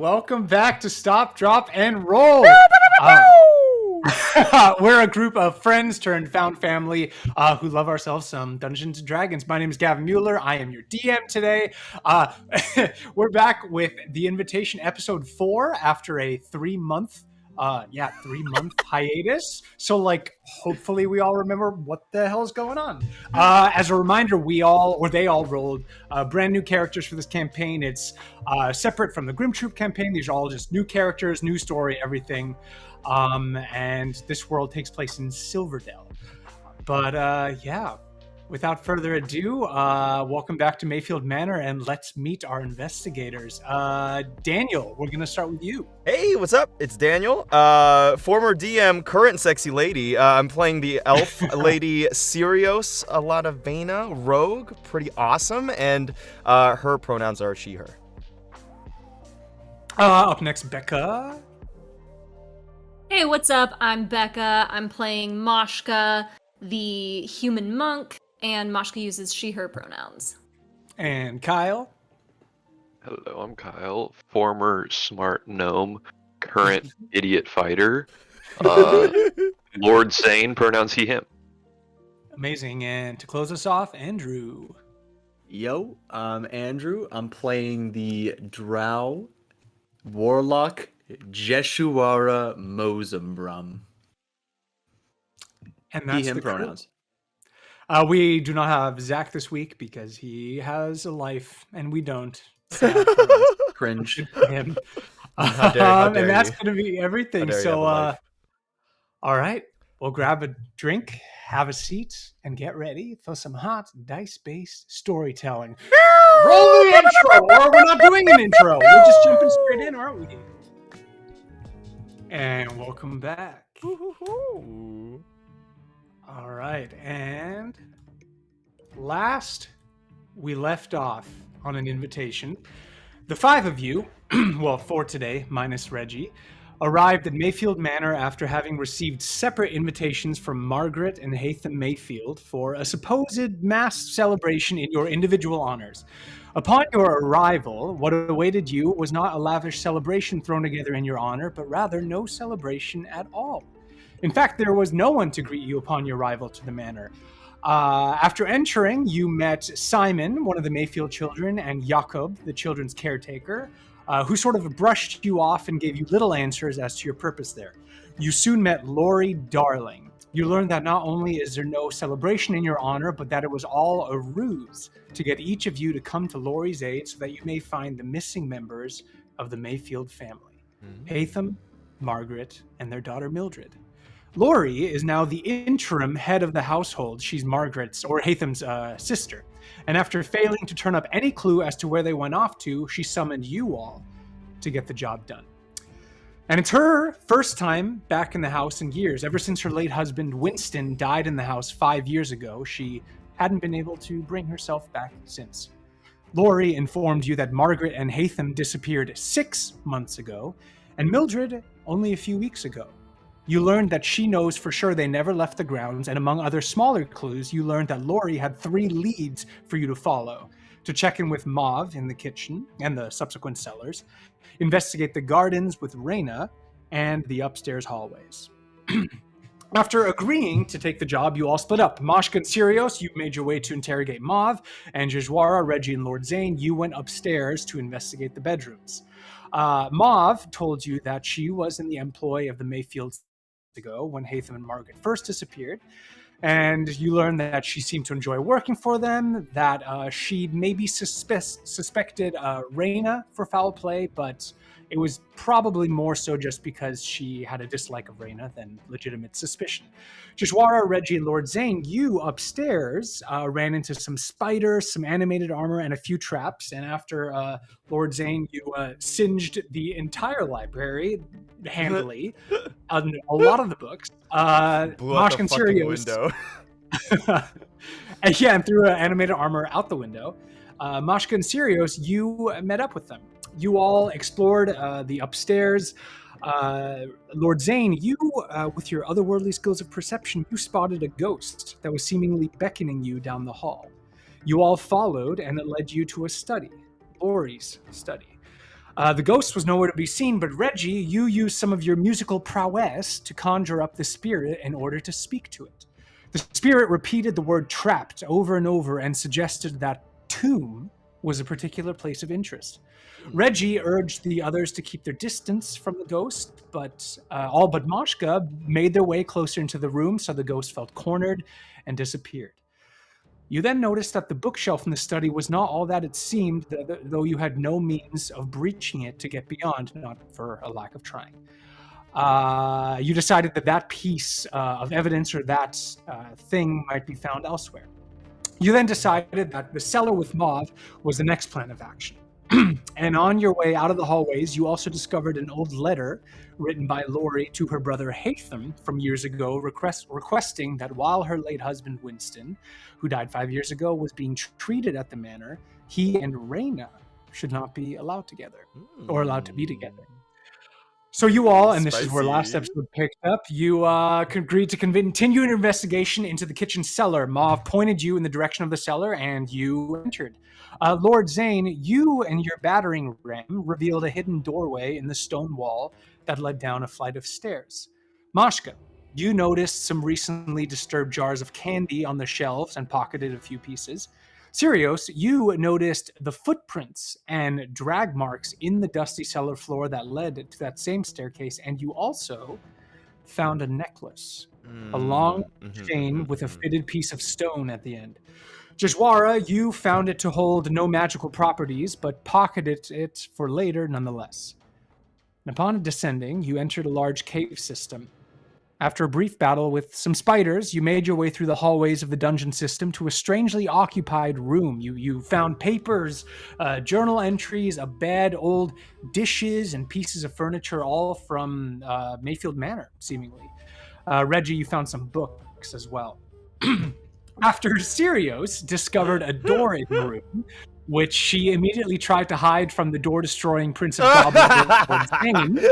welcome back to Stop, Drop, and Roll. We're a group of friends turned found family who love ourselves some Dungeons and Dragons. My name is Gavin Mueller. I am your DM today. We're back with The Invitation episode 4 after a 3-month hiatus. So hopefully we all remember what the hell's going on. As a reminder, they all rolled brand new characters for this campaign. It's separate from the Grim Troop campaign. These are all just new characters, new story, everything. And this world takes place in Silverdale. But without further ado, welcome back to Mayfield Manor, and let's meet our investigators. Daniel, we're going to start with you. Hey, what's up? It's Daniel, former DM, current sexy lady. I'm playing the elf lady Sirios Aladavena, rogue, pretty awesome, and her pronouns are she, her. Up next, Becca. Hey, what's up? I'm Becca. I'm playing Moshka, the human monk, and Moshka uses she, her pronouns. And Kyle. Hello, I'm Kyle, former smart gnome, current idiot fighter. Lord Zane, pronouns he, him. Amazing. And to close us off, Andrew. Yo, I'm Andrew. I'm playing the drow warlock Jeshuara Mozambrum. And that's he, him the pronouns. We do not have Zach this week because he has a life and we don't. Cringe. Him. How dare and that's you. going to be everything. How dare you So, have a life. all right, we'll grab a drink, have a seat, and get ready for some hot dice-based storytelling. Roll the intro, or we're not doing an intro. We're just jumping straight in, aren't we? And welcome back. Ooh. All right, and last we left off on an invitation. The 5 of you, well, 4 today, minus Reggie, arrived at Mayfield Manor after having received separate invitations from Margaret and Hatham Mayfield for a supposed mass celebration in your individual honors. Upon your arrival, what awaited you was not a lavish celebration thrown together in your honor, but rather no celebration at all. In fact, there was no one to greet you upon your arrival to the manor. After entering, you met Simon, one of the Mayfield children, and Jakob, the children's caretaker, who sort of brushed you off and gave you little answers as to your purpose there. You soon met Lori Darling. You learned that not only is there no celebration in your honor, but that it was all a ruse to get each of you to come to Lori's aid so that you may find the missing members of the Mayfield family. Hatham, Margaret, and their daughter Mildred. Lori is now the interim head of the household. She's Margaret's, or Hatham's, sister. And after failing to turn up any clue as to where they went off to, she summoned you all to get the job done. And it's her first time back in the house in years. Ever since her late husband, Winston, died in the house 5 years ago, she hadn't been able to bring herself back since. Lori informed you that Margaret and Hatham disappeared 6 months ago, and Mildred only a few weeks ago. You learned that she knows for sure they never left the grounds, and among other smaller clues, you learned that Lori had 3 leads for you to follow. To check in with Mauve in the kitchen and the subsequent cellars, investigate the gardens with Reyna, and the upstairs hallways. After agreeing to take the job, you all split up. Moshka and Sirios, you made your way to interrogate Mauve, and Jajwara, Reggie, and Lord Zane, you went upstairs to investigate the bedrooms. Mauve told you that she was in the employ of the Mayfields ago when Hatham and Margaret first disappeared, and you learned that she seemed to enjoy working for them, that she maybe suspected Reyna for foul play, but it was probably more so just because she had a dislike of Reyna than legitimate suspicion. Jajwara, Reggie, and Lord Zane, you upstairs ran into some spiders, some animated armor, and a few traps. And after Lord Zane, you singed the entire library handily, a lot of the books. Blew out Moshka the and fucking Sirios, window. and threw animated armor out the window. Moshka and Sirios, you met up with them. You all explored the upstairs. Lord Zane, you, with your otherworldly skills of perception, you spotted a ghost that was seemingly beckoning you down the hall. You all followed, and it led you to a study, Lori's study. The ghost was nowhere to be seen, but Reggie, you used some of your musical prowess to conjure up the spirit in order to speak to it. The spirit repeated the word trapped over and over and suggested that tomb was a particular place of interest. Reggie urged the others to keep their distance from the ghost, but all but Moshka made their way closer into the room, so the ghost felt cornered and disappeared. You then noticed that the bookshelf in the study was not all that it seemed, though you had no means of breaching it to get beyond, not for a lack of trying. You decided that piece of evidence or that thing might be found elsewhere. You then decided that the cellar with Mauve was the next plan of action. And on your way out of the hallways, you also discovered an old letter written by Lori to her brother Hatham from years ago, requesting that while her late husband Winston, who died 5 years ago, was being treated at the manor, he and Raina should not be allowed together, or allowed to be together. So you all, and this is where last episode picked up, you agreed to continue your investigation into the kitchen cellar. Mauve pointed you in the direction of the cellar, and you entered. Lord Zane, you and your battering ram revealed a hidden doorway in the stone wall that led down a flight of stairs. Moshka, you noticed some recently disturbed jars of candy on the shelves and pocketed a few pieces. Sirios, you noticed the footprints and drag marks in the dusty cellar floor that led to that same staircase, and you also found a necklace, a long chain with a fitted piece of stone at the end. Jajwara, you found it to hold no magical properties, but pocketed it for later nonetheless. And upon descending, you entered a large cave system. After a brief battle with some spiders, you made your way through the hallways of the dungeon system to a strangely occupied room. You found papers, journal entries, a bed, old dishes, and pieces of furniture, all from Mayfield Manor, seemingly. Reggie, you found some books as well. After Sirios discovered a door in the room, which she immediately tried to hide from the door-destroying Prince of Goblins.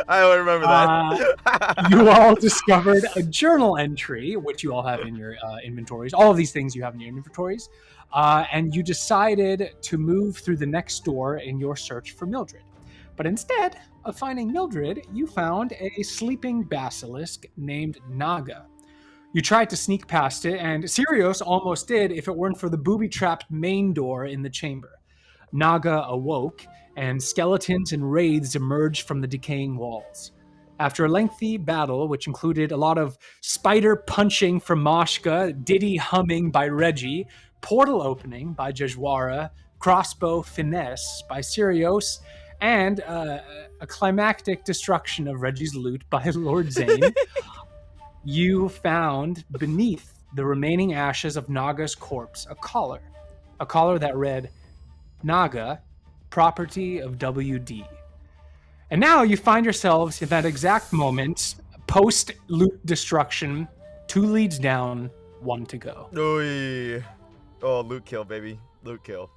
I don't remember that. You all discovered a journal entry, which you all have in your inventories. All of these things you have in your inventories. And you decided to move through the next door in your search for Mildred. But instead of finding Mildred, you found a sleeping basilisk named Naga. You tried to sneak past it, and Sirios almost did if it weren't for the booby-trapped main door in the chamber. Naga awoke, and skeletons and wraiths emerged from the decaying walls. After a lengthy battle, which included a lot of spider punching from Moshka, ditty humming by Reggie, portal opening by Jajwara, crossbow finesse by Sirios, and a climactic destruction of Reggie's loot by Lord Zane, you found beneath the remaining ashes of Naga's corpse a collar that read, Naga, property of WD. And now you find yourselves in that exact moment, post-loot destruction, 2 leads down, 1 to go. Oy. Oh, loot kill, baby. Loot kill.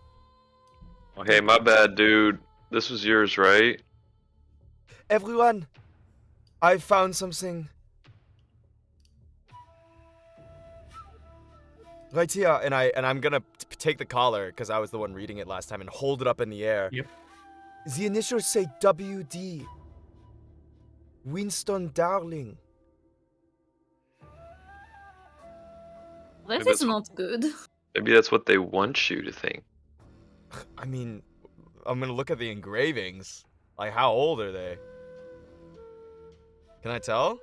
Oh, hey, my bad, dude. This was yours, right? Everyone, I found something. Right here, and I'm gonna take the collar because I was the one reading it last time and hold it up in the air. Yep. The initials say WD. Winston Darling. That is not good. Maybe that's what they want you to think. I mean, I'm gonna look at the engravings. Like, how old are they? Can I tell?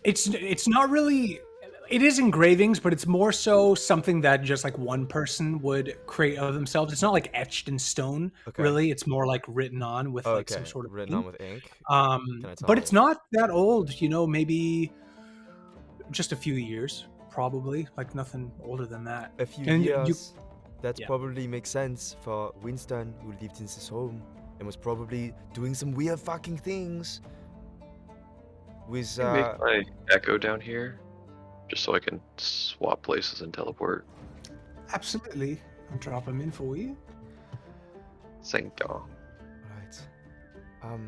It's not really. It is engravings, but it's more so something that just like one person would create of themselves. It's not like etched in stone, really. It's more like written on with like some sort of written on with ink. But it's not that old, maybe just a few years, probably. Like nothing older than that. A few years. That probably makes sense for Winston, who lived in this home and was probably doing some weird fucking things. With Can you make my echo down here? Just so I can swap places and teleport. Absolutely. I'll drop them in for you. Thank you. Right.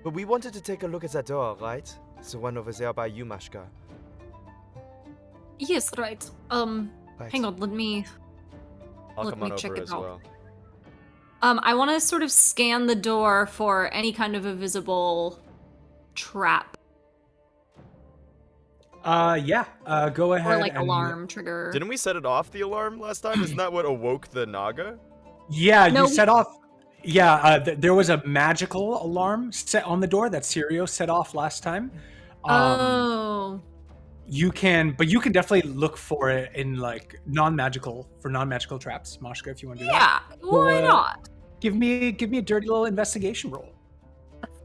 But we wanted to take a look at that door, right? The one over there by you, Mashka. Yes, right. Right. Hang on, let me I'll let come me on check over it as out. well. I want to sort of scan the door for any kind of a visible trap Yeah. Go ahead or like and alarm trigger. Didn't we set it off the alarm last time? Isn't that what awoke the Naga? Yeah, No. you set off. Yeah, there was a magical alarm set on the door that Sirio set off last time. Oh. You can definitely look for it in like non-magical traps, Moshka, if you want to do that. Yeah, why not? Give me a dirty little investigation roll.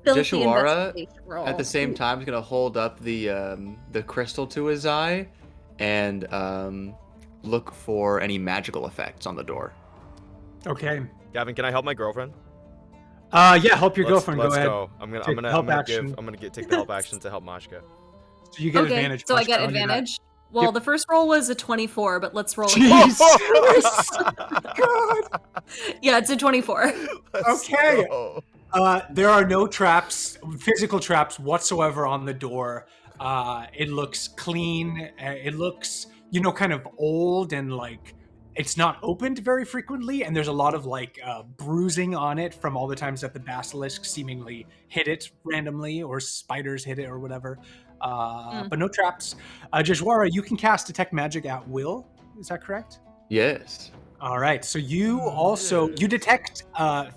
Filthy Jeshawara, investigation roll. at the same time, is gonna hold up the crystal to his eye and look for any magical effects on the door. Okay. Gavin, can I help my girlfriend? Yeah, help your Let's girlfriend. Go ahead. go. I'm Take help action. take the help action to help Mashka. So you get okay, advantage. so I Moshka, get on your advantage. Well, Yep. the first roll was a 24, but let's roll Jeez. it. God. Yeah, it's a 24. Let's Okay. go. There are no traps, physical traps whatsoever on the door. It looks clean. It looks, kind of old and like it's not opened very frequently. And there's a lot of like bruising on it from all the times that the basilisk seemingly hit it randomly or spiders hit it or whatever. But no traps. Jeshwara, you can cast Detect Magic at will. Is that correct? Yes. All right, so you also you detect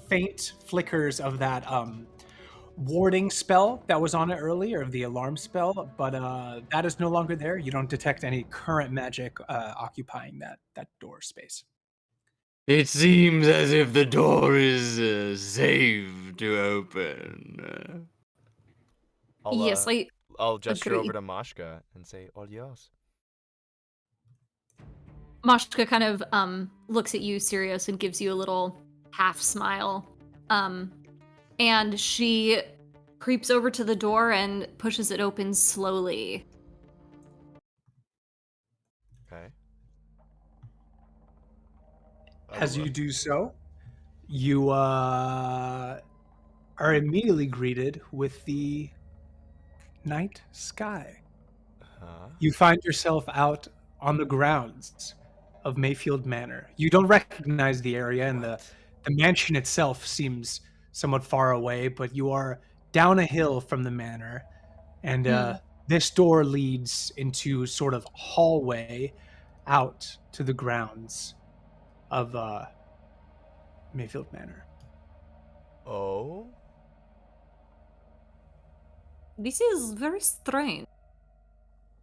faint flickers of that warding spell that was on it earlier, of the alarm spell, but that is no longer there. You don't detect any current magic occupying that door space. It seems as if the door is safe to open. Yes, I'll gesture agree. over to Mashka and say, "All yours." Mashka kind of looks at you, Sirius, and gives you a little half smile. And she creeps over to the door and pushes it open slowly. Okay. As you do so, you are immediately greeted with the night sky. You find yourself out on the grounds of Mayfield Manor. You don't recognize the area, and the mansion itself seems somewhat far away, but you are down a hill from the manor, and this door leads into sort of hallway out to the grounds of Mayfield Manor. Oh. This is very strange.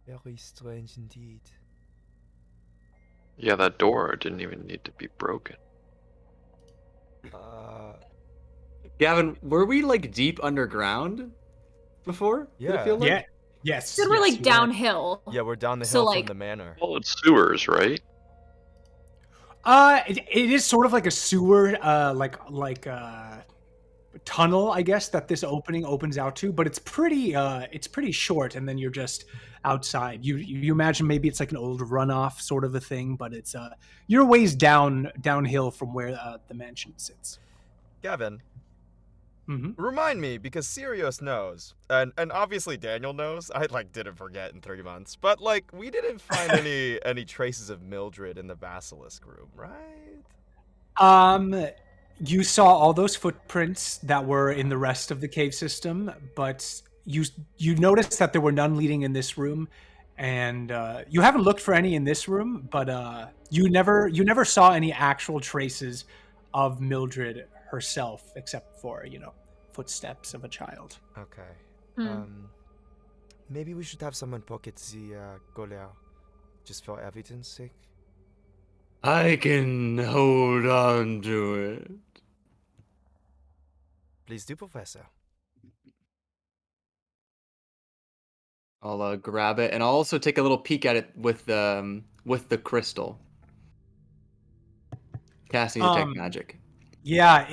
Very strange indeed. Yeah, that door didn't even need to be broken. Gavin, were we like deep underground before? Did it Yeah. feel like? Yeah. Yes. So we're yes, like you are. downhill. Yeah, we're down the So, hill like- from the manor. Well, it's sewers, right? It is sort of like a sewer, like tunnel, I guess, that this opening opens out to, but it's pretty short, and then you're just outside. You imagine maybe it's like an old runoff sort of a thing, but it's you're ways downhill from where the mansion sits. Gavin, Mm-hmm. remind me, because Sirius knows, and obviously Daniel knows. I didn't forget in 3 months, but we didn't find any traces of Mildred in the basilisk room, right? You saw all those footprints that were in the rest of the cave system, but you noticed that there were none leading in this room, and you haven't looked for any in this room, but you never saw any actual traces of Mildred herself, except for footsteps of a child. Okay. Maybe we should have someone pocket the Golem, just for evidence sake. I can hold on to it. Please do, Professor. I'll grab it, and I'll also take a little peek at it with the crystal. Casting Detect Magic. Yeah,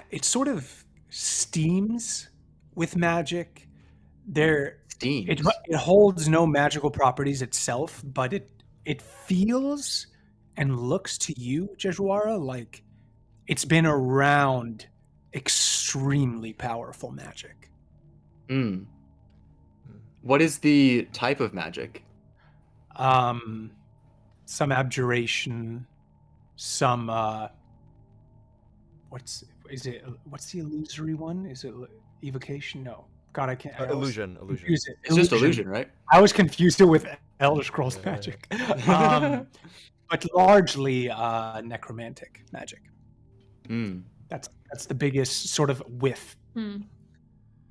it sort of steams with magic. Steams. It holds no magical properties itself, but it feels and looks to you, Jejuara, like it's been around extremely powerful magic. What is the type of magic? Some abjuration, some what's the illusory one? Is it evocation? No. God, I can't. I always Illusion. confuse it. It's just illusion, right? I always confused it with Elder Scrolls magic. But largely necromantic magic. That's the biggest sort of whiff.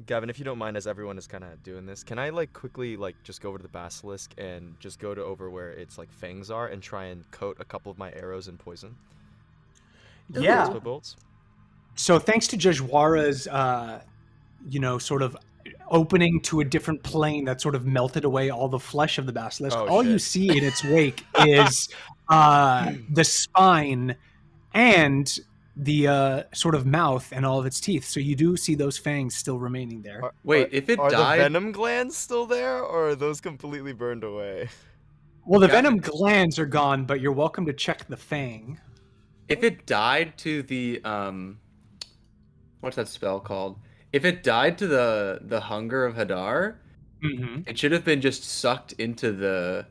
Gavin, if you don't mind, as everyone is kind of doing this, can I like quickly like just go over to the basilisk and just go to over where its like fangs are and try and coat a couple of my arrows in poison? Yeah. Crossbow bolts. So thanks to Jajwara's, sort of opening to a different plane that sort of melted away all the flesh of the basilisk, all you see in its wake is the spine and the sort of mouth and all of its teeth. So you do see those fangs still remaining there. If it are died, the venom glands still there, or are those completely burned away? Well, the venom glands are gone, but you're welcome to check the fang. if it died to the what's that spell called? If it died to the hunger of Hadar, it should have been just sucked into the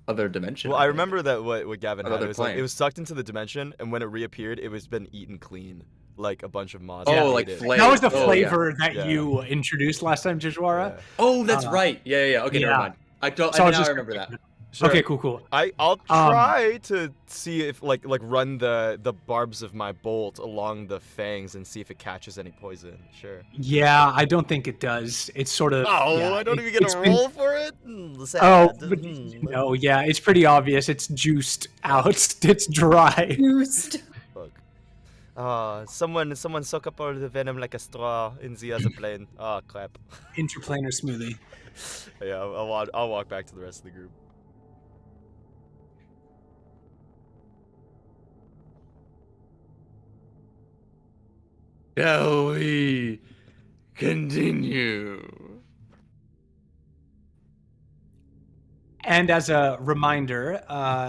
other dimension. Well, I remember that what Gavin had. Another It was like plane. it was sucked into the dimension, and when it reappeared, it was been eaten clean, like a bunch of mods. Oh, had like ate it. flavor. That was the Oh, flavor that Yeah. you introduced last time, Jajwara. Yeah. Oh, that's right. Yeah. Okay, never mind. I remember that. Sure. Okay, cool. I'll try to see if like run the barbs of my bolt along the fangs and see if it catches any poison. Sure. Yeah, I don't think it does. It's sort of. yeah, I don't even it's get a been- roll for it. Oh, Sad. but, no, yeah, it's pretty obvious. It's juiced out. It's dry. Juiced. Fuck. Someone suck up all the venom like a straw in the other plane. Oh crap. Interplanar smoothie. Yeah, I'll walk back to the rest of the group. Shall we continue? And as a reminder,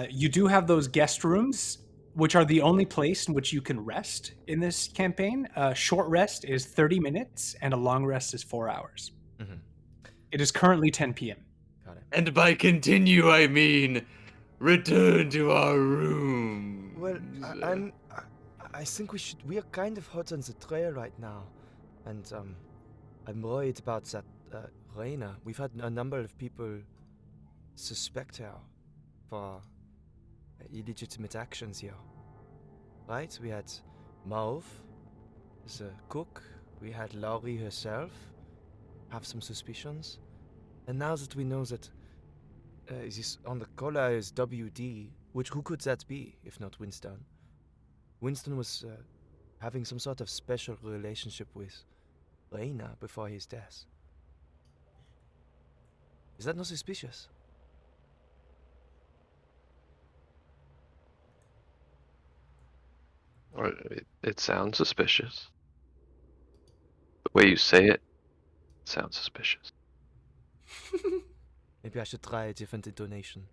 you do have those guest rooms, which are the only place in which you can rest in this campaign. A short rest is 30 minutes, and a long rest is 4 hours. Mhm. It is currently 10 p.m. Got it. And by continue, I mean return to our room. Well, I think we are kind of hot on the trail right now, and I'm worried about that Reina. We've had a number of people suspect her for illegitimate actions here. Right? We had Mauve, the cook. We had Laurie herself have some suspicions, and now that we know that this on the collar is WD, who could that be if not Winston? Winston was having some sort of special relationship with Reina before his death. Is that not suspicious? Or it sounds suspicious. The way you say it sounds suspicious. Maybe I should try a different intonation.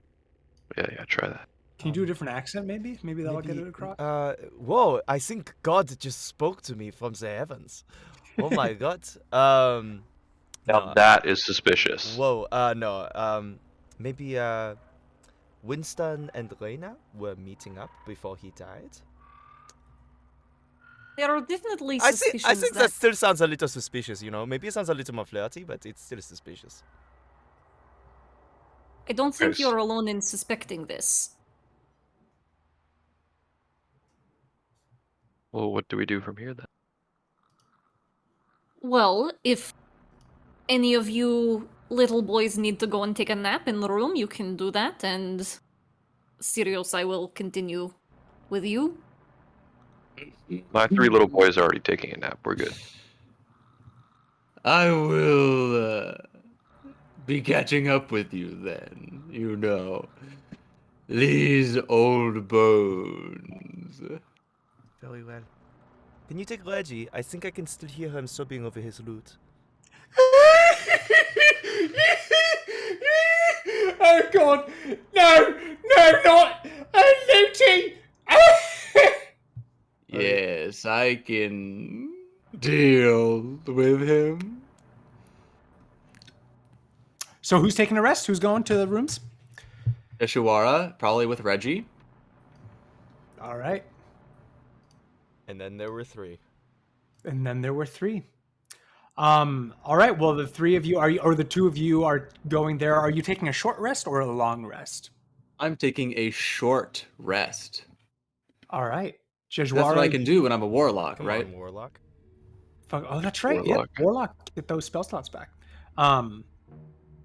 Yeah, try that. Can you do a different accent, maybe? Maybe that'll get it Maybe- across. Whoa, I think God just spoke to me from the heavens. Oh my God. Now No, that is suspicious. Whoa, no. Maybe Winston and Reina were meeting up before he died. There are definitely I suspicions think that still sounds a little suspicious, you know. Maybe it sounds a little more flirty, but it's still suspicious. I don't think Yes. you're alone in suspecting this. Well, what do we do from here then? Well, if any of you little boys need to go and take a nap in the room, you can do that, and Sirius, I will continue with you. My 3 little boys are already taking a nap. We're good. I will be catching up with you then. You know, these old bones. Very well. Can you take Reggie? I think I can still hear him sobbing over his lute. Oh God! No, not Looty! Yes, I can deal with him. So who's taking a rest? Who's going to the rooms? Yoshiwara, probably with Reggie. All right. And then there were 3. And then there were 3. All right. Well, the 3 of you or the 2 of you are going there. Are you taking a short rest or a long rest? I'm taking a short rest. All right. That's what I can do when I'm a warlock, Come right? on, Warlock. Oh, that's right. Warlock. Yeah, Warlock. Get those spell slots back.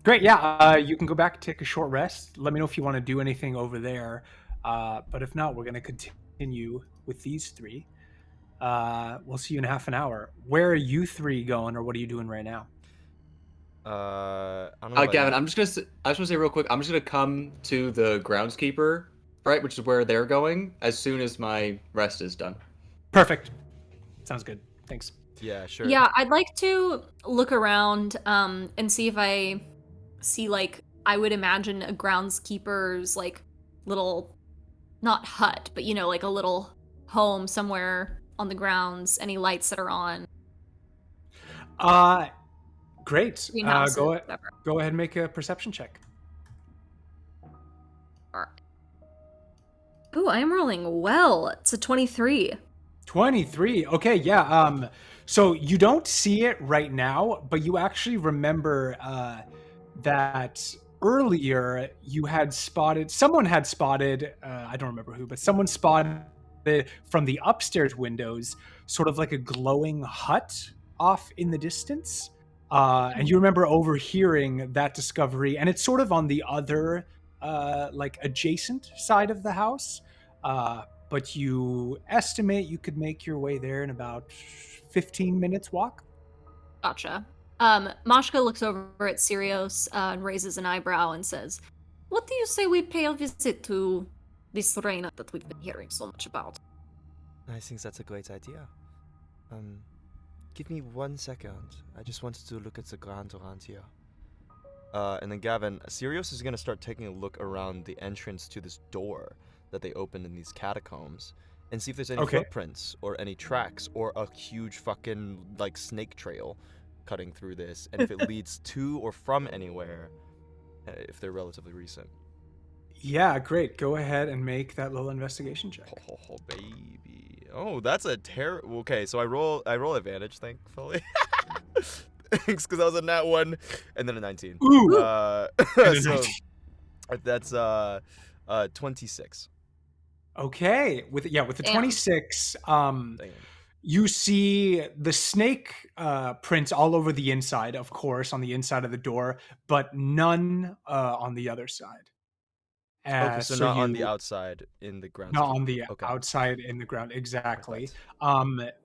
Great. Yeah. You can go back and take a short rest. Let me know if you want to do anything over there. But if not, we're going to continue with these 3. We'll see you in half an hour. Where are you 3 going, or what are you doing right now? I don't know. Gavin, I just want to say real quick. I'm just gonna come to the groundskeeper, right, which is where they're going, as soon as my rest is done. Perfect. Sounds good. Thanks. Yeah, sure. Yeah, I'd like to look around and see if I see, like, I would imagine a groundskeeper's, like, little, not hut, but, like a little home somewhere on the grounds. Any lights that are on. Great. Greenhouses, Go whatever. ahead and make a perception check. Ooh, I am rolling well. It's a 23. 23. Okay, yeah. So you don't see it right now, but you actually remember that earlier someone had spotted, I don't remember who, but someone spotted from the upstairs windows sort of like a glowing hut off in the distance. And you remember overhearing that discovery, and it's sort of on the other like adjacent side of the house. But you estimate you could make your way there in about 15 minutes walk. Gotcha. Mashka looks over at Sirios and raises an eyebrow and says, "What do you say we pay a visit to this Reina that we've been hearing so much about?" I think that's a great idea. Give me 1 second. I just wanted to look at the ground around here. And then Gavin, Sirios is gonna start taking a look around the entrance to this door that they opened in these catacombs and see if there's any footprints or any tracks or a huge fucking like snake trail cutting through this, and if it leads to or from anywhere, if they're relatively recent. Yeah, great. Go ahead and make that little investigation check. Oh, baby. Oh, that's a terrible. Okay, so I roll advantage, thankfully. Thanks, because that was a nat 1 and then a 19. Ooh. So that's 26. Okay, with the Damn. 26, Damn. you see the snake prints all over the inside, of course, on the inside of the door, but none on the other side. Okay, so not on the outside in the ground. Not on the outside in the ground, exactly.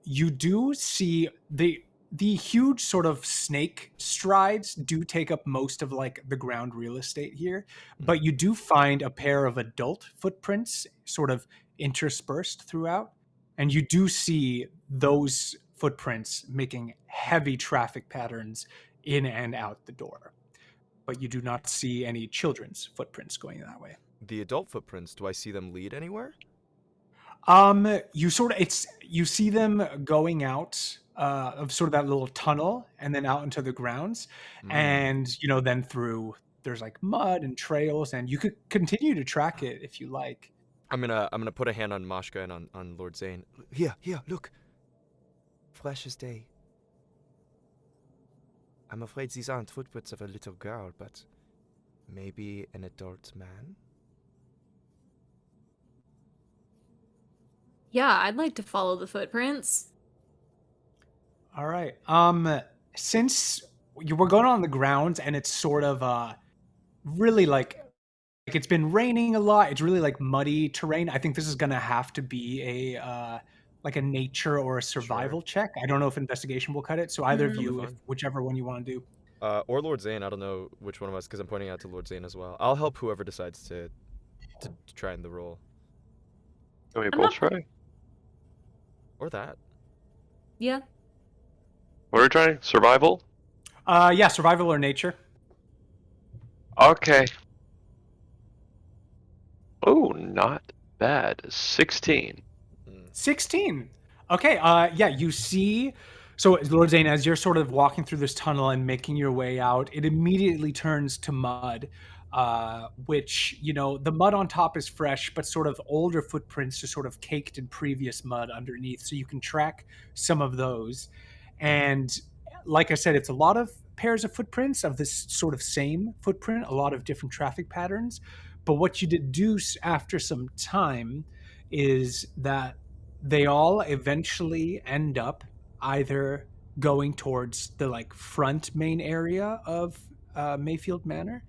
You do see the huge sort of snake strides do take up most of like the ground real estate here, but you do find a pair of adult footprints sort of interspersed throughout, and you do see those footprints making heavy traffic patterns in and out the door, but you do not see any children's footprints going that way. The adult footprints, do I see them lead anywhere? You see them going out of sort of that little tunnel and then out into the grounds, and then through there's like mud and trails, and you could continue to track it if you like. I'm gonna put a hand on Mashka and on Lord Zane. Here, look. Fresh as day. I'm afraid these aren't footprints of a little girl, but maybe an adult man? Yeah, I'd like to follow the footprints. All right. Since you were going on the grounds and it's sort of really like it's been raining a lot, it's really like muddy terrain. I think this is gonna have to be a like a nature or a survival check. I don't know if investigation will cut it. So either of you, whichever one you want to do. Or Lord Zane. I don't know which one of us, because I'm pointing out to Lord Zane as well. I'll help whoever decides to try in the role. Can we both try? Or that. Yeah. What are we trying? Survival? Yeah, survival or nature. Okay. Oh, not bad. 16. 16. Okay. Yeah, you see. So, Lord Zane, as you're sort of walking through this tunnel and making your way out, it immediately turns to mud. which, the mud on top is fresh, but sort of older footprints are sort of caked in previous mud underneath. So you can track some of those. And like I said, it's a lot of pairs of footprints of this sort of same footprint, a lot of different traffic patterns. But what you deduce after some time is that they all eventually end up either going towards the front main area of Mayfield Manor,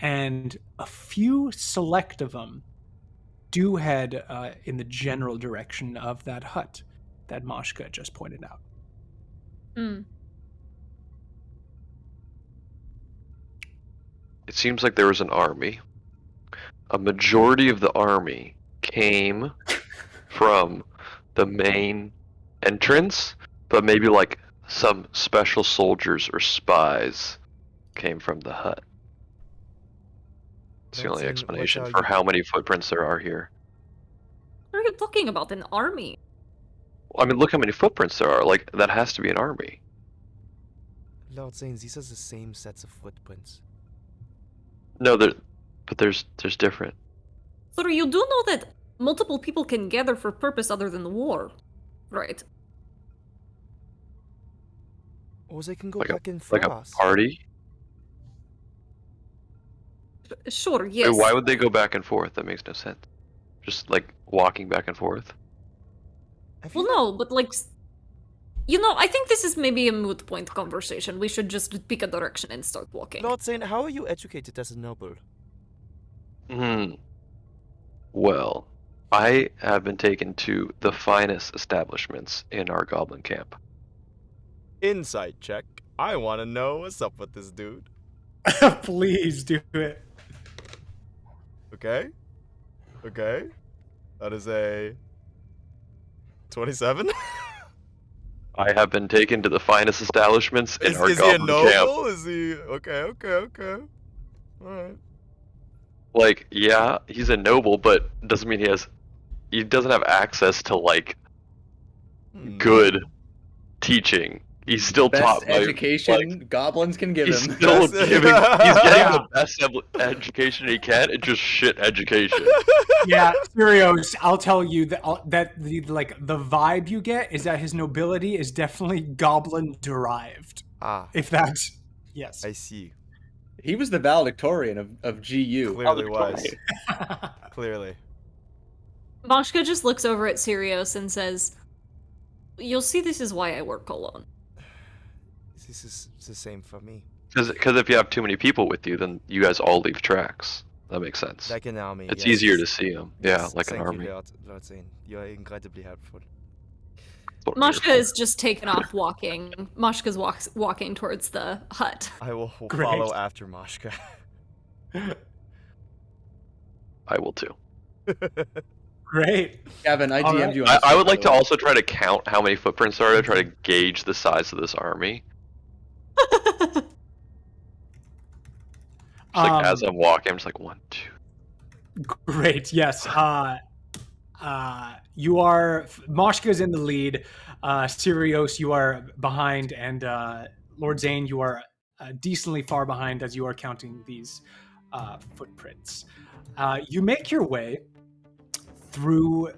and a few select of them do head in the general direction of that hut that Mashka just pointed out. It seems like there was an army. A majority of the army came from the main entrance, but maybe some special soldiers or spies came from the hut. It's the only explanation for how many footprints there are here. What are you talking about? An army? I mean, look how many footprints there are. That has to be an army. Lord Zane, these are the same sets of footprints. No, but there's different. So you do know that multiple people can gather for purpose other than the war, right? Or they can go back in like a party? Sure, yes. Wait, why would they go back and forth? That makes no sense. Just walking back and forth? Well, no, but I think this is maybe a moot point conversation. We should just pick a direction and start walking. Lord Zane, how are you educated as a noble? Well, I have been taken to the finest establishments in our goblin camp. Insight check. I want to know what's up with this dude. Please do it. Okay. That is a 27. I have been taken to the finest establishments in our is he a goblin noble? camp. Is he okay? Alright. Yeah, he's a noble, but doesn't mean he doesn't have access to good teaching. He's still Best taught by education goblins can give he's him. still Best- he's getting the best education he can. It's just shit education. Yeah, Sirios, I'll tell you that the vibe you get is that his nobility is definitely goblin derived. If that's yes. I see. He was the valedictorian of GU. Clearly was. Clearly. Mashka just looks over at Sirios and says, "You'll see this is why I work alone." This is the same for me. Because if you have too many people with you, then you guys all leave tracks. That makes sense. Like an army. It's yes. easier to see them. Yeah, Yes, like an thank army. You, Lord Zane. You are incredibly helpful. Mashka is just taken off walking. Mashka's walking towards the hut. I will Great. follow after Mashka. I will too. Great. Gavin, I All DM'd right. you on I would like to Twitter. also try to count how many footprints there are to try to gauge the size of this army. As I'm walking, I'm just 1, 2. Great. Yes. You are Moshka's in the lead. Sirios, you are behind, and Lord Zane, you are decently far behind as you are counting these footprints. You make your way through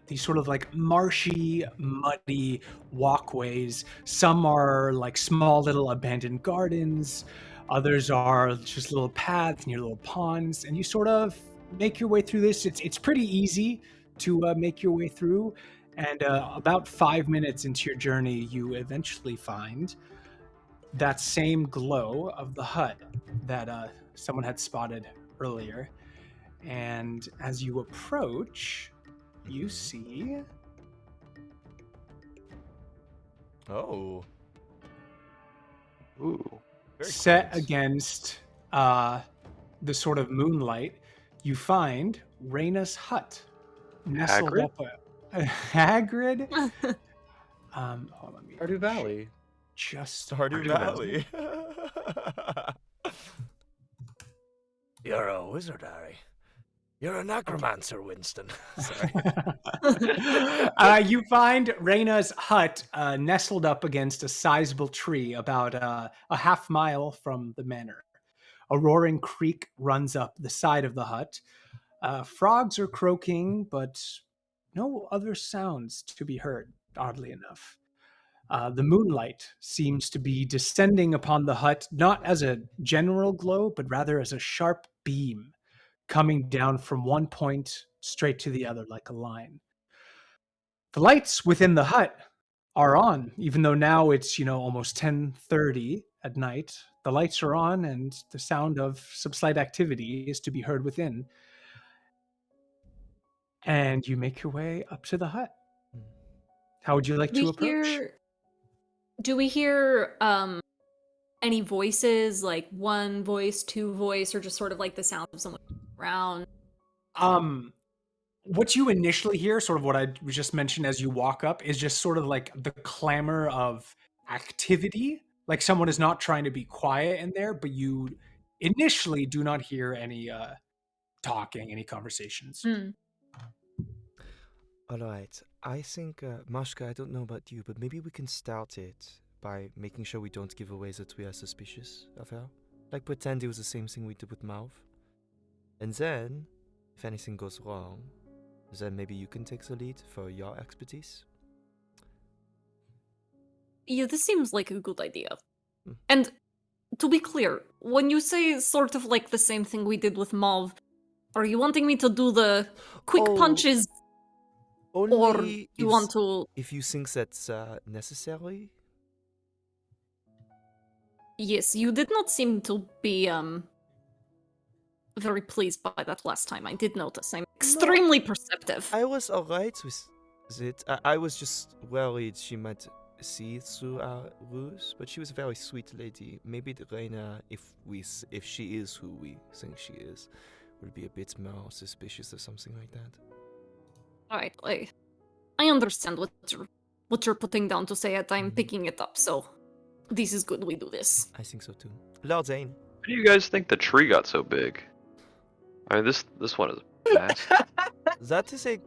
these sort of marshy, muddy walkways. Some are small little abandoned gardens. Others are just little paths near little ponds, and you sort of make your way through this. It's pretty easy to make your way through, and about 5 minutes into your journey, you eventually find that same glow of the hut that someone had spotted earlier. And as you approach, you see... Oh. Ooh. Very set close. against the sort of moonlight, you find Reyna's hut nestled Hagrid? up. Hagrid? Hold on, let me Stardew Valley. just Stardew Valley. You're a wizard, Harry. You're a necromancer, Winston. Sorry. You find Reyna's hut nestled up against a sizable tree about a half mile from the manor. A roaring creek runs up the side of the hut. Frogs are croaking, but no other sounds to be heard, oddly enough. The moonlight seems to be descending upon the hut, not as a general glow, but rather as a sharp beam coming down from one point straight to the other like a line. The lights within the hut are on, even though now it's, almost 10:30 at night. The lights are on and the sound of some slight activity is to be heard within. And you make your way up to the hut. How would you like to approach? Do we hear any voices, like one voice, two voice, or just sort of like the sound of someone around? What you initially hear, sort of what I just mentioned as you walk up, is just sort of like the clamor of activity. Like someone is not trying to be quiet in there, but you initially do not hear any talking, any conversations. All right. I think, Mashka, I don't know about you, but maybe we can start it by making sure we don't give away that we are suspicious of her. Like pretend it was the same thing we did with Mauve. And then, if anything goes wrong, then maybe you can take the lead for your expertise. Yeah, this seems like a good idea. And to be clear, when you say sort of like the same thing we did with Mauve, are you wanting me to do the quick punches? Only you want to... If you think that's necessary? Yes, you did not seem to be very pleased by that last time. I did notice. I'm extremely perceptive. I was alright with it. I was just worried she might see through our ruse, but she was a very sweet lady. Maybe Reina, if she is who we think she is, will be a bit more suspicious of something like that. Alright, I understand what you're putting down to say it. I'm picking it up, so this is good. We do this. I think so too. Lord Zane. How do you guys think the tree got so big? I mean, this one is massive. That is a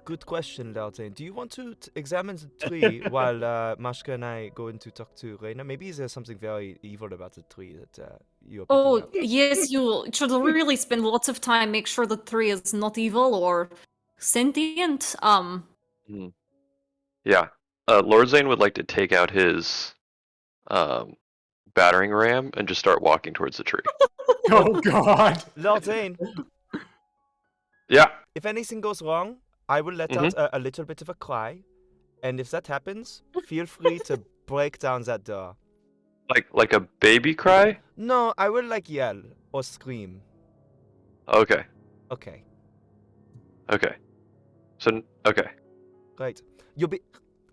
good question, Lord Zane. Do you want to examine the tree while Mashka and I go in to talk to Reina? Maybe there's something very evil about the tree that you're picking up. Yes, you should really spend lots of time, make sure the tree is not evil or sentient. Yeah. Lord Zane would like to take out his battering ram and just start walking towards the tree. Oh God. Lord Zane. Yeah. If anything goes wrong, I will let out a little bit of a cry, and if that happens, feel free to break down that door. Like a baby cry? No, I will yell or scream. Okay. Okay. So okay. Right. You'll be.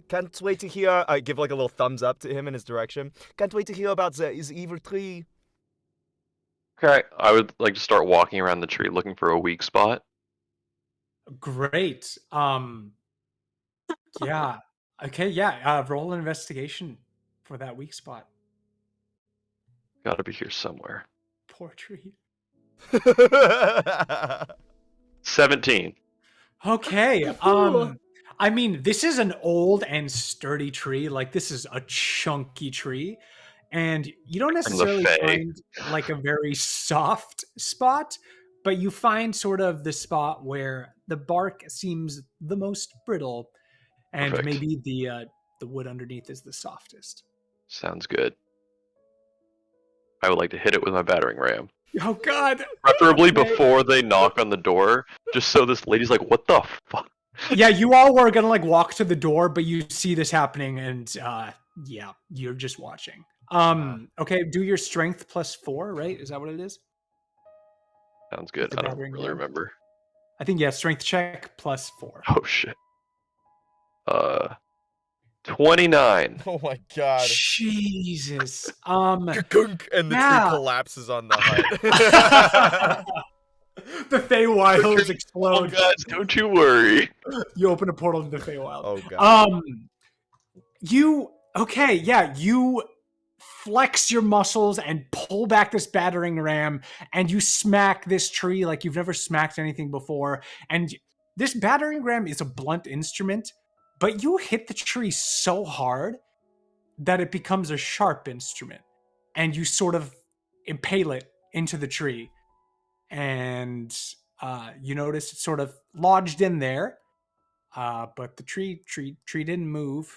Can't wait to hear. I give a little thumbs up to him in his direction. Can't wait to hear about his evil tree. Okay. I would like to start walking around the tree looking for a weak spot. Great. Yeah. Okay, yeah. Roll an investigation for that weak spot. Gotta be here somewhere. Poor tree. 17. Okay. I mean, this is an old and sturdy tree. Like, this is a chunky tree. And you don't necessarily find a very soft spot, but you find sort of the spot where the bark seems the most brittle, and maybe the wood underneath is the softest. Sounds good. I would like to hit it with my battering ram. Oh God! Preferably before they knock on the door, just so this lady's like, "What the fuck?" Yeah, you all were gonna walk to the door, but you see this happening, and yeah, you're just watching. Okay, do your strength +4, right? Is that what it is? Sounds good. I don't really remember. I think strength check +4. Oh shit. 29. Oh my God. Jesus. And the tree collapses on the hut. The Feywilds explode. Oh, guys, don't you worry. You open a portal to the Feywild. Oh God. You flex your muscles and pull back this battering ram, and you smack this tree like you've never smacked anything before. And this battering ram is a blunt instrument, but you hit the tree so hard that it becomes a sharp instrument, and you sort of impale it into the tree, and you notice it's sort of lodged in there, but the tree didn't move.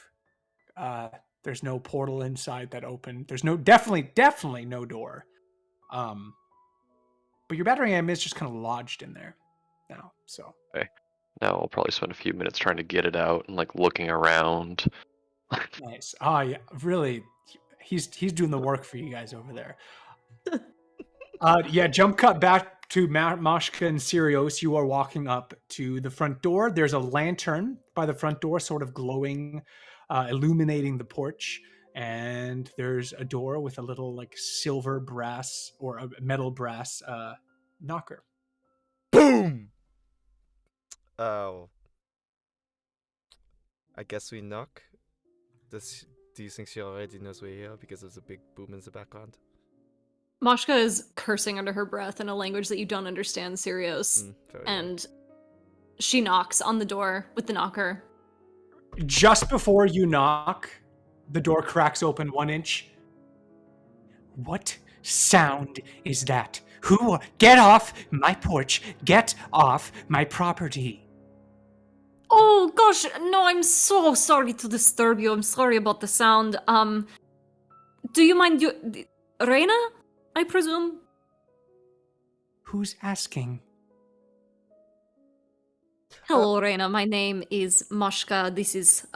There's no portal inside that opened. There's definitely no door. But your battering ram is just kind of lodged in there now. So Okay. Now I'll probably spend a few minutes trying to get it out and like looking around. nice. Oh yeah, really. He's doing the work for you guys over there. Yeah, jump cut back to Mashka and Sirios. You are walking up to the front door. There's a lantern by the front door, sort of glowing, illuminating the porch. And there's a door with a little like silver brass or a metal brass knocker. Boom! Oh. I guess we knock. Do you think she already knows we're here because there's a big boom in the background? Mashka is cursing under her breath in a language that you don't understand, Sirios. And she knocks on the door with the knocker. Just before you knock, the door cracks open 1 inch. What sound is that? Who? Get off my porch! Get off my property! Oh gosh, no, I'm so sorry to disturb you. I'm sorry about the sound. Do you mind Reina, I presume? Who's asking? Hello, Reina. My name is Mashka. This is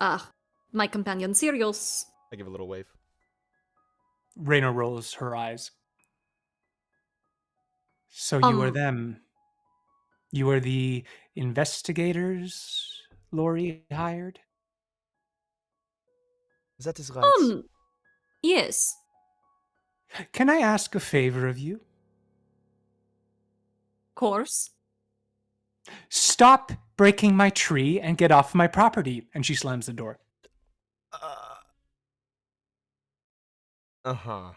my companion Sirios. I give a little wave. Reina rolls her eyes. So you are them. You are the investigators Lori hired? That is right. Yes. Can I ask a favor of you? Of course. Stop breaking my tree and get off my property. And she slams the door. Uh-huh.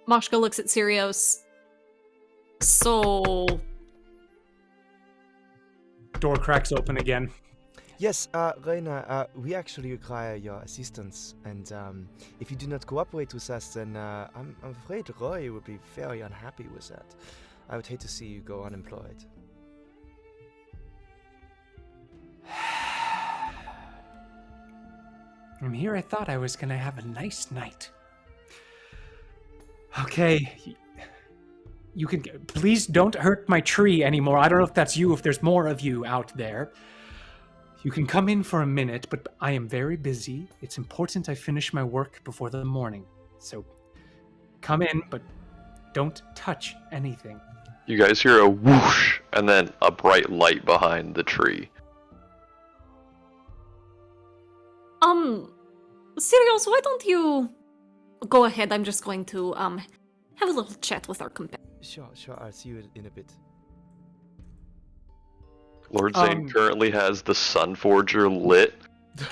Mashka looks at Sirios. So... Door cracks open again. Yes, Reina, we actually require your assistance, and if you do not cooperate with us, then I'm afraid Roy would be very unhappy with that. I would hate to see you go unemployed. And here I thought I was gonna have a nice night. Okay, you can please don't hurt my tree anymore. I don't know if that's you, if there's more of you out there. You can come in for a minute, but I am very busy. It's important I finish my work before the morning. So come in, but don't touch anything. You guys hear a whoosh and then a bright light behind the tree. Sirios, why don't you go ahead? I'm just going to have a little chat with our companion. Sure, I'll see you in a bit. Lord Zane currently has the Sun Forger lit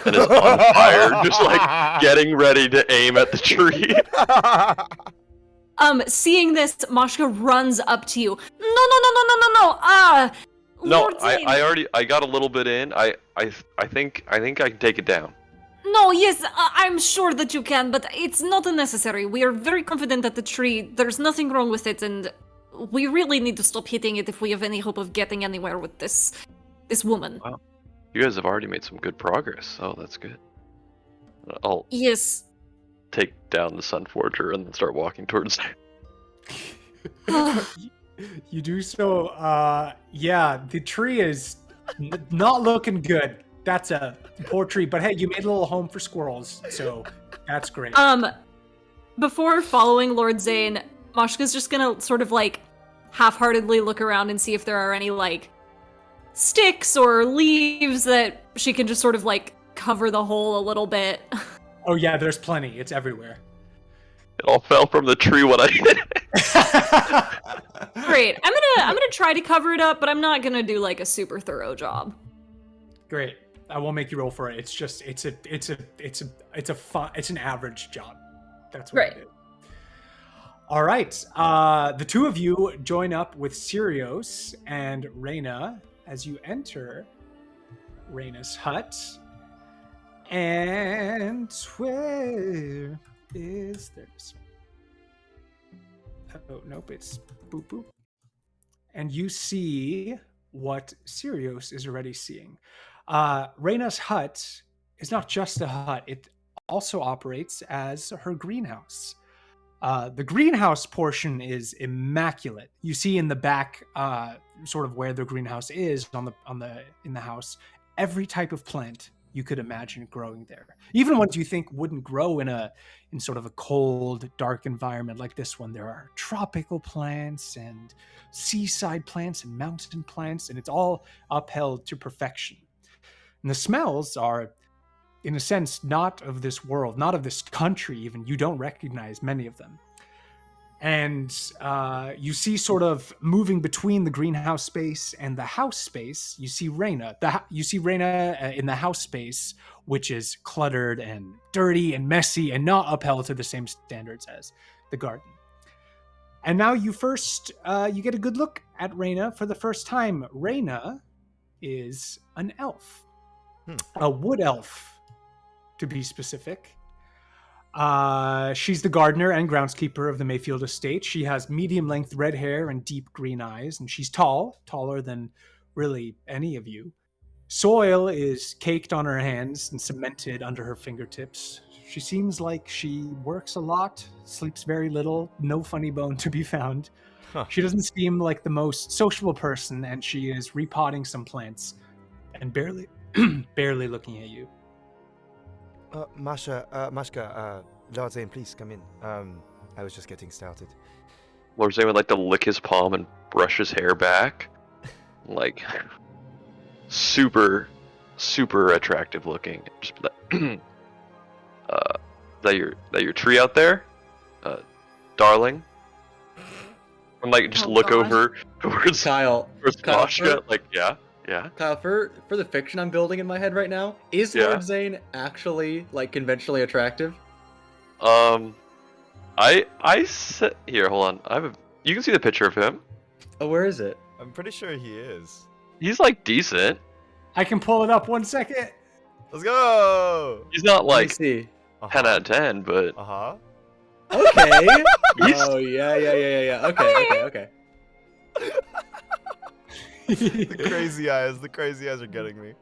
and is on fire, just like getting ready to aim at the tree. Seeing this, Mashka runs up to you. No. No, Lord Zane. I got a little bit in. I think I can take it down. No, yes, I'm sure that you can, but it's not unnecessary. We are very confident that the tree, there's nothing wrong with it, and we really need to stop hitting it if we have any hope of getting anywhere with this woman. Wow. You guys have already made some good progress. Oh, that's good. I'll take down the Sun Forger and then start walking towards Yes. You do so. Yeah, the tree is not looking good. That's a poor tree, but hey, you made a little home for squirrels, so that's great. Before following Lord Zane, Mashka's just gonna sort of like half-heartedly look around and see if there are any like sticks or leaves that she can just sort of like cover the hole a little bit. Oh yeah, there's plenty. It's everywhere. It all fell from the tree when I hit it. Great. I'm gonna try to cover it up, but I'm not gonna do like a super thorough job. Great. I won't make you roll for it. It's just it's an average job. That's what I did. All right. The two of you join up with Sirios and Reina as you enter Reina's hut. And where is this? Oh, nope, it's boop boop. And you see what Sirius is already seeing. Reyna's hut is not just a hut, it also operates as her greenhouse. The greenhouse portion is immaculate. You see in the back, sort of where the greenhouse is in the house, every type of plant you could imagine growing there. Even ones you think wouldn't grow in sort of a cold, dark environment like this one. There are tropical plants and seaside plants and mountain plants, and it's all upheld to perfection. And the smells are, in a sense, not of this world, not of this country even. You don't recognize many of them. And you see sort of moving between the greenhouse space and the house space, you see Reyna. You see Reyna in the house space, which is cluttered and dirty and messy and not upheld to the same standards as the garden. And now you get a good look at Reyna for the first time. Reyna is an elf. A wood elf, to be specific. She's the gardener and groundskeeper of the Mayfield estate. She has medium-length red hair and deep green eyes, and she's taller than really any of you. Soil is caked on her hands and cemented under her fingertips. She seems like she works a lot, sleeps very little, no funny bone to be found. Huh. She doesn't seem like the most sociable person, and she is repotting some plants and barely looking at you. Mashka, Lord Zane, please come in. I was just getting started. Lord Zane would like to lick his palm and brush his hair back. Like, super attractive looking. Just be like, that your tree out there? Darling? And like, just look over towards Kyle, Mashka, like, yeah. Kyle, for the fiction I'm building in my head right now, is Lord Zane actually like conventionally attractive? I said here. Hold on. You can see the picture of him. Oh, where is it? I'm pretty sure he is. He's like decent. I can pull it up 1 second. Let's go! He's not Let me like see. 10 out of 10, but Uh-huh. Okay. He's- Oh yeah. Okay. The crazy eyes are getting me.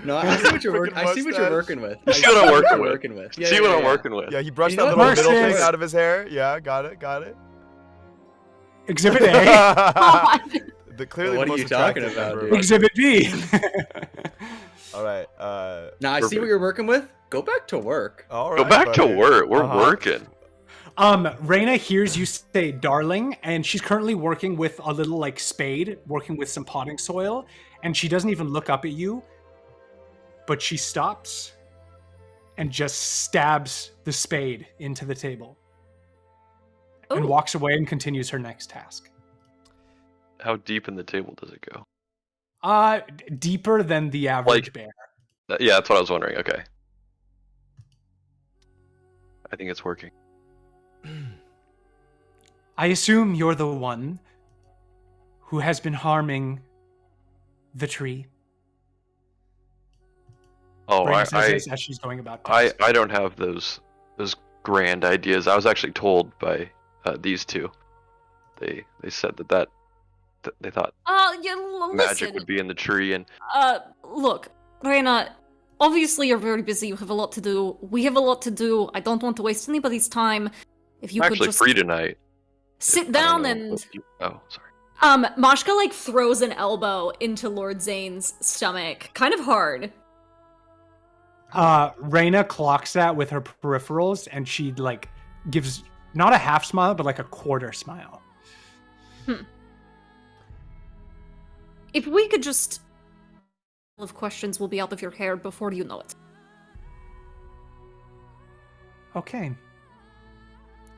No, I see what you're Freaking I see what you're mustache. working with. See what I'm working with. Yeah, see yeah, what yeah, I'm yeah. working with. Yeah, he brushed You that know little what? middle Versus- thing out of his hair. Yeah, got it. Exhibit A. Clearly What the are most you talking attractive about, member dude? of Exhibit B. All right. Now I see what you're working with. Go back to work. All right. Go back to buddy. work. We're Uh-huh. working. Reyna hears you say darling, and she's currently working with a little like spade, working with some potting soil, and she doesn't even look up at you, but she stops and just stabs the spade into the table and Ooh. walks away and continues her next task. How deep in the table does it go? Deeper than the average bear. Yeah, that's what I was wondering. Okay. I think it's working. I assume you're the one who has been harming the tree. Oh, Reyna says this as she's going about tasks. I don't have those grand ideas. I was actually told by these two. They said that they thought Yeah, listen. magic would be in the tree, and Look, Reyna, obviously you're very busy. You have a lot to do. We have a lot to do. I don't want to waste anybody's time. If you I'm could actually just free tonight. sit I don't down know and... what oh, sorry. Mashka, like, throws an elbow into Lord Zane's stomach. Kind of hard. Reyna clocks that with her peripherals, and she, like, gives not a half smile, but like a quarter smile. If we could just... of questions will be out of your hair before you know it. Okay.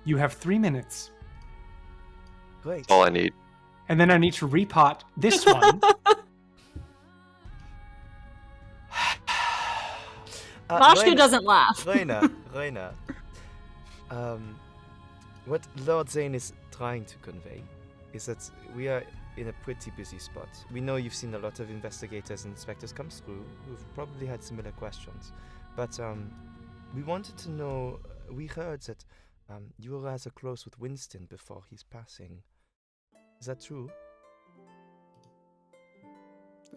You have 3 minutes. Great. All I need. And then I need to repot this one. Mashka doesn't laugh. Reyna. What Lord Zane is trying to convey is that we are in a pretty busy spot. We know you've seen a lot of investigators and inspectors come through who've probably had similar questions. But we wanted to know, we heard that You were rather close with Winston before his passing. Is that true?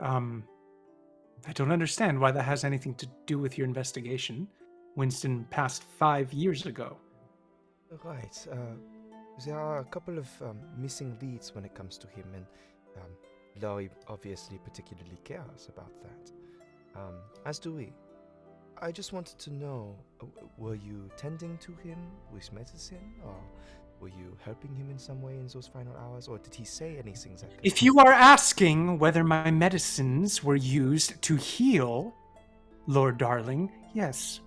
I don't understand why that has anything to do with your investigation. Winston passed 5 years ago. Right. There are a couple of missing leads when it comes to him, and Laurie obviously particularly cares about that. As do we. I just wanted to know, were you tending to him with medicine, or were you helping him in some way in those final hours, or did he say anything that could... If you are asking whether my medicines were used to heal Lord Darling, yes.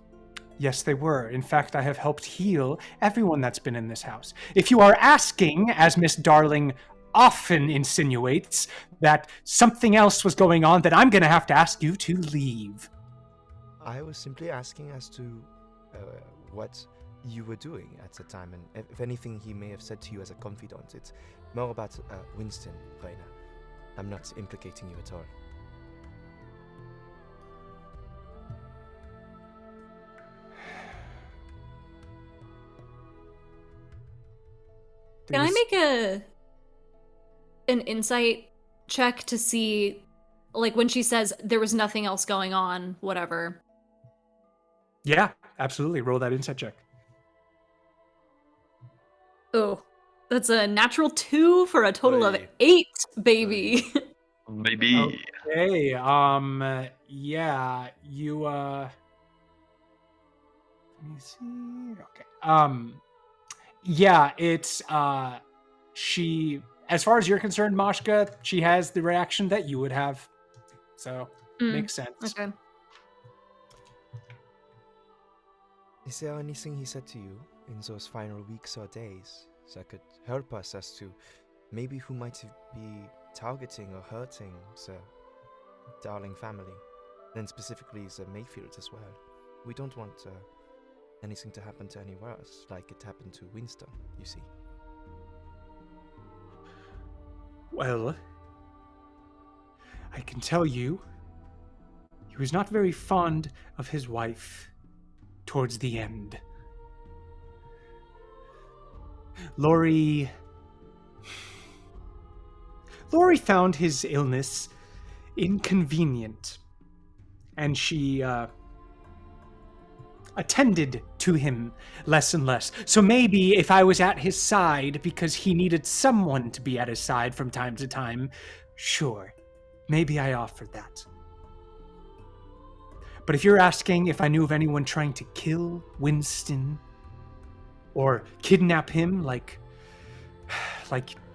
Yes, they were. In fact, I have helped heal everyone that's been in this house. If you are asking, as Miss Darling often insinuates, that something else was going on, then I'm going to have to ask you to leave. I was simply asking as to what you were doing at the time, and if anything he may have said to you as a confidant. It's more about Winston, Raina. I'm not implicating you at all. Can I make an insight check to see, like, when she says there was nothing else going on, whatever? Yeah, absolutely. Roll that insight check. Oh, that's a natural 2 for a total of Oy. 8, baby. Maybe. Okay, yeah, you, let me see, okay, yeah, it's, she, as far as you're concerned, Mashka, she has the reaction that you would have, so, makes sense. Okay. Is there anything he said to you in those final weeks or days that could help us as to maybe who might be targeting or hurting the Darling family, then specifically the Mayfields as well? We don't want anything to happen to anyone else, like it happened to Winston, you see. Well, I can tell you, he was not very fond of his wife towards the end. Laurie found his illness inconvenient, and she attended to him less and less. So maybe if I was at his side because he needed someone to be at his side from time to time, sure, maybe I offered that. But if you're asking if I knew of anyone trying to kill Winston or kidnap him like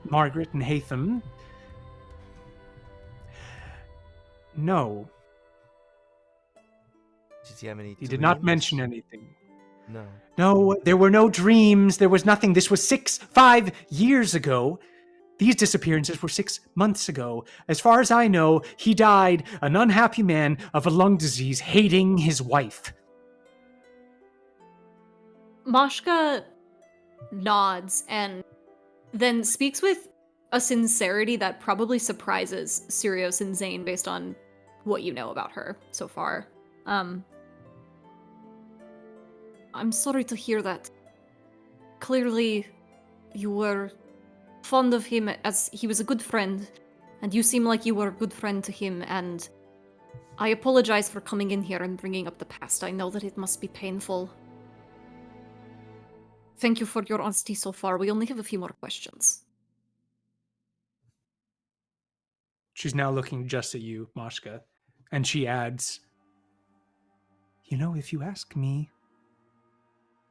Margaret and Hatham, no. Did he have any He did not dreams? mention anything. No. No, there were no dreams. There was nothing. This was 5 years ago. These disappearances were 6 months ago. As far as I know, he died an unhappy man of a lung disease, hating his wife. Mashka nods and then speaks with a sincerity that probably surprises Sirius and Zane based on what you know about her so far. I'm sorry to hear that. Clearly, you were fond of him as he was a good friend, and you seem like you were a good friend to him, and I apologize for coming in here and bringing up the past. I know that it must be painful. Thank you for your honesty so far. We only have a few more questions. She's now looking just at you, Mashka, and she adds, you know, if you ask me,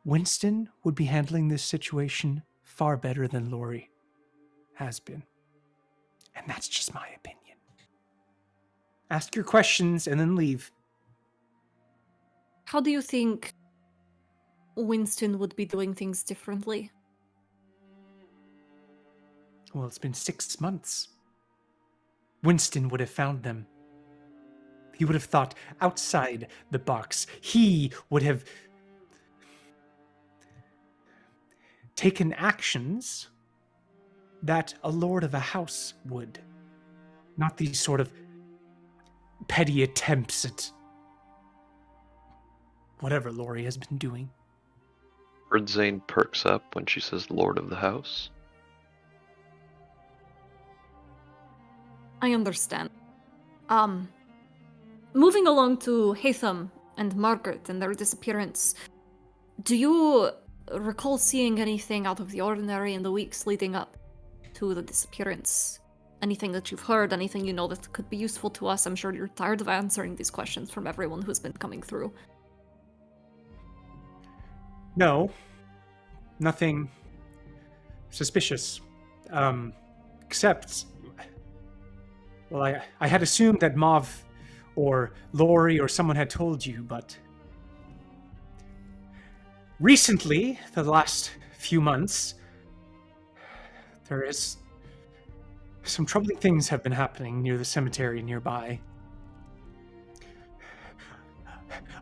Winston would be handling this situation far better than Laurie has been. And that's just my opinion. Ask your questions and then leave. How do you think Winston would be doing things differently? Well, it's been 6 months. Winston would have found them. He would have thought outside the box. He would have taken actions that a lord of a house would. Not these sort of petty attempts at whatever Laurie has been doing. Lord Zane perks up when she says Lord of the House. I understand. Moving along to Hatham and Margaret and their disappearance, do you recall seeing anything out of the ordinary in the weeks leading up to the disappearance? Anything that you've heard, anything you know that could be useful to us? I'm sure you're tired of answering these questions from everyone who's been coming through. No, nothing suspicious. Except, well, I had assumed that Mav or Lori or someone had told you, but recently, the last few months, there is some troubling things have been happening near the cemetery nearby.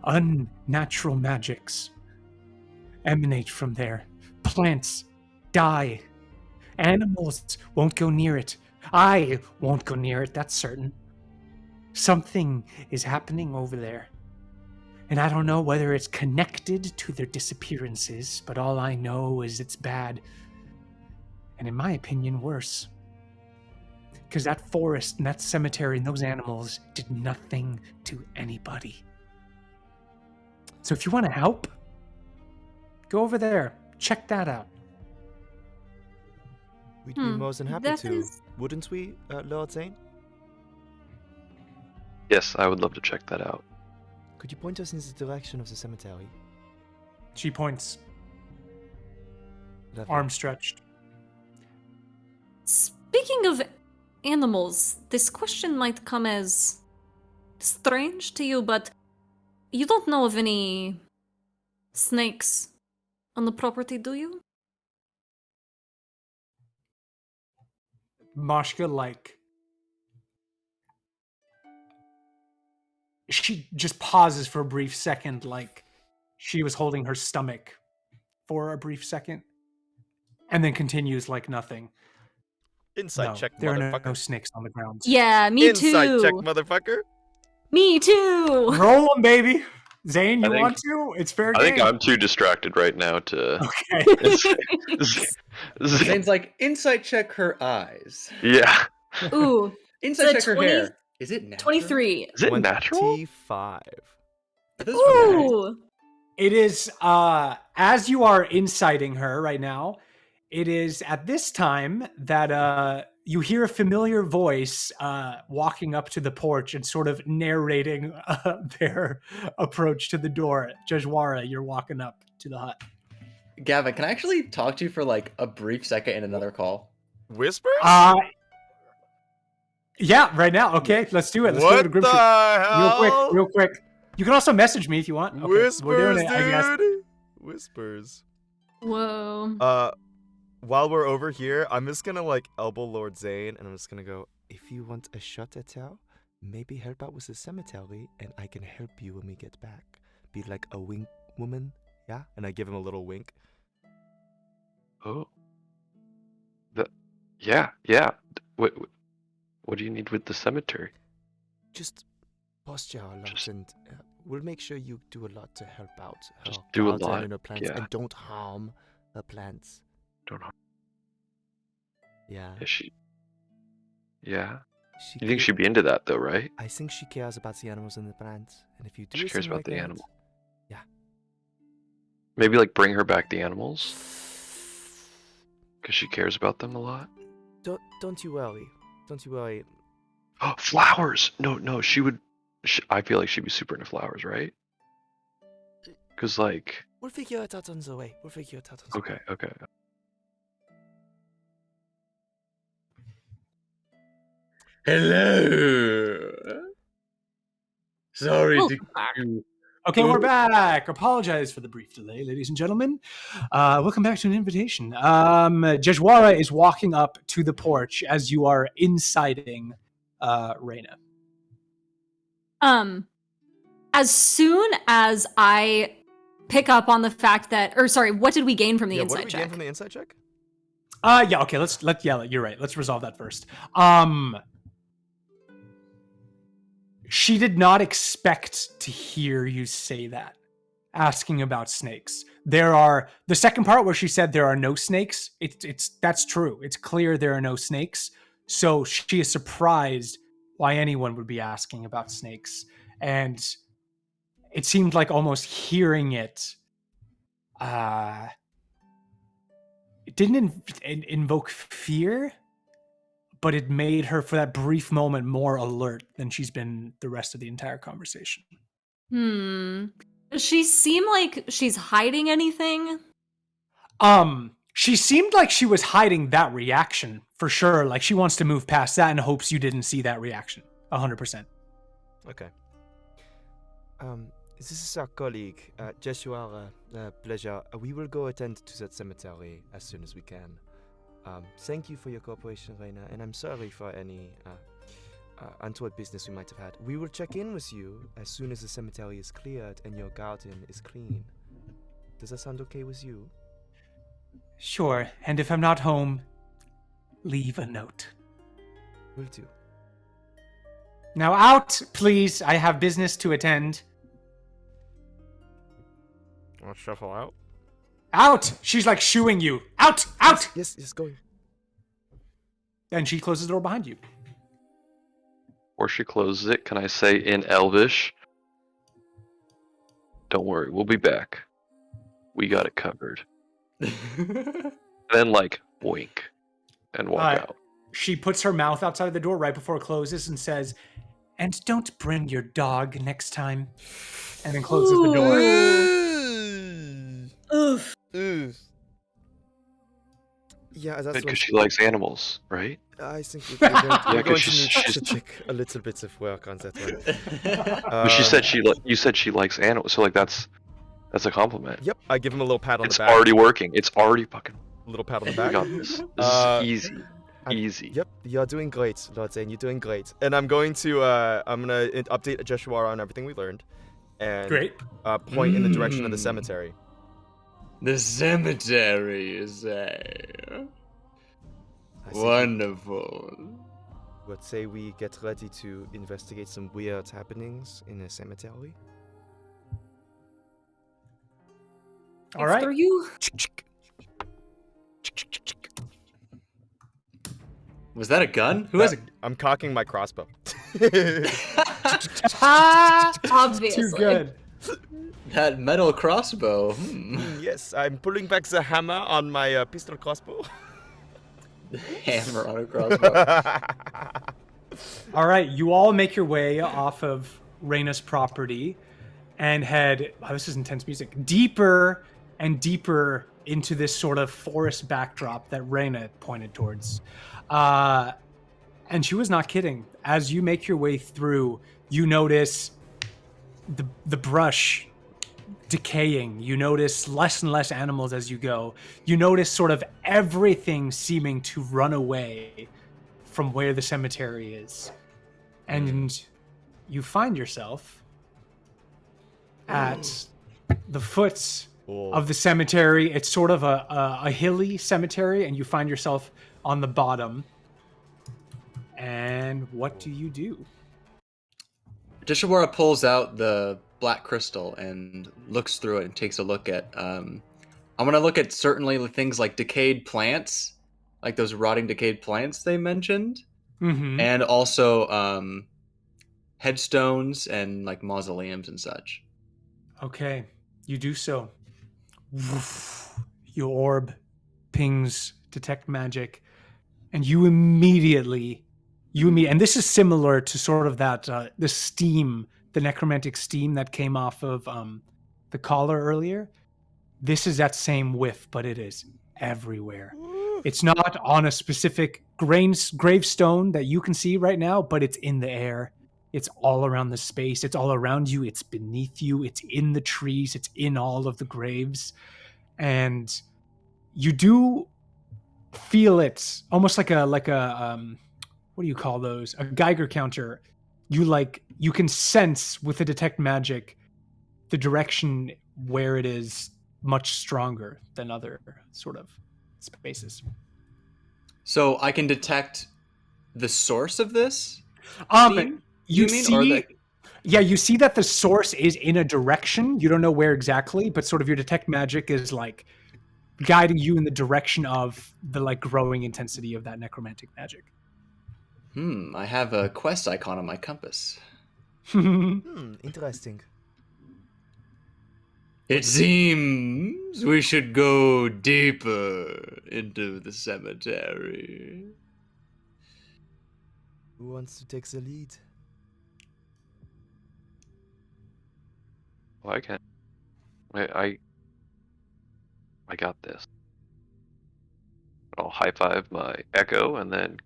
Unnatural magics emanate from there. Plants die. Animals won't go near it. I won't go near it, that's certain. Something is happening over there. And I don't know whether it's connected to their disappearances, but all I know is it's bad. And in my opinion, worse. Because that forest and that cemetery and those animals did nothing to anybody. So if you want to help, go over there. Check that out. We'd be more than happy that to, is- wouldn't we, Lord Zane? Yes, I would love to check that out. Could you point us in the direction of the cemetery? She points, Lovely. arm stretched. Speaking of animals, this question might come as strange to you, but you don't know of any snakes on the property, do you? Mashka, she just pauses for a brief second, like she was holding her stomach for a brief second, and then continues like nothing. Insight No, check, there are motherfucker. no snakes on the ground. Yeah, me Insight too. check, motherfucker. Me too. Roll them, baby. Zane, I you think- want to? It's fair I game. think I'm too distracted right now to. Okay. Zane's like, insight check her eyes. Yeah. Ooh, Insight check her 20 hair. Is it natural? 23. Is it natural? 25. This is pretty nice. Ooh. It is, as you are inciting her right now, it is at this time that you hear a familiar voice walking up to the porch and sort of narrating their approach to the door. Jajwara, you're walking up to the hut. Gavin, can I actually talk to you for like a brief second in another call? Whispers? Yeah, right now. Okay, let's do it. Let's go What to the group chat. hell? Real quick. You can also message me if you want. Okay, Whispers, we're doing it, I guess. dude. Whispers. Whoa. While we're over here, I'm just gonna like elbow Lord Zane, and I'm just gonna go. If you want a shot at her, maybe help out with the cemetery, and I can help you when we get back. Be like a wink woman, yeah? And I give him a little wink. Oh. Yeah. What do you need with the cemetery? Just posture a lot, Just- and we'll make sure you do a lot to help out her Just do a garden lot, and her plants, yeah. and don't harm her plants. Don't know. Yeah. Is she? Yeah. She You think ca- she'd be into that though, right? I think she cares about the animals and the plants, and if you do She cares something about like the that- animal. Yeah. Maybe like bring her back the animals because she cares about them a lot. Don't you worry. Don't you worry. Oh, flowers! No, she would. I feel like she'd be super into flowers, right? Because like, We'll figure it out on the way. okay. Hello. Sorry Welcome to back. you. Okay, we're back. Apologize for the brief delay, ladies and gentlemen. Welcome back to an invitation. Jajwara is walking up to the porch as you are inciting Reyna. As soon as I pick up on the fact that, or sorry, what did we gain from the Yeah, what insight did we check? gain from the insight check? Yeah, okay, you're right. Let's resolve that first. She did not expect to hear you say that asking about snakes. The second part where she said there are no snakes. That's true. It's clear there are no snakes. So she is surprised why anyone would be asking about snakes, and it seemed like almost hearing it. It didn't invoke fear, but it made her, for that brief moment, more alert than she's been the rest of the entire conversation. Does she seem like she's hiding anything? She seemed like she was hiding that reaction, for sure. Like, she wants to move past that and hopes you didn't see that reaction. 100%. Okay. This is our colleague, Joshua. Pleasure. We will go attend to that cemetery as soon as we can. Thank you for your cooperation, Reina, and I'm sorry for any untoward business we might have had. We will check in with you as soon as the cemetery is cleared and your garden is clean. Does that sound okay with you? Sure, and if I'm not home, leave a note. Will do. Now out, please. I have business to attend. I'll shuffle out. Out! She's like shooing you. Out! Out! Yes, going. And she closes the door behind you. Before she closes it, can I say in Elvish, don't worry, we'll be back. We got it covered. Then, like, wink and walk out. She puts her mouth outside of the door right before it closes and says, "And don't bring your dog next time." And then closes the door. Oof. Yeah, that's Because she likes animals, right? I think we're going to need she's to take a little bit of work on that one. But you said she likes animals, so like that's a compliment. Yep, I give him a little pat on It's the back. already working. It's already fucking. A little pat on the We back. got this. This is easy. Easy. Yep, you're doing great, Lord Zane. You're doing great. And I'm going to update Joshua on everything we learned, and point in the direction of the cemetery. The cemetery is there. Wonderful. Would say we get ready to investigate some weird happenings in the cemetery. All right. For you. Was that a gun? Who has a... I'm cocking my crossbow. Obviously. Too good. That metal crossbow. Yes, I'm pulling back the hammer on my pistol crossbow. Hammer on a crossbow. All right, you all make your way off of Reina's property and head, this is intense music, deeper and deeper into this sort of forest backdrop that Reina pointed towards. And she was not kidding. As you make your way through, you notice the brush decaying. You notice less and less animals as you go. You notice sort of everything seeming to run away from where the cemetery is. And you find yourself at the foot of the cemetery. It's sort of a hilly cemetery, and you find yourself on the bottom. And what do you do? Dishawara pulls out the black crystal and looks through it and takes a look at I'm gonna look at certainly things like decayed plants, like those rotting decayed plants they mentioned, and also headstones and like mausoleums and such. Okay, you do so. Your orb pings detect magic, and you immediately, and this is similar to sort of that the steam, the necromantic steam that came off of the collar earlier. This is that same whiff, but it is everywhere. It's not on a specific gravestone that you can see right now, but it's in the air. It's all around the space. It's all around you. It's beneath you. It's in the trees. It's in all of the graves. And you do feel it almost like a what do you call those? A Geiger counter. You can sense with the detect magic the direction where it is much stronger than other sort of spaces. So I can detect the source of this? You mean? see, Yeah, you see that the source is in a direction. You don't know where exactly, but sort of your detect magic is like guiding you in the direction of the like growing intensity of that necromantic magic. I have a quest icon on my compass. Interesting. It seems we should go deeper into the cemetery. Who wants to take the lead? Well, I can. I got this. I'll high five my echo and then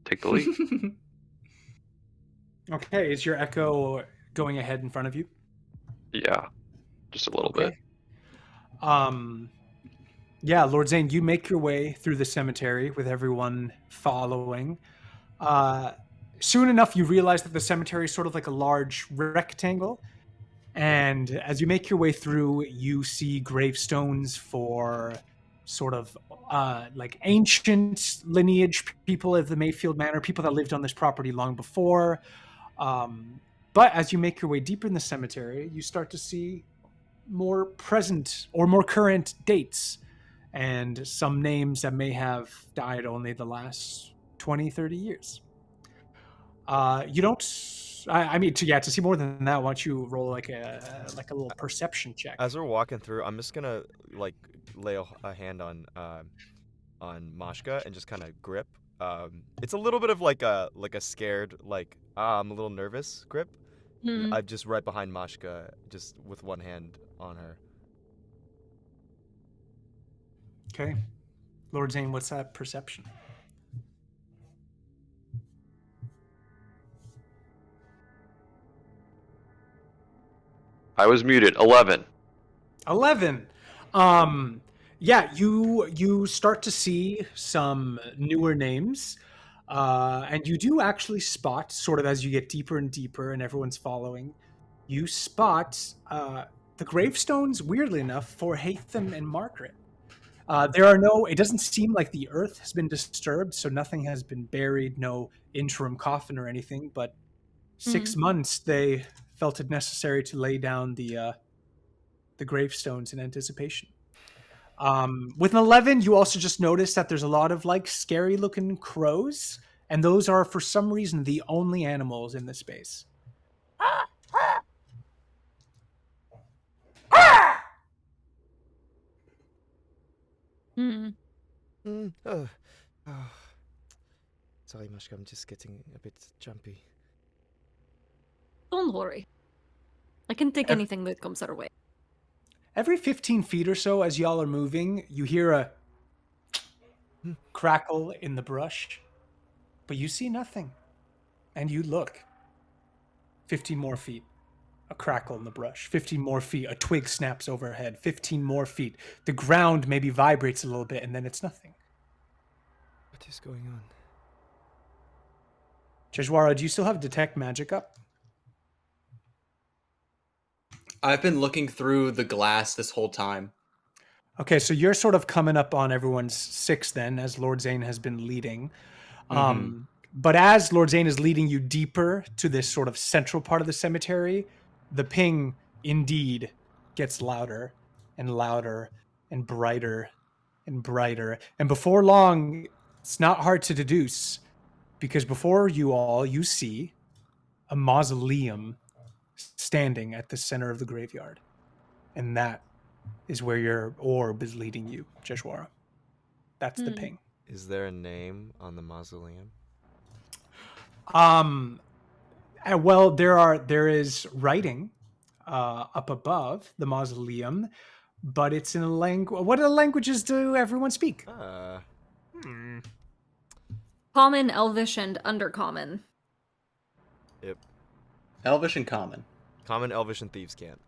take the lead. Okay, is your echo going ahead in front of you? Yeah, just a little bit. Yeah, Lord Zane, you make your way through the cemetery with everyone following. Soon enough, you realize that the cemetery is sort of like a large rectangle. And as you make your way through, you see gravestones for sort of like ancient lineage people of the Mayfield Manor, people that lived on this property long before. But as you make your way deeper in the cemetery, you start to see more present or more current dates and some names that may have died only the last 20, 30 years. You don't. I mean, to see more than that, why don't you roll like a little perception check? As we're walking through, I'm just gonna like lay a hand on Mashka and just kind of grip. It's a little bit of like a scared I'm a little nervous grip. I'm just right behind Mashka, just with one hand on her. Okay, Lord Zane, what's that perception? I was muted. 11. 11. Yeah, you start to see some newer names, and you do actually spot, sort of as you get deeper and deeper, and everyone's following. You spot the gravestones, weirdly enough, for Hatham and Margaret. There are no. It doesn't seem like the earth has been disturbed, so nothing has been buried, no interim coffin or anything. But 6 months, they felt it necessary to lay down the gravestones in anticipation. With an 11, you also just notice that there's a lot of like scary looking crows, and those are for some reason the only animals in the space. Oh. Sorry, Mashka, I'm just getting a bit jumpy. Don't worry. I can take anything that comes our way. Every 15 feet or so, as y'all are moving, you hear a crackle in the brush, but you see nothing. And you look. 15 more feet. A crackle in the brush. 15 more feet. A twig snaps overhead. 15 more feet. The ground maybe vibrates a little bit, and then it's nothing. What is going on? Jejwara, do you still have Detect Magic up? I've been looking through the glass this whole time. Okay, so you're sort of coming up on everyone's 6 then, as Lord Zane has been leading. But as Lord Zane is leading you deeper to this sort of central part of the cemetery, the ping indeed gets louder and louder and brighter and brighter. And before long, it's not hard to deduce, because before you all, you see a mausoleum standing at the center of the graveyard. And that is where your orb is leading you, Jeshwara. That's the ping. Is there a name on the mausoleum? Well, there is writing up above the mausoleum, but it's in a language. What languages do everyone speak? Common, Elvish, and Undercommon. Yep. Elvish and Common. Common, Elvish, and Thieves' Cant.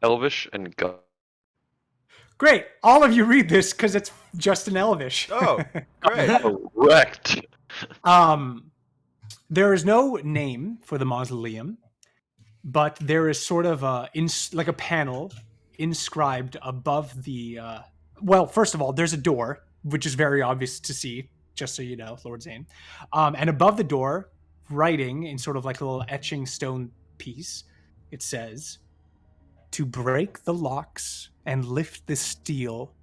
Elvish and Gun. Great. All of you read this because it's just in Elvish. Oh, great. Correct. There is no name for the mausoleum, but there is sort of like a panel inscribed above the. Well, first of all, there's a door, which is very obvious to see, just so you know, Lord Zane. And above the door, writing in sort of like a little etching stone piece. It says, "To break the locks and lift the steel,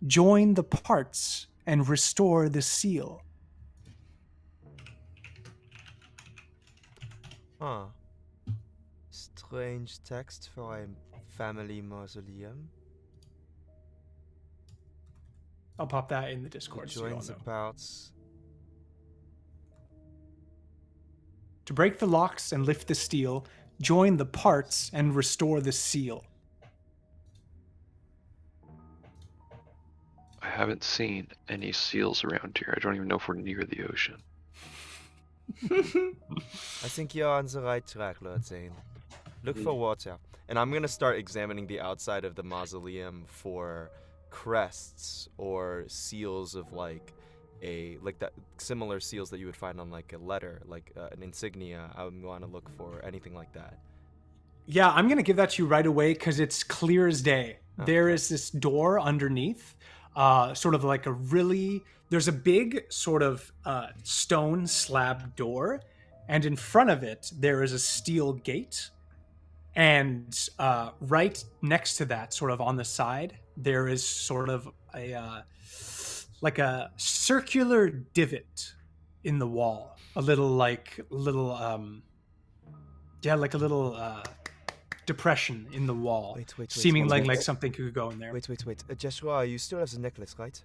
join the parts and restore the seal." Huh. Strange text for a family mausoleum. I'll pop that in the Discord so you all Joins the know. parts. To break the locks and lift the steel, join the parts and restore the seal. I haven't seen any seals around here. I don't even know if we're near the ocean. I think you're on the right track, Lord Zane. Look for water. And I'm gonna start examining the outside of the mausoleum for crests or seals of like that similar seals that you would find on like a letter, like an insignia. I would want to look for anything like that. Yeah, I'm going to give that to you right away because it's clear as day. Okay. There is this door underneath, sort of like there's a big sort of stone slab door, and in front of it, there is a steel gate. And right next to that, sort of on the side, there is sort of a circular divot in the wall. A little depression in the wall. Wait, seeming wait. like something could go in there. Wait. Joshua, you still have the necklace, right?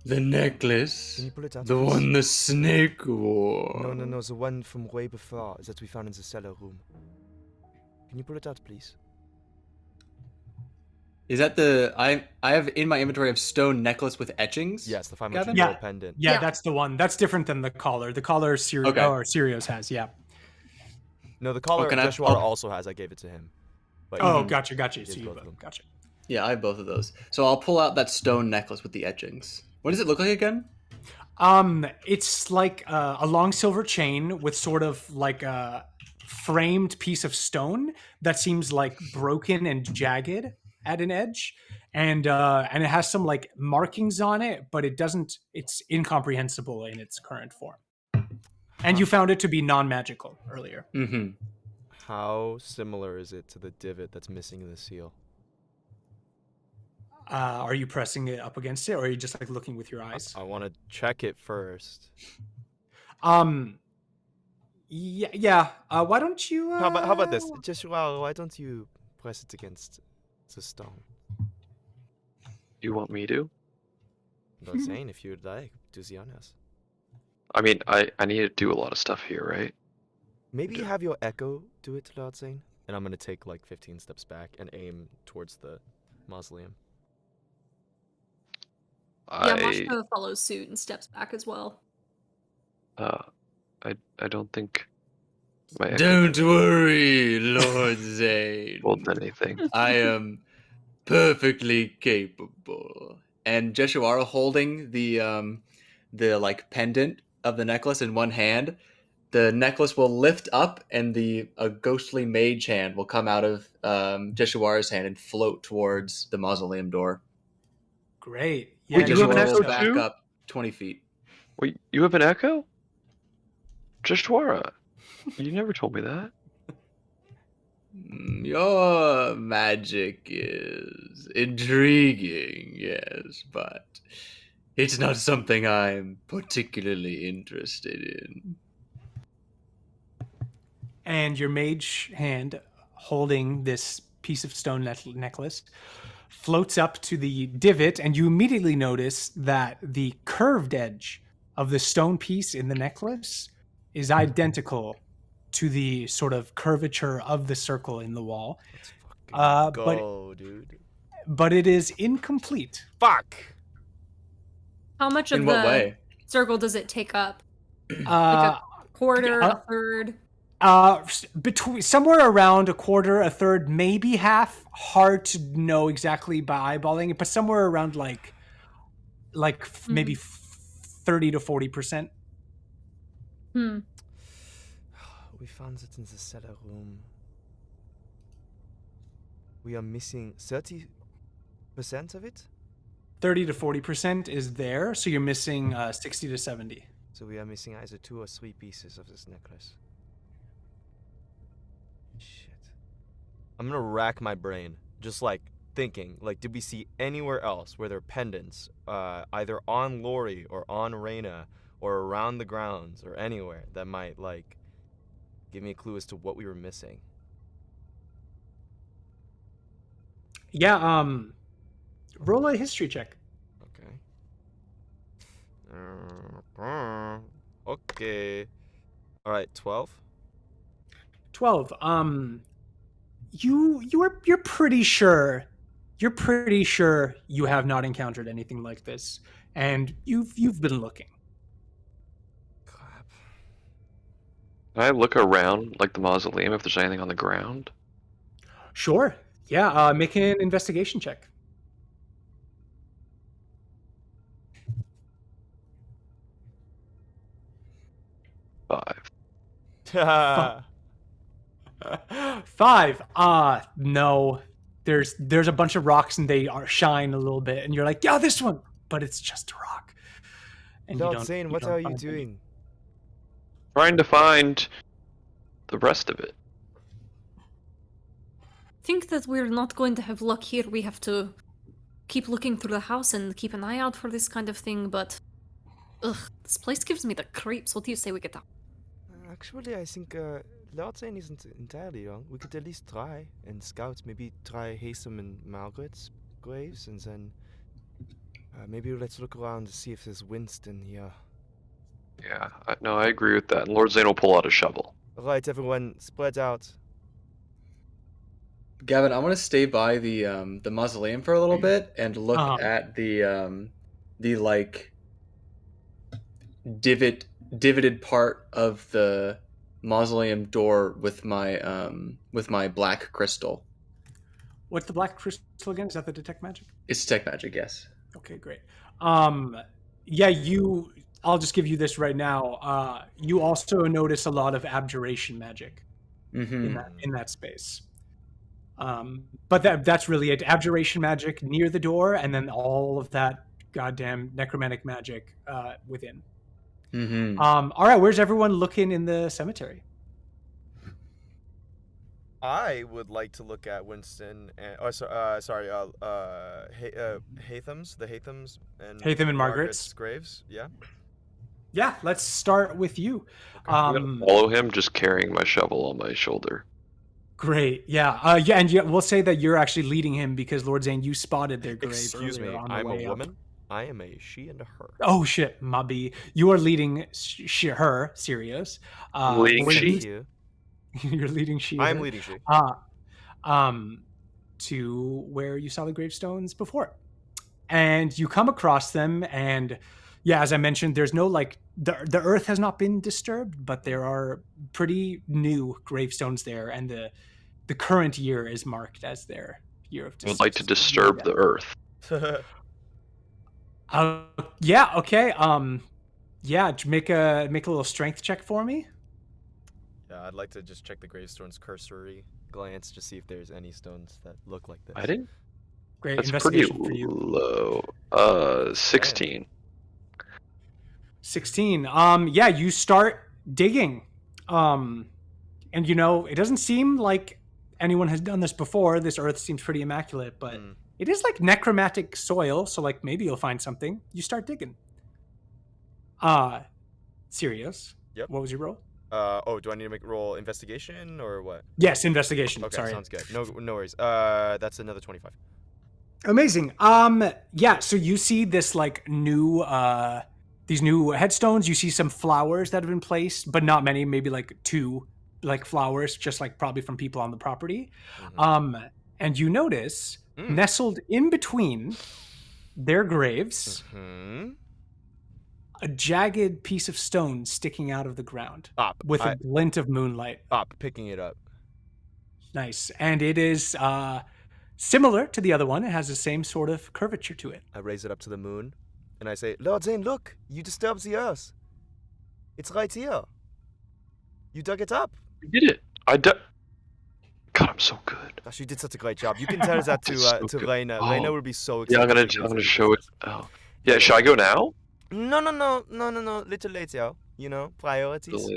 The necklace? Can you pull it out, The please? one the snake wore? No, the one from way before that we found in the cellar room. Can you pull it out, please? Is that I have in my inventory of stone necklace with etchings? Yes, the Gavin? 500 Yeah. pendant. Yeah, Yeah. that's the one. That's different than the collar. The collar Sirius has, yeah. No, the collar can I- Joshua oh. also has. I gave it to him. But Oh, he- gotcha. he So has you both of them. gotcha. Yeah, I have both of those. So I'll pull out that stone necklace with the etchings. What does it look like again? It's like a long silver chain with sort of like a framed piece of stone that seems like broken and jagged at an edge, and it has some like markings on it, but it's incomprehensible in its current form. And you found it to be non-magical earlier. Mm-hmm. How similar is it to the divot that's missing in the seal? Are you pressing it up against it, or are you just like looking with your eyes? I want to check it first. Yeah. Why don't you? How about this, Joshua? Why don't you press it against the stone? You want me to? Not saying if you'd like. Do the honors. I mean, I need to do a lot of stuff here, right? Maybe have your echo do it, Lord Zane. And I'm gonna take like 15 steps back and aim towards the mausoleum. Yeah, Mashko follows suit and steps back as well. I don't think my echo Don't worry, Lord Zane. pulled anything. I am perfectly capable. And Jeshuara holding the like pendant of the necklace in one hand, the necklace will lift up and a ghostly mage hand will come out of Jeshuara's hand and float towards the mausoleum door. Great. Wait, Yeah, do you have an Jeshuara echo will back too? up 20 feet. Wait, you have an echo? Joshua, you never told me that. Your magic is intriguing, yes, but it's not something I'm particularly interested in. And your mage hand holding this piece of stone necklace floats up to the divot, and you immediately notice that the curved edge of the stone piece in the necklace is identical to the sort of curvature of the circle in the wall. Let's fucking but- go, dude. But it is incomplete. Fuck! How much of In the what way? circle does it take up? Uh, Quarter, Yeah. a third? Between somewhere around a quarter, a third, maybe half. Hard to know exactly by eyeballing it, but somewhere around maybe 30 to 40%. We found it in the cellar room. We are missing 30% of it? 30 to 40% is there, so you're missing 60 to 70. So we are missing either 2 or 3 pieces of this necklace. Shit. I'm gonna rack my brain, just like thinking, like, did we see anywhere else where there are pendants, either on Lori or on Reyna or around the grounds or anywhere that might like give me a clue as to what we were missing? Yeah, roll a history check. Okay. Okay. All right, 12. 12. You're pretty sure. You're pretty sure you have not encountered anything like this, and you've been looking. Crap. Can I look around, like the mausoleum, if there's anything on the ground? Sure. Yeah. Make an investigation check. Five. 5. No. There's a bunch of rocks and they are shine a little bit, and you're like, yeah, this one, but it's just a rock. And Lord Zane, what are you find doing? Trying to find the rest of it. Think that we're not going to have luck here. We have to keep looking through the house and keep an eye out for this kind of thing, but this place gives me the creeps. What do you say we get out? Actually, I think Lord Zane isn't entirely wrong. We could at least try and scout. Maybe try Haytham and Margaret's graves, and then maybe let's look around to see if there's Winston here. Yeah, no, I agree with that. And Lord Zane will pull out a shovel. All right, everyone, spread out. Gavin, I want to stay by the mausoleum for a little bit and look at the like divoted part of the mausoleum door with my black crystal. What's the black crystal again? Is that the detect magic? It's detect magic, yes. Okay, great. Yeah, I'll just give you this right now. You also notice a lot of abjuration magic in that space. But that's really it. Abjuration magic near the door, and then all of that goddamn necromantic magic within. All right, where's everyone looking in the cemetery? I would like to look at Winston and Haytham's, and Haytham and Margaret's graves. Yeah. Yeah, let's start with you. I'm gonna follow him, just carrying my shovel on my shoulder. Great. Yeah. Yeah, and we'll say that you're actually leading him because Lord Zane, you spotted their grave. Excuse me, on the I'm way a up. woman. I am a she and a her. Oh shit, Mabi. You are leading her, Sirius. Leading she? You're leading she. I'm leading she. To where you saw the gravestones before. And you come across them, and yeah, as I mentioned, there's no like the earth has not been disturbed, but there are pretty new gravestones there, and the current year is marked as their year of. I would like to disturb the earth. Yeah. Okay. Yeah. Make a little strength check for me. Yeah, I'd like to just check the gravestones cursory glance to see if there's any stones that look like this. I didn't. Great. That's pretty investigation for you. low. 16. 16. Yeah, you start digging. And it doesn't seem like anyone has done this before. This earth seems pretty immaculate, but it is like necromantic soil, so like maybe you'll find something. You start digging. Sirius. Yep. What was your roll? Do I need to make a roll investigation or what? Yes, investigation. Okay, Sorry. sounds good. No worries. That's another 25. Amazing. Yeah, so you see this like new these new headstones. You see some flowers that have been placed, but not many, maybe like 2 like flowers, just like probably from people on the property. And you notice nestled in between their graves a jagged piece of stone sticking out of the ground with a glint of moonlight. Picking it up. Nice. And it is similar to the other one. It has the same sort of curvature to it. I raise it up to the moon, and I say, Lord Zane, look, you disturbed the earth. It's right here. You dug it up. You did it. God, I'm so good. Gosh, you did such a great job. You can tell that to Reyna. Oh. Reyna will be so excited. Yeah, I'm gonna show it. Oh, yeah. Should I go now? No. Little later, you know, priorities.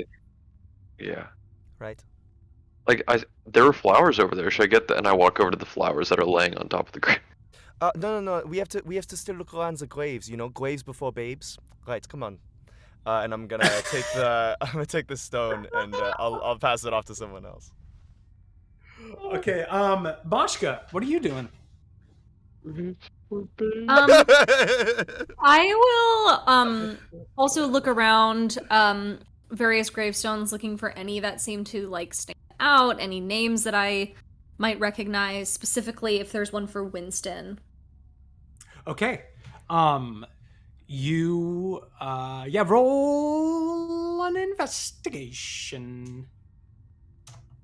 Yeah. Right. Like there are flowers over there. Should I get and I walk over to the flowers that are laying on top of the grave. No. We have to still look around the graves. You know, graves before babes. Right. Come on. And I'm gonna take the stone and I'll pass it off to someone else. Okay, Boshka, what are you doing? I will also look around various gravestones looking for any that seem to like stand out, any names that I might recognize, specifically if there's one for Winston. Okay. You roll an investigation.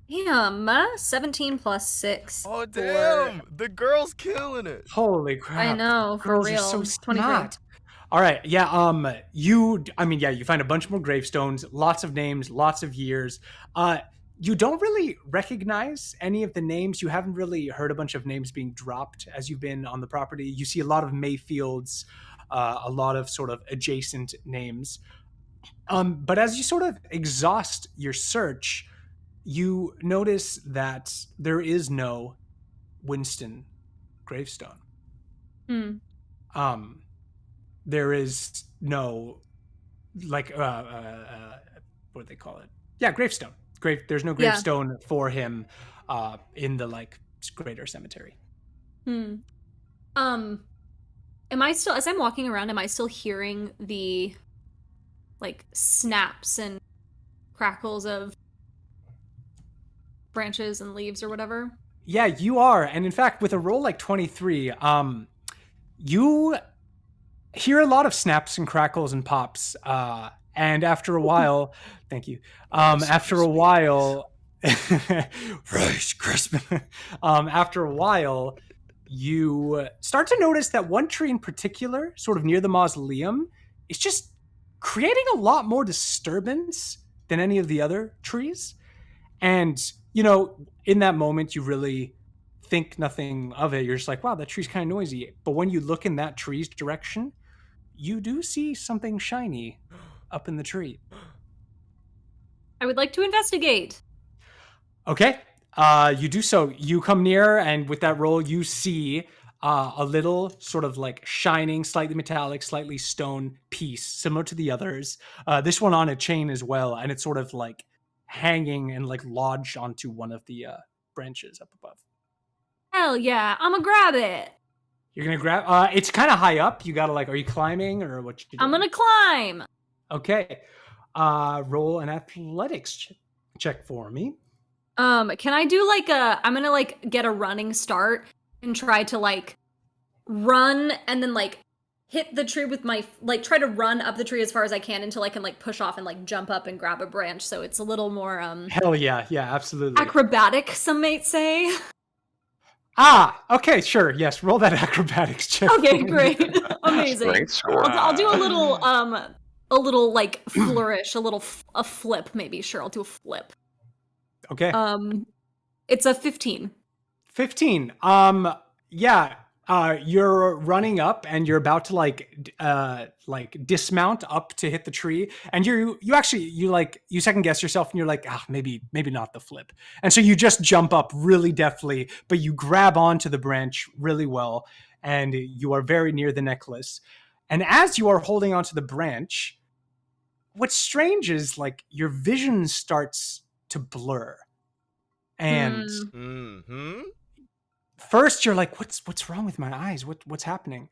Damn, 17 plus 6. Oh damn! The girl's killing it. Holy crap. I know, for Girls real. are so 23. smart. All right, yeah, you find a bunch more gravestones, lots of names, lots of years. You don't really recognize any of the names. You haven't really heard a bunch of names being dropped as you've been on the property. You see a lot of Mayfields, a lot of sort of adjacent names. But as you sort of exhaust your search, you notice that there is no Winston gravestone. There is no like what do they call it? Yeah, gravestone. There's no gravestone for him in the like greater cemetery. Am I still, as I'm walking around, am I still hearing the like snaps and crackles of branches and leaves or whatever? Yeah, you are. And in fact, with a roll like 23, you hear a lot of snaps and crackles and pops. And after a while, thank you. After a while, Rice crisp. After a while, you start to notice that one tree in particular, sort of near the mausoleum, is just creating a lot more disturbance than any of the other trees. And, you know, in that moment, you really think nothing of it. You're just like, wow, that tree's kind of noisy. But when you look in that tree's direction, you do see something shiny up in the tree. I would like to investigate. Okay. You do so. You come near, and with that roll, you see a little sort of like shining, slightly metallic, slightly stone piece, similar to the others. This one on a chain as well, and it's sort of like hanging and like lodged onto one of the branches up above. Hell yeah, I'm gonna grab it. You're gonna grab. It's kind of high up. You gotta like. Are you climbing or what? You doing? I'm gonna climb. Okay. Roll an athletics check for me. Can I do like I'm gonna like get a running start and try to like run and then like hit the tree with my, like try to run up the tree as far as I can until I can like push off and like jump up and grab a branch. So it's a little more Hell yeah, absolutely. acrobatic, some might say. Okay, sure. Yes, roll that acrobatics check. Okay, great. Amazing. Strength score. I'll do a little like flourish, a flip maybe. Sure, I'll do a flip. Okay. It's a 15. 15. Yeah. You're running up and you're about to like dismount up to hit the tree, and you second guess yourself and you're like, maybe not the flip. And so you just jump up really deftly, but you grab onto the branch really well, and you are very near the necklace. And as you are holding onto the branch, what's strange is like your vision starts to blur. And first you're like, what's wrong with my eyes? What's happening?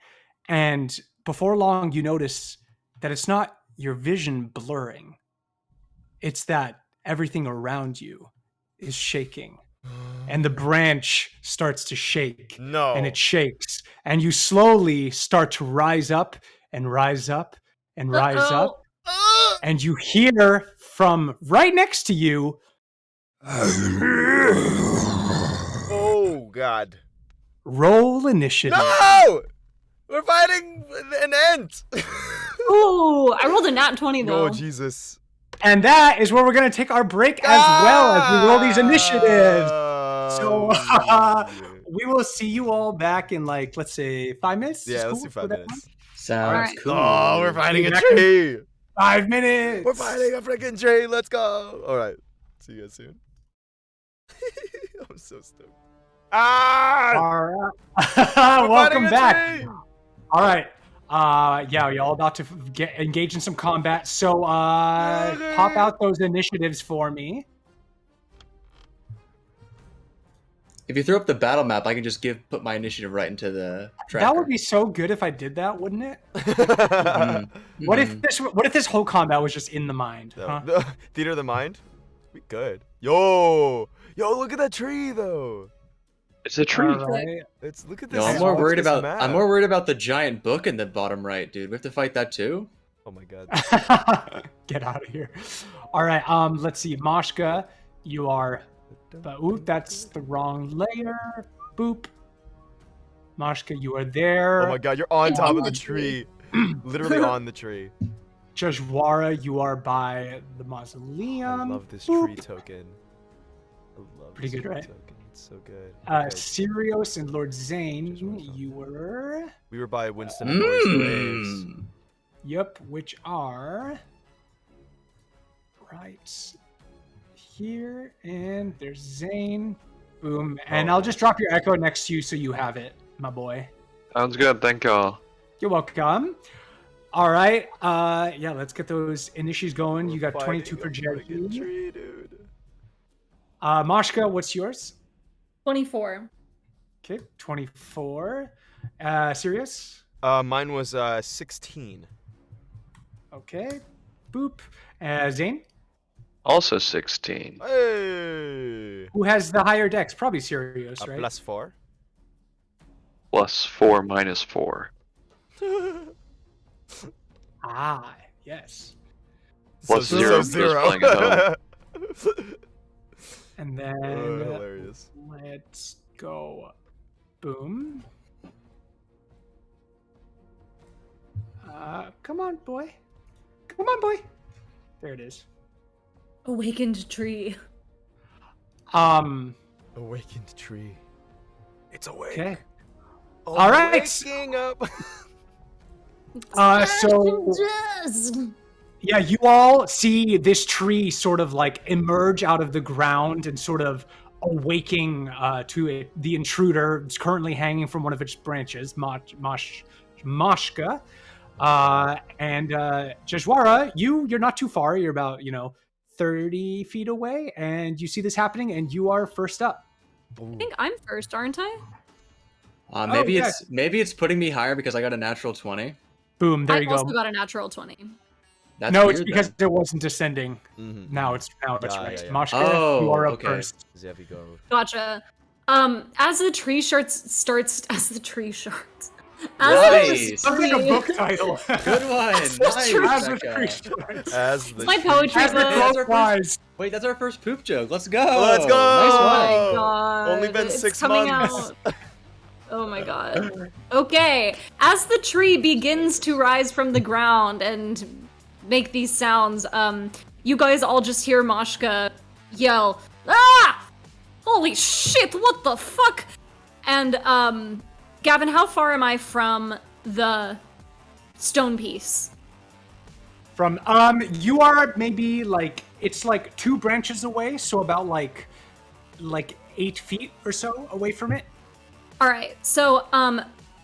And before long you notice that it's not your vision blurring. It's that everything around you is shaking. And the branch starts to shake. No. And it shakes. And you slowly start to rise up and rise up and rise up. And you hear from right next to you, Oh, God. roll initiative. No! We're fighting an ant! Ooh, I rolled a nat 20 though. Oh, Jesus. And that is where we're going to take our break as well as we roll these initiatives. So we will see you all back in like, let's say 5 minutes. Yeah, Is let's cool do 5 for that minutes. one? Sounds Alright. cool. Oh, we're fighting a Back in- tree. 5 minutes. We're fighting a freaking tree. Let's go. All right. See you guys soon. I'm so stoked. Ah! All right. We're Welcome fighting a back. tree! All right. Yeah, you're all about to get engaged in some combat. So, pop out those initiatives for me. If you throw up the battle map, I can just put my initiative right into the tracker. That would be so good if I did that, wouldn't it? Mhm. What Mhm. if this whole combat was just in the mind? Huh? No. Theater of the mind? We good. Yo, look at that tree though. It's a tree. All right. Look at this. No, I'm This- more look at worried this about map. I'm more worried about the giant book in the bottom right, dude. We have to fight that too. Oh my god. Get out of here. All right. Let's see. Moshka, you are. Ooh, that's the wrong layer. Boop. Moshka, you are there. Oh my god, you're on top on of the the tree. Literally on the tree. Jajwara, you are by the Mausoleum. I love this Boop. tree token. I love Pretty this good, tree right? token. It's so good. Okay, Sirius and Lord Zane, Just one you were. we were by Winston and Boris Graves. Mm. Yep, which are right here, and there's Zane. Boom, and Oh, I'll just drop your echo next to you so you have it, my boy. Sounds good. Thank y'all. You're welcome. All right, yeah, let's get those initials going. You We're got 22 for fighting a freaking Jerry. tree, dude. Moshka, what's yours? 24. Okay, 24. Sirius? Mine was 16. Okay, boop. Zane? Also 16. Hey. Who has the higher dex? Probably Sirius, right? +4. Plus 4 minus 4. Ah, yes. Plus So zero, zero. just playing at And then Hilarious. let's go. Boom. Come on, boy. Come on, boy. There it is. Awakened tree. Awakened tree. It's awake. Okay. All right. Waking up. So yeah, you all see this tree sort of like emerge out of the ground and sort of awaking to it. The intruder is currently hanging from one of its branches, Moshka. And Jajwara, you're not too far. You're about 30 feet away, and you see this happening, and you are first up. I think I'm first, aren't I? Maybe yeah. it's putting me higher because I got a natural 20. Boom, there I you also go. got a natural 20. That's No, weird, it's because then. it wasn't descending. Mhm. Now it's Yeah, right. yeah, yeah. Moshka, Oh, you are up okay. first. Zevi go. Gotcha. As the tree starts, as the tree starts. Nice. Sounds like a book title. Good one. That's Nice. true. As the Becca. tree starts. As the It's my tree- poetry As the book. That's crow our flies. Wait, that's our first poop joke. Let's go. Let's go. Nice Oh one. my god. Only been It's 6 coming months. out. Oh my god. Okay. As the tree begins to rise from the ground and make these sounds, you guys all just hear Moshka yell, "Ah! Holy shit, what the fuck?" And Gavin, how far am I from the stone piece? From you are maybe like it's like 2 branches away, so about like 8 feet or so away from it. All right, so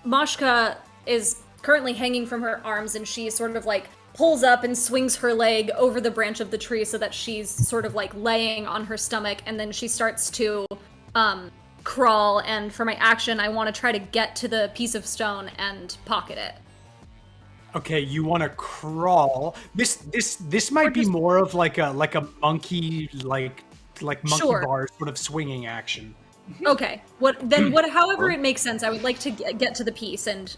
Moshka is currently hanging from her arms, and she sort of like pulls up and swings her leg over the branch of the tree so that she's sort of like laying on her stomach, and then she starts to crawl. And for my action, I want to try to get to the piece of stone and pocket it. Okay, you want to crawl. This might be just- more of like a monkey like monkey Sure. bar sort of swinging action. Okay, however it makes sense, I would like to get to the piece and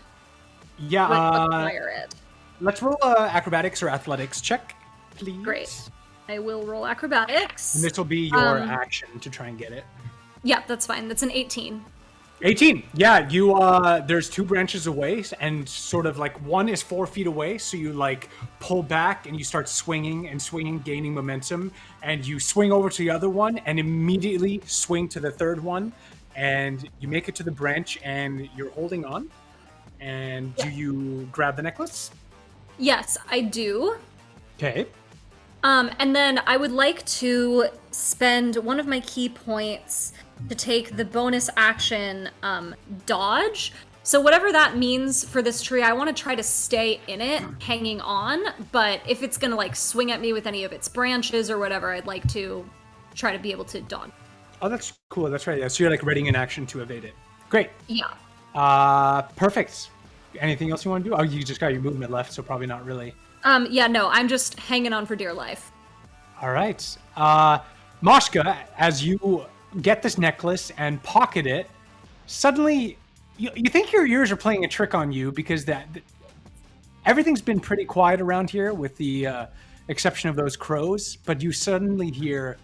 Yeah, acquire it. let's roll acrobatics or athletics check, please. Great. I will roll acrobatics. And this will be your Um, action to try and get it. Yeah, that's fine. That's an 18. 18. Yeah, you there's 2 branches away, and sort of like one is 4 feet away, so you like pull back and you start swinging and swinging, gaining momentum, and you swing over to the other one and immediately swing to the third one, and you make it to the branch and you're holding on, And do you grab the necklace? Yes, I do. Okay. And then I would like to spend one of my key points to take the bonus action dodge. So whatever that means for this tree, I want to try to stay in it, hanging on. But if it's going to like swing at me with any of its branches or whatever, I'd like to try to be able to dodge. Oh, that's cool. That's right. Yeah. So you're like readying an action to evade it. Great. Yeah. Perfect. Anything else you want to do? Oh, you just got your movement left, so probably not really. Yeah, no, I'm just hanging on for dear life. All right. Moshka, as you get this necklace and pocket it, suddenly you think your ears are playing a trick on you because everything's been pretty quiet around here with the exception of those crows, but you suddenly hear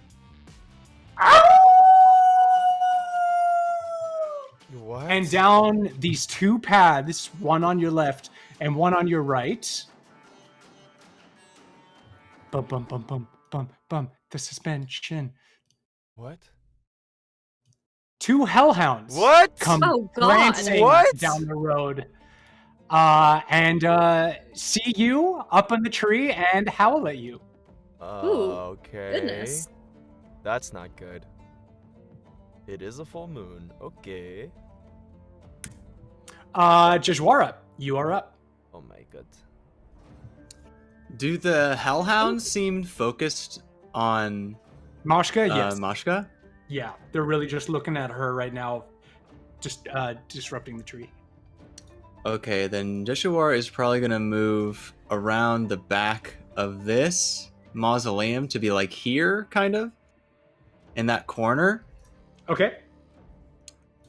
What? and down these two paths, one on your left and one on your right. Bum, bum, bum, bum, bum, bum. The suspension. What? Two hellhounds. What? Come Oh, God. prancing What? down the road. And see you up on the tree and howl at you. Okay. Goodness. That's not good. It is a full moon. Okay. Jajwara, you are up. Oh my god. Do the hellhounds seem focused on Moshka, yes. Mashka? Yeah, they're really just looking at her right now, just disrupting the tree. Okay, then Joshua is probably gonna move around the back of this mausoleum to be like here, kind of, in that corner, Okay.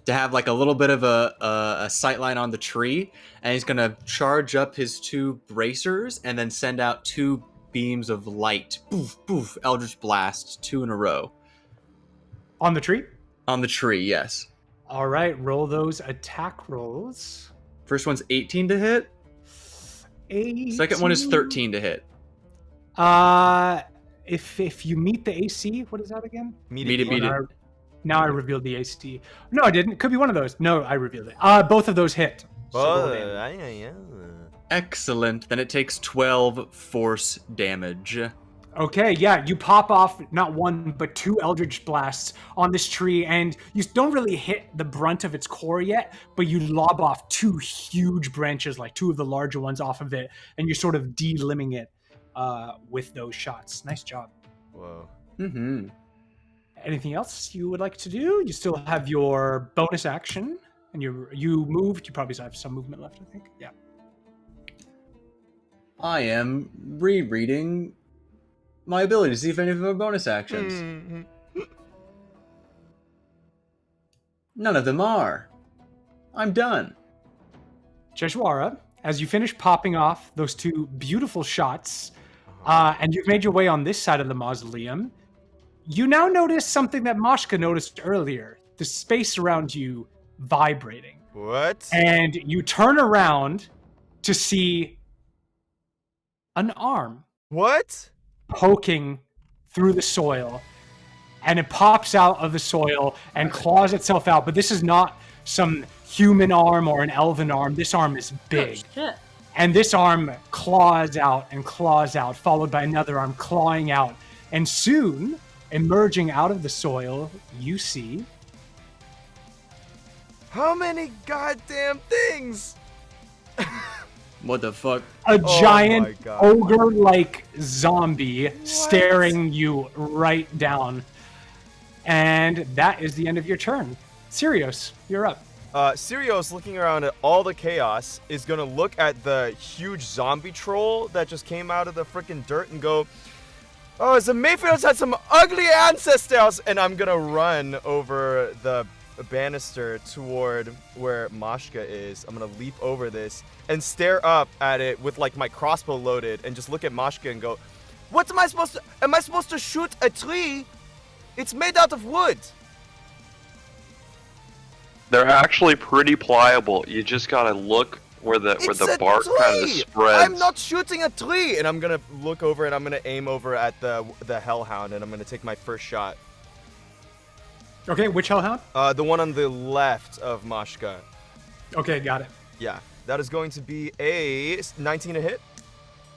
to have like a little bit of a sight line on the tree, and he's gonna charge up his two bracers and then send out two beams of light. Poof, poof, Eldritch Blast, 2 in a row. On the tree? On the tree, yes. All right, roll those attack rolls. First one's 18 to hit. 18. Second one is 13 to hit. If you meet the AC, what is that again? Meet it. Now I revealed the AC. No, I didn't. Could be one of those. No, I revealed it. Both of those hit. So roll damage. Excellent. Then it takes 12 force damage. Okay, yeah, you pop off not one, but 2 Eldritch Blasts on this tree, and you don't really hit the brunt of its core yet, but you lob off 2 huge branches, like 2 of the larger ones off of it, and you're sort of de-limbing it with those shots. Nice job. Whoa. Mm-hmm. Anything else you would like to do? You still have your bonus action, and you moved. You probably still have some movement left, I think. Yeah. I am rereading my ability to see if any of them are bonus actions. None of them are. I'm done. Jeshwara, as you finish popping off those 2 beautiful shots, and you've made your way on this side of the mausoleum, you now notice something that Moshka noticed earlier. The space around you vibrating. What? And you turn around to see an arm What? poking through the soil. And it pops out of the soil and claws itself out. But this is not some human arm or an elven arm. This arm is big. Oh, shit. And this arm claws out, followed by another arm clawing out. And soon, emerging out of the soil, you see... How many goddamn things? What the fuck? a Oh giant my God. ogre-like zombie staring you right down. And that is the end of your turn. Sirius, you're up. Sirius, looking around at all the chaos, is gonna look at the huge zombie troll that just came out of the freaking dirt and go, "Oh, the Mayfields had some ugly ancestors!" And I'm gonna run over the banister toward where Moshka is. I'm gonna leap over this and stare up at it with like my crossbow loaded and just look at Moshka and go, "What am I supposed to? Am I supposed to shoot a tree? It's made out of wood." They're actually pretty pliable. You just gotta look where the bark kind of spreads. I'm not shooting a tree. And I'm gonna look over and I'm gonna aim over at the hellhound and I'm gonna take my first shot. Okay, which hellhound? The one on the left of Moshka. Okay, got it. Yeah. That is going to be a 19 to hit.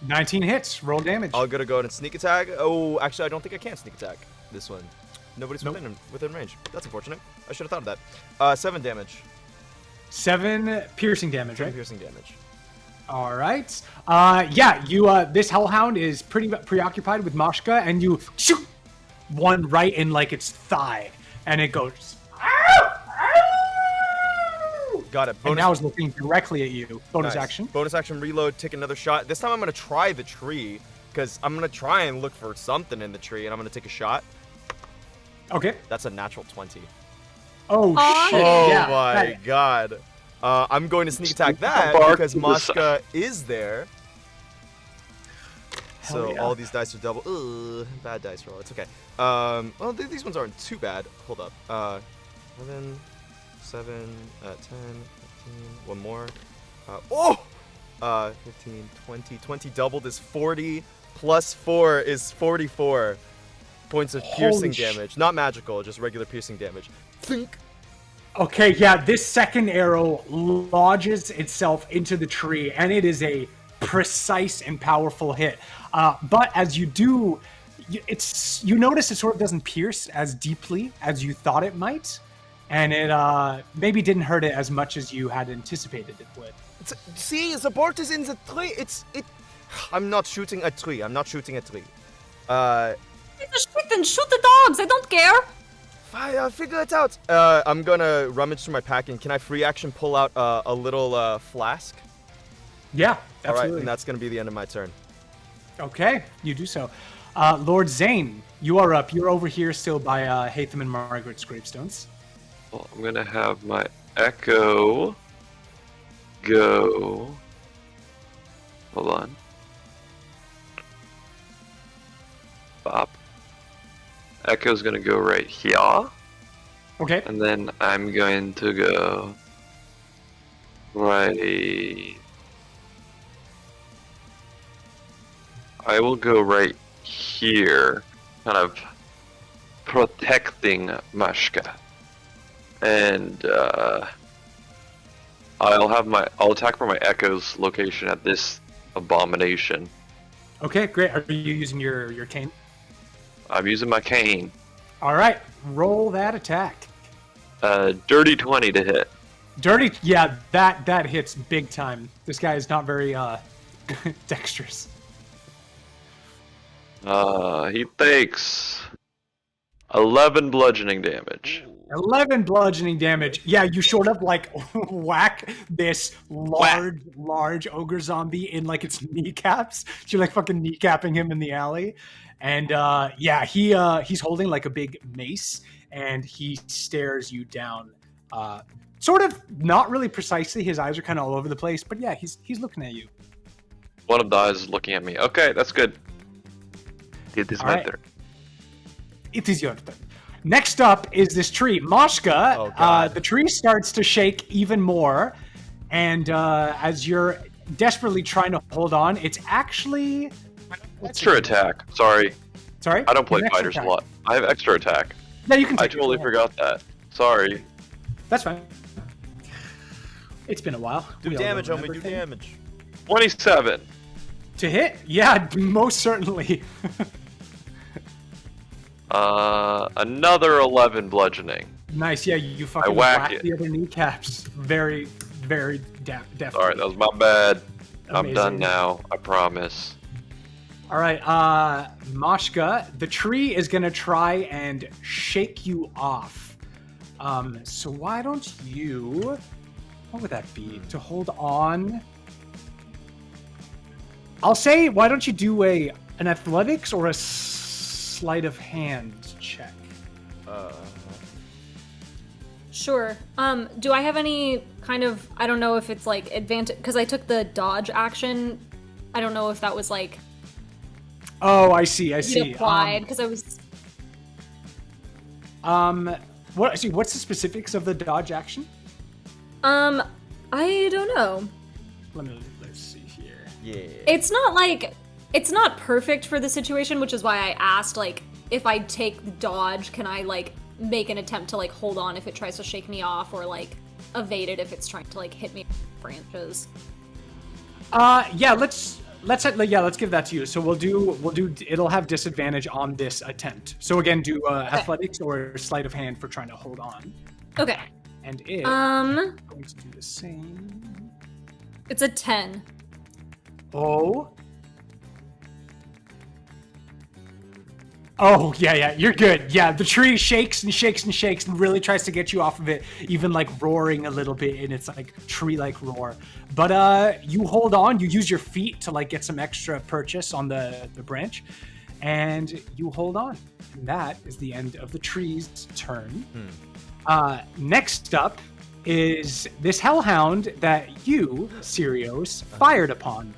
19 hits. Roll damage. I'm gonna go ahead and sneak attack. Oh, actually, I don't think I can sneak attack this one. Nobody's Nope. within range. That's unfortunate. I should have thought of that. 7 damage. 7 piercing damage, 7 right? piercing damage. All right. Yeah, you. This hellhound is pretty preoccupied with Moshka, and you shoot one right in like its thigh, and it goes. Got it. And now it's looking directly at you. Bonus Nice. action. Bonus action, reload, take another shot. This time I'm gonna try the tree, because I'm gonna try and look for something in the tree, and I'm gonna take a shot. Okay. That's a natural 20. Oh shit! Oh yeah, my that- god. I'm going to sneak attack that Bark because to the Moshka is there. Hell So yeah. all these dice are double. Ugh, bad dice roll. It's okay. Well, these ones aren't too bad. Hold up. 11, 7, 10, 15. One more. 15, 20. 20 doubled is 40. Plus 4 is 44 points of piercing Holy damage. Not magical, just regular piercing damage. Think. Okay, yeah, this second arrow lodges itself into the tree, and it is a precise and powerful hit. But as you do, you notice it sort of doesn't pierce as deeply as you thought it might, and it maybe didn't hurt it as much as you had anticipated it would. See, the bolt is in the tree. I'm not shooting a tree. I'm not shooting a tree. Then shoot the dogs. I don't care. Fine, I'll figure it out. I'm gonna rummage through my pack, and can I free action pull out a little flask? Yeah, All right, absolutely. and that's gonna be the end of my turn. Okay, you do so. Lord Zane, you are up. You're over here still by Hatham and Margaret's gravestones. Well, I'm gonna have my Echo go. Hold on. Bop. Echo's gonna go right here, Okay. and then I'm going to go right. I will go right here, kind of protecting Mashka, and I'll attack from my Echo's location at this abomination. Okay, great. Are you using your cane? I'm using my cane. All right, roll that attack. Dirty 20 to hit. Dirty, yeah, that hits big time. This guy is not very dexterous. He takes 11 bludgeoning damage. 11 bludgeoning damage. Yeah, you sort of like whack this large ogre zombie in like its kneecaps. You're like fucking kneecapping him in the alley. And yeah, he's holding like a big mace, and he stares you down. Sort of not really precisely. His eyes are kind of all over the place, but yeah, he's looking at you. One of the eyes is looking at me. Okay, that's good. It is All my right. turn. It is your turn. Next up is this tree. Moshka, Oh, God. the tree starts to shake even more, and as you're desperately trying to hold on, it's actually... Extra attack. Sorry. Sorry? I don't play An extra fighters attack. a lot. I have extra attack. No, you can I take it. totally Yeah. forgot that. Sorry. That's fine. It's been a while. Do We all damage, don't homie. remember Do things. damage. 27. To hit? Yeah, most certainly. Another 11 bludgeoning. Nice, yeah, you fucking whack whack it. the other kneecaps. Very, very definitely. Sorry, that was my bad. I'm Amazing. done now. I promise. All right, Moshka, the tree is gonna try and shake you off. So why don't you? What would that be? To hold on? I'll say, why don't you do an athletics or a sleight of hand check? Sure. Do I have any kind of, I don't know if it's like advantage, because I took the dodge action. I don't know if that was like Oh, I see. applied, because I was. What's the specifics of the dodge action? I don't know. Let's see here. Yeah. It's not perfect for the situation, which is why I asked, like, if I take the dodge, can I, like, make an attempt to, like, hold on if it tries to shake me off, or, like, evade it if it's trying to, like, hit me branches. Let's give that to you. So we'll do. It'll have disadvantage on this attempt. So again, do athletics or sleight of hand for trying to hold on. Okay. And it going to do the same. It's a 10. Oh, yeah, you're good. Yeah, the tree shakes and shakes and shakes and really tries to get you off of it, even like roaring a little bit in its like tree-like roar. But you hold on, you use your feet to like get some extra purchase on the branch, and you hold on. And that is the end of the tree's turn. Next up is this hellhound that you, Sirios, fired upon.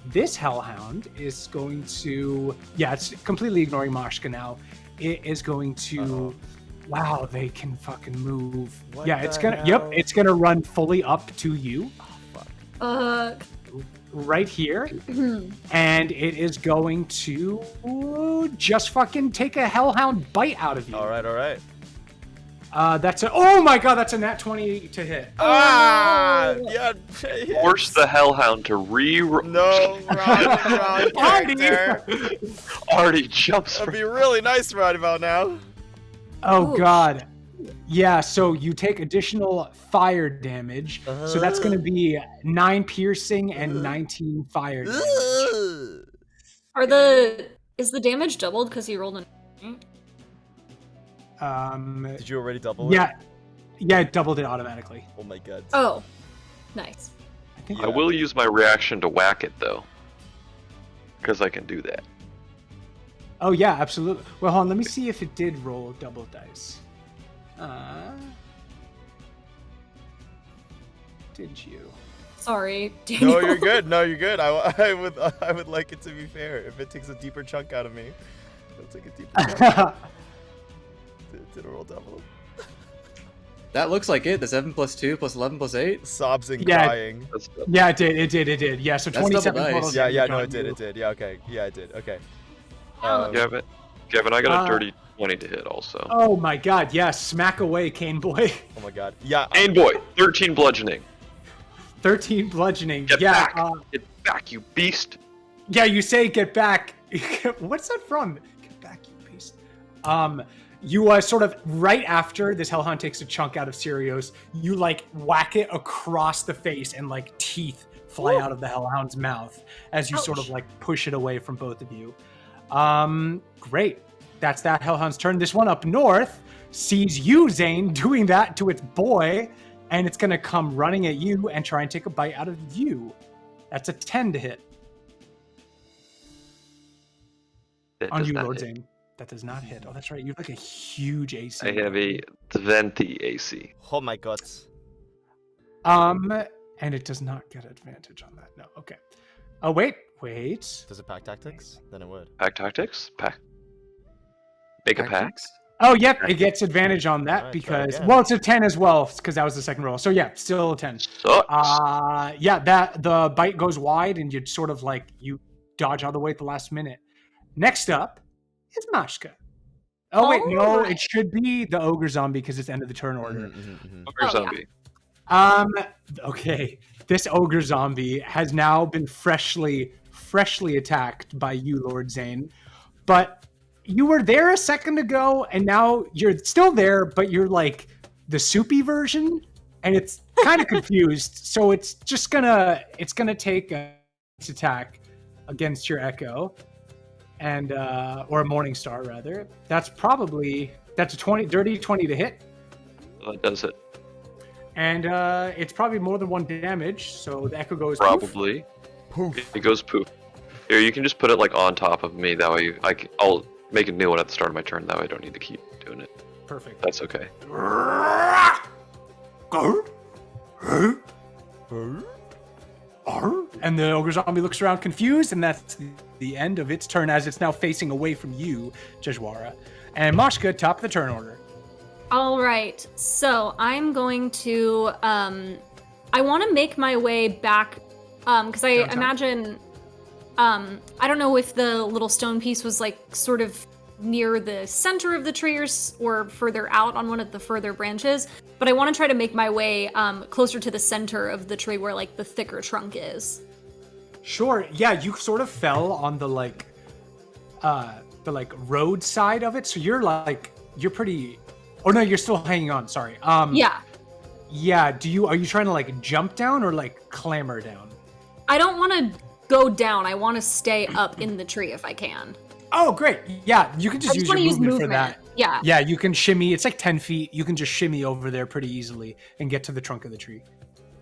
This hellhound is going to... Yeah, it's completely ignoring Mashka now. It is going to... Wow, they can fucking move. What yeah, it's the gonna... hell? Yep, it's gonna run fully up to you. Oh, fuck. Right here. And it is going to just fucking take a hellhound bite out of you. All right. That's a... Oh my god, that's a nat 20 to hit. Yeah. Force the hellhound to No, wrong character. Artie jumps. That'd be really nice right about now. Oh god. Yeah, so you take additional fire damage. So that's going to be 9 piercing and 19 fire damage. Is the damage doubled because he rolled an... Did you already double it? Yeah, it doubled it automatically. Oh my god. Oh, nice. I will use my reaction to whack it though, because I can do that. Oh yeah, absolutely. Well, hold on, let me see if it did roll double dice. Did you? Sorry, Daniel. No, you're good. I would like it to be fair. If it takes a deeper chunk out of me, it'll take a deeper chunk. Did it roll double? That looks like it. The 7 plus 2 plus 11 plus 8. Sobs and Yeah. crying. Yeah, it did. Yeah, so That's 27 double dice. total Yeah, damage no, on it did. you. It did. Yeah, okay. Yeah, it did. Okay. Gavin, I got a dirty 20 to hit also. Oh my god, yeah, smack away, Cane Boy. Oh my god. Yeah. Cane Boy, 13 bludgeoning. 13 bludgeoning. Get back! Get back, you beast! Yeah, you say get back. What's that from? Get back, you beast. You sort of right after this hellhound takes a chunk out of Sirios, you like whack it across the face and like teeth fly out of the hellhound's mouth as you sort of like push it away from both of you. Great. That's that hellhound's turn. This one up north sees you, Zane, doing that to its boy, and it's gonna come running at you and try and take a bite out of you. That's a 10 to hit. On you, Lord Zane. That does not hit. Oh, that's right. You have like a huge AC. I have a 20 AC. Oh my god. And it does not get advantage on that. No. Okay. Oh, wait. Does it pack tactics? Then it would. Pack tactics? Pack. Make a pack? Oh, yep. It gets advantage on that Alright, because, try again. well, it's a 10 as well because that was the second roll. So yeah, still a 10. Sucks. That the bite goes wide and you sort of like you dodge all the way at the last minute. Next up is Mashka. Oh wait, no, Alright. it should be the Ogre Zombie because it's end of the turn order. Ogre Zombie. Okay. This Ogre Zombie has now been freshly attacked by you, Lord Zane. But you were there a second ago, and now you're still there, but you're like the soupy version, and it's kind of confused. So it's gonna take a attack against your Echo, and or a Morning Star rather. That's a dirty 20 to hit. That does it. And it's probably more than 1 damage, so the Echo goes Probably. Poof. It goes poof. Here, you can just put it like on top of me. That way, I'll make a new one at the start of my turn. That way, I don't need to keep doing it. Perfect. That's okay. And the Ogre Zombie looks around confused, and that's the end of its turn as it's now facing away from you, Jajwara. And Mashka, top of the turn order. All right, so I'm going to, I want to make my way back, because I Downtown? imagine, I don't know if the little stone piece was like sort of near the center of the tree or further out on one of the further branches, but I want to try to make my way closer to the center of the tree where like the thicker trunk is. Sure. Yeah, you sort of fell on the road side of it, so you're pretty. Oh no, you're still hanging on. Sorry. Yeah. Yeah. Are you trying to like jump down or like clamber down? I don't want to go down. I want to stay up in the tree if I can. Oh, great. Yeah, you can just use your movement for that. Yeah. Yeah, you can shimmy. It's like 10 feet. You can just shimmy over there pretty easily and get to the trunk of the tree.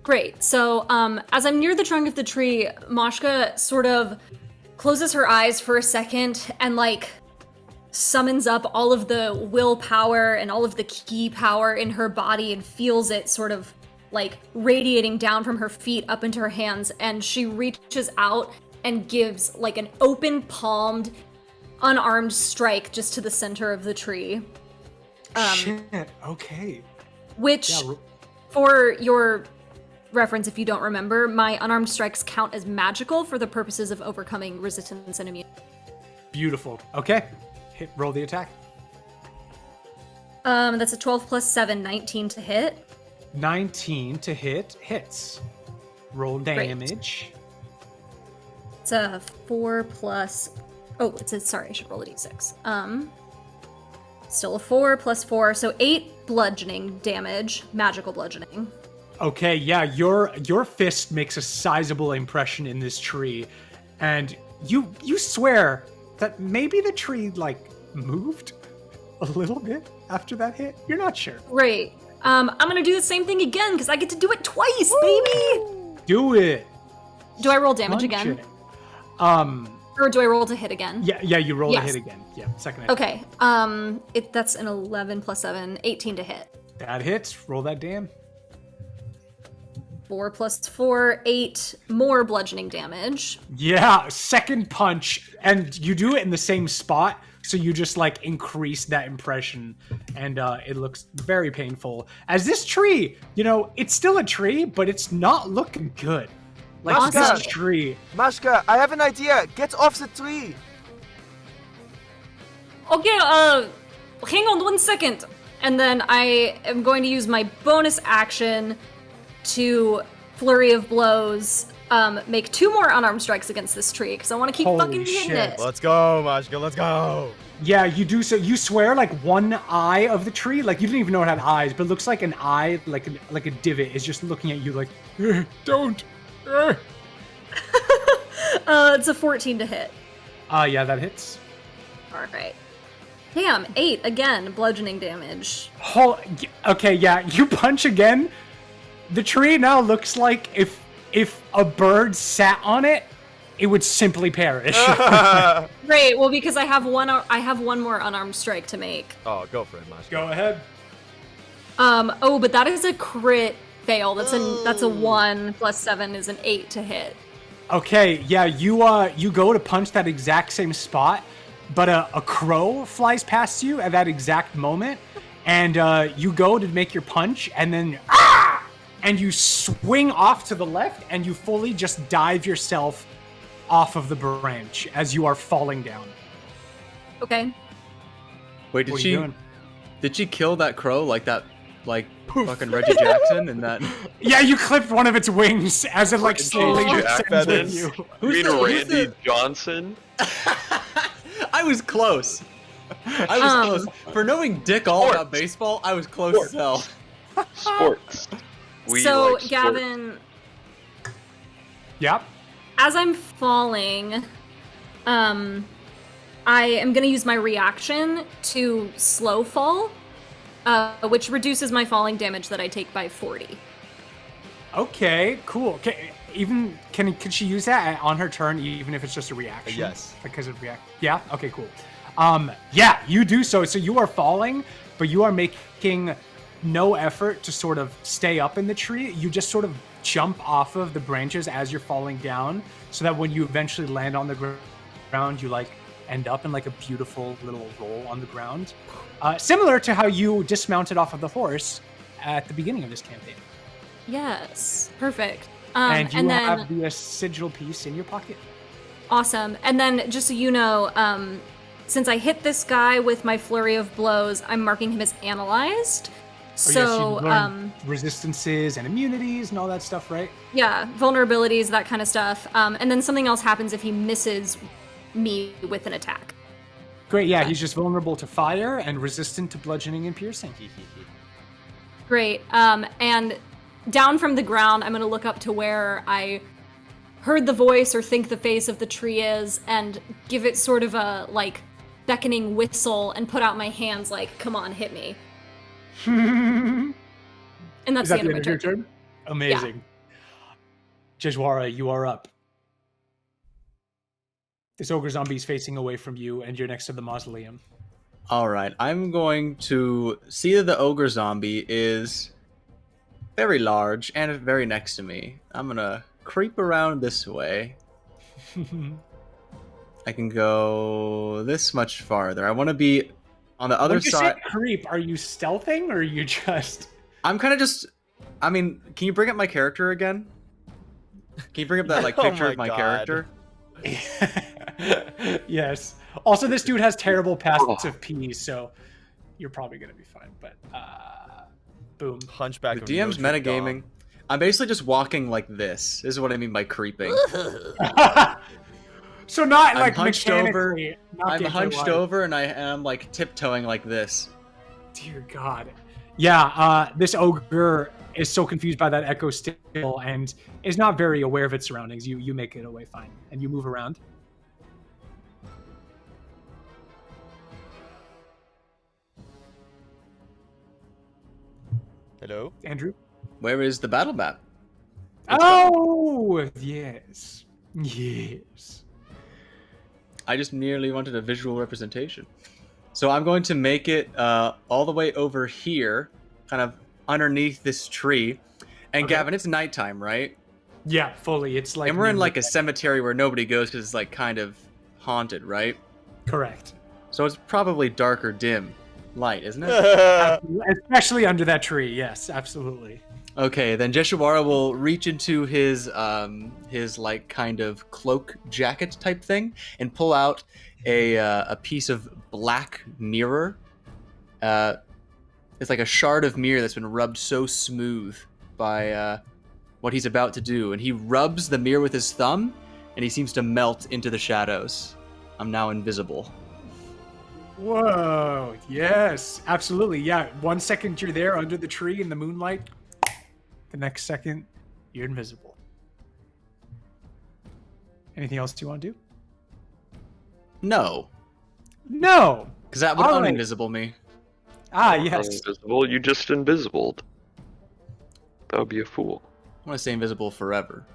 Great. So as I'm near the trunk of the tree, Mashka sort of closes her eyes for a second and like summons up all of the willpower and all of the ki power in her body and feels it sort of like radiating down from her feet up into her hands, and she reaches out and gives like an open palmed, unarmed strike just to the center of the tree. Shit, okay. Which, for your reference, if you don't remember, my unarmed strikes count as magical for the purposes of overcoming resistance and immunity. Beautiful. Okay. Roll the attack. That's a 12 plus 7, 19 to hit. 19 to hit. Hits. Roll damage. Great. It's a 4 plus... Oh, sorry, I should roll a d6. Still a 4 plus 4, so 8 bludgeoning damage, magical bludgeoning. Okay, yeah, your fist makes a sizable impression in this tree, and you swear that maybe the tree like moved a little bit after that hit. You're not sure. Right. I'm gonna do the same thing again because I get to do it twice, baby. Do it. Do I roll damage again? Or do I roll to hit again? Yeah, you roll to hit again. Yeah, second hit. Okay. That's an 11 plus 7, 18 to hit. That hits. Roll that damn. 4 plus 4, 8 more bludgeoning damage. Yeah, second punch, and you do it in the same spot, so you just like increase that impression, and it looks very painful. As this tree, it's still a tree, but it's not looking good. Like Awesome. this tree. Mashka, I have an idea. Get off the tree. Okay, hang on 1 second. And then I am going to use my bonus action to Flurry of Blows, make 2 more unarmed strikes against this tree, because I want to keep Holy fucking hitting shit. it. Let's go, Mashka. Let's go. Yeah, you do so. You swear like one eye of the tree, like you didn't even know it had eyes, but it looks like an eye, like a divot, is just looking at you like, don't. It's a 14 to hit. Yeah, that hits. All right. Damn, 8 again, bludgeoning damage. Okay, yeah, you punch again. The tree now looks like if a bird sat on it, it would simply perish. Great. Well, because I have one more unarmed strike to make. Oh, go for it, Mashka. Go ahead. But that is a crit fail. That's a 1 plus 7 is an 8 to hit. Okay, yeah, you go to punch that exact same spot, but a crow flies past you at that exact moment, and you go to make your punch, and then and you swing off to the left, and you fully just dive yourself off of the branch as you are falling down. Okay. Wait, What are you doing? did she kill that crow like that, like fucking Reggie Jackson and that? Yeah, you clipped one of its wings as it like slowly Jack descends with feathers. you. You mean Randy Johnson? I was close. Close. For knowing dick all about baseball, I was close as hell. Sports. We So, like sports. Gavin, Yep. as I'm falling, I am going to use my reaction to slow fall, which reduces my falling damage that I take by 40. Okay, cool. Okay, can she use that on her turn, even if it's just a reaction? Yes. Because it react. Yeah. Okay. Cool. Yeah, you do so. So you are falling, but you are making no effort to sort of stay up in the tree. You just sort of jump off of the branches as you're falling down, so that when you eventually land on the ground, you like end up in like a beautiful little roll on the ground, similar to how you dismounted off of the horse at the beginning of this campaign. Yes, perfect. And you then, have the sigil piece in your pocket. awesome. And then, just so you know, since I hit this guy with my flurry of blows, I'm marking him as analyzed. So, resistances and immunities and all that stuff, right? Yeah, vulnerabilities, that kind of stuff. And then something else happens if he misses me with an attack. Great, yeah, he's just vulnerable to fire and resistant to bludgeoning and piercing. Great. And down from the ground, I'm going to look up to where I heard the voice or think the face of the tree is and give it sort of a, like, beckoning whistle and put out my hands like, come on, hit me. And that's Is that the end of my your turn. Amazing. Yeah. Jejwara, you are up. This ogre zombie is facing away from you, and you're next to the mausoleum. All right, I'm going to see that the ogre zombie is very large and very next to me. I'm gonna creep around this way. I can go this much farther. I want to be on the other when you side. Say creep, are you stealthing or are you just? I'm kind of just. I mean, can you bring up my character again? Can you bring up that like picture of my character? Yes. Also, this dude has terrible passive P, so you're probably gonna be fine. But boom. Hunchback. The DM's metagaming. I'm basically just walking like this. This is what I mean by creeping. So not I'm like hunched mechanically. over. I'm hunched over, and I'm like tiptoeing like this. Dear God. Yeah. This ogre is so confused by that echo still and is not very aware of its surroundings. You make it away fine, and you move around. Hello, Andrew. Where is the battle map? Oh yes, yes. I just merely wanted a visual representation. So I'm going to make it all the way over here, kind of underneath this tree. And Okay. Gavin, it's nighttime, right? Yeah, fully. It's like And we're in like a cemetery where nobody goes because it's like kind of haunted, right? correct. So it's probably dark or dim light, isn't it? Especially under that tree. Yes, absolutely. Okay, then Jeshuara will reach into his like kind of cloak jacket type thing and pull out a piece of black mirror. It's like a shard of mirror that's been rubbed so smooth by what he's about to do, and he rubs the mirror with his thumb, and he seems to melt into the shadows. I'm now invisible. Whoa. Yes, absolutely. Yeah. 1 second you're there under the tree in the moonlight. The next second, you're invisible. Anything else you want to do? No, No. because that would All right. uninvisible me. Ah, yes. Invisible, you just invisibled. That would be a fool. I want to stay invisible forever.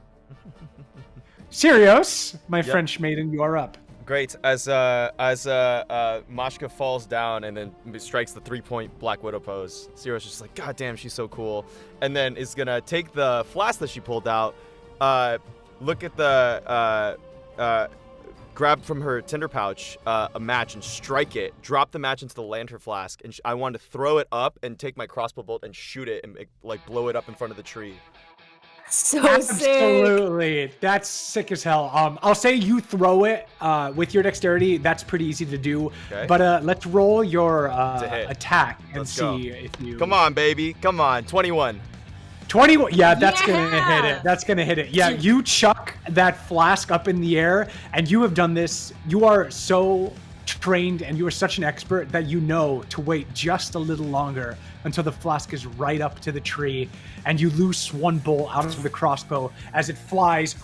Sirius, my Yep. French maiden, you are up. Great. As Mashka falls down and then strikes the 3-point Black Widow pose, Ciro's just like, God damn, she's so cool. And then is gonna take the flask that she pulled out, look at the grab from her tinder pouch a match and strike it, drop the match into the lantern flask, and I want to throw it up and take my crossbow bolt and shoot it and like blow it up in front of the tree. So sick. Absolutely. That's sick as hell. I'll say you throw it with your dexterity. That's pretty easy to do. Okay. But let's roll your hit. attack and Let's see go. if you. Come on, baby. Come on. 21. 21. Yeah, that's gonna Yeah! hit it. That's gonna hit it. Yeah, you chuck that flask up in the air, and you have done this. You are so trained, and you are such an expert that you know to wait just a little longer until the flask is right up to the tree, and you loose one bolt out of the crossbow as it flies.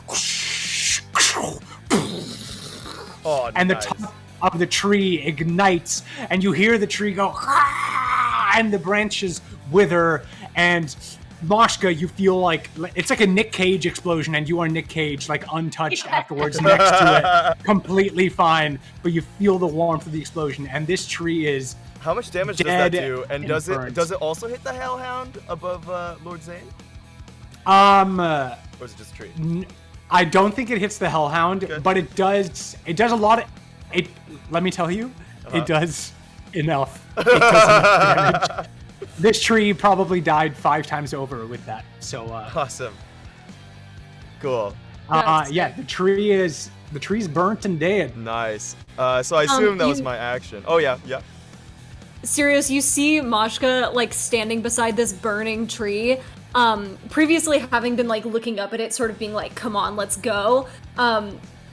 Oh, And nice. the top of the tree ignites, and you hear the tree go, "Ah!" and the branches wither, and Moshka, you feel like it's like a Nick Cage explosion, and you are Nick Cage, like untouched afterwards next to it, completely fine, but you feel the warmth of the explosion, and this tree is How much damage does that dead do? And and does burnt. it also hit the Hellhound above Lord Zane? Or Or is it just a tree? I don't think it hits the Hellhound, Okay. but it does a lot of it. Let me tell you, it does enough. It does enough damage. This tree probably died 5 times over with that. So Awesome. Cool. That's yeah, the tree is The tree's burnt and dead. Nice. So I assume that was you- my action. Oh yeah. Sirius, you see Mashka like standing beside this burning tree. Previously having been like looking up at it, sort of being like, "Come on, let's go."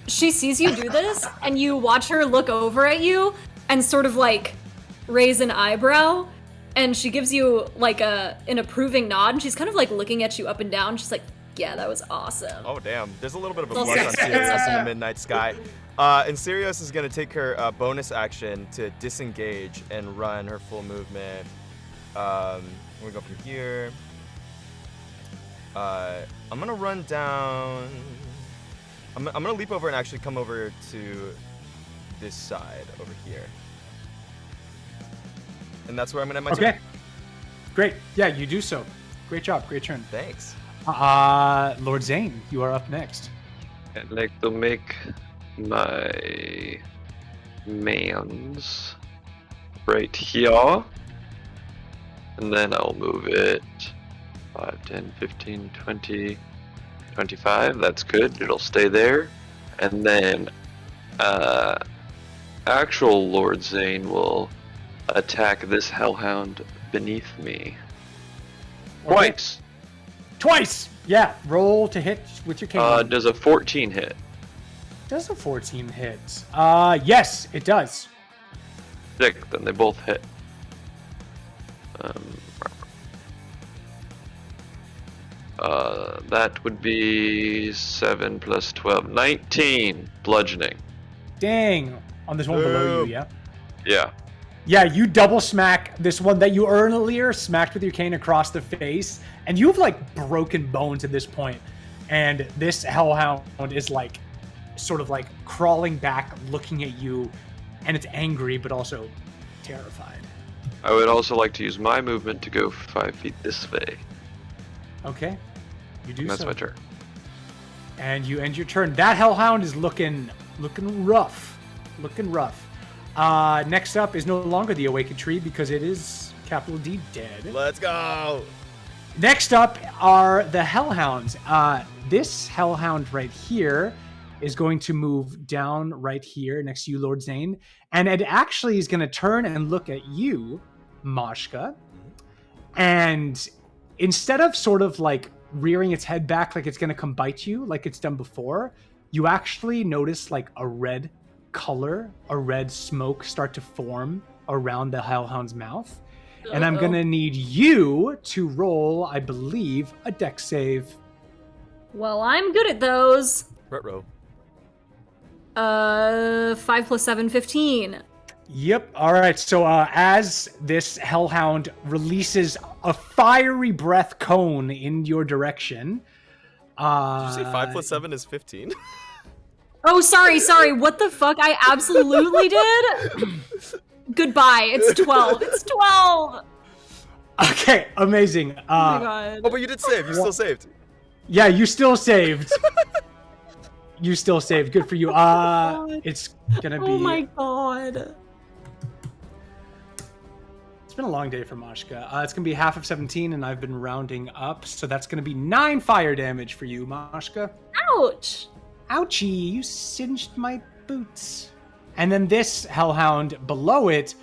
She sees you do this, and you watch her look over at you and sort of like raise an eyebrow, and she gives you like an approving nod. And she's kind of like looking at you up and down. She's like, "Yeah, that was awesome." Oh damn. There's a little bit of a It's blush also- on Sirius in the midnight sky. And Sirius is gonna take her bonus action to disengage and run her full movement. We're gonna go from here. I'm gonna run down. I'm gonna leap over and actually come over to this side over here. And that's where I'm gonna end my turn. Okay. Great. Yeah, you do so. Great job. Great turn. Thanks. Lord Zane, you are up next. I'd like to make my mans right here. And then I'll move it 5, 10, 15, 20, 25. That's good. It'll stay there. And then actual Lord Zane will attack this hellhound beneath me. Okay. Twice! Yeah, roll to hit with your cane. Does a 14 hit? Does a 14 hit? Yes, it does. Sick, then they both hit. That would be 7 plus 12, 19 bludgeoning. Dang. On this one below you, yeah? Yeah. Yeah, you double smack this one that you earlier smacked with your cane across the face, and you have like broken bones at this point. And this hellhound is like sort of like crawling back, looking at you, and it's angry but also terrified. I would also like to use my movement to go 5 feet this way. Okay, you do And that's so. my turn. And you end your turn. That hellhound is looking rough. Next up is no longer the awakened tree because it is capital D dead. Let's go. Next up are the hellhounds. This hellhound right here is going to move down right here next to you, Lord Zane. And it actually is going to turn and look at you, Mashka. And instead of sort of like rearing its head back like it's going to come bite you like it's done before, you actually notice like a red color, a red smoke start to form around the hellhound's mouth. And I'm going to need you to roll, I believe, a dex save. Well, I'm good at those. Retro. 5 plus 7, 15. Yep. All right. So as this hellhound releases a fiery breath cone in your direction. Did you say 5 plus 7 is 15? Oh, sorry. What the fuck? I absolutely did. Goodbye. It's 12. It's 12. Okay. Amazing. Oh my god. Oh, but you did save. You still saved. Yeah, you still saved. You still saved. Good for you. It's gonna be. Oh my god. It's been a long day for Mashka. It's gonna be half of 17, and I've been rounding up, so that's gonna be 9 fire damage for you, Mashka. Ouch. Ouchie! You singed my boots. And then this hellhound below it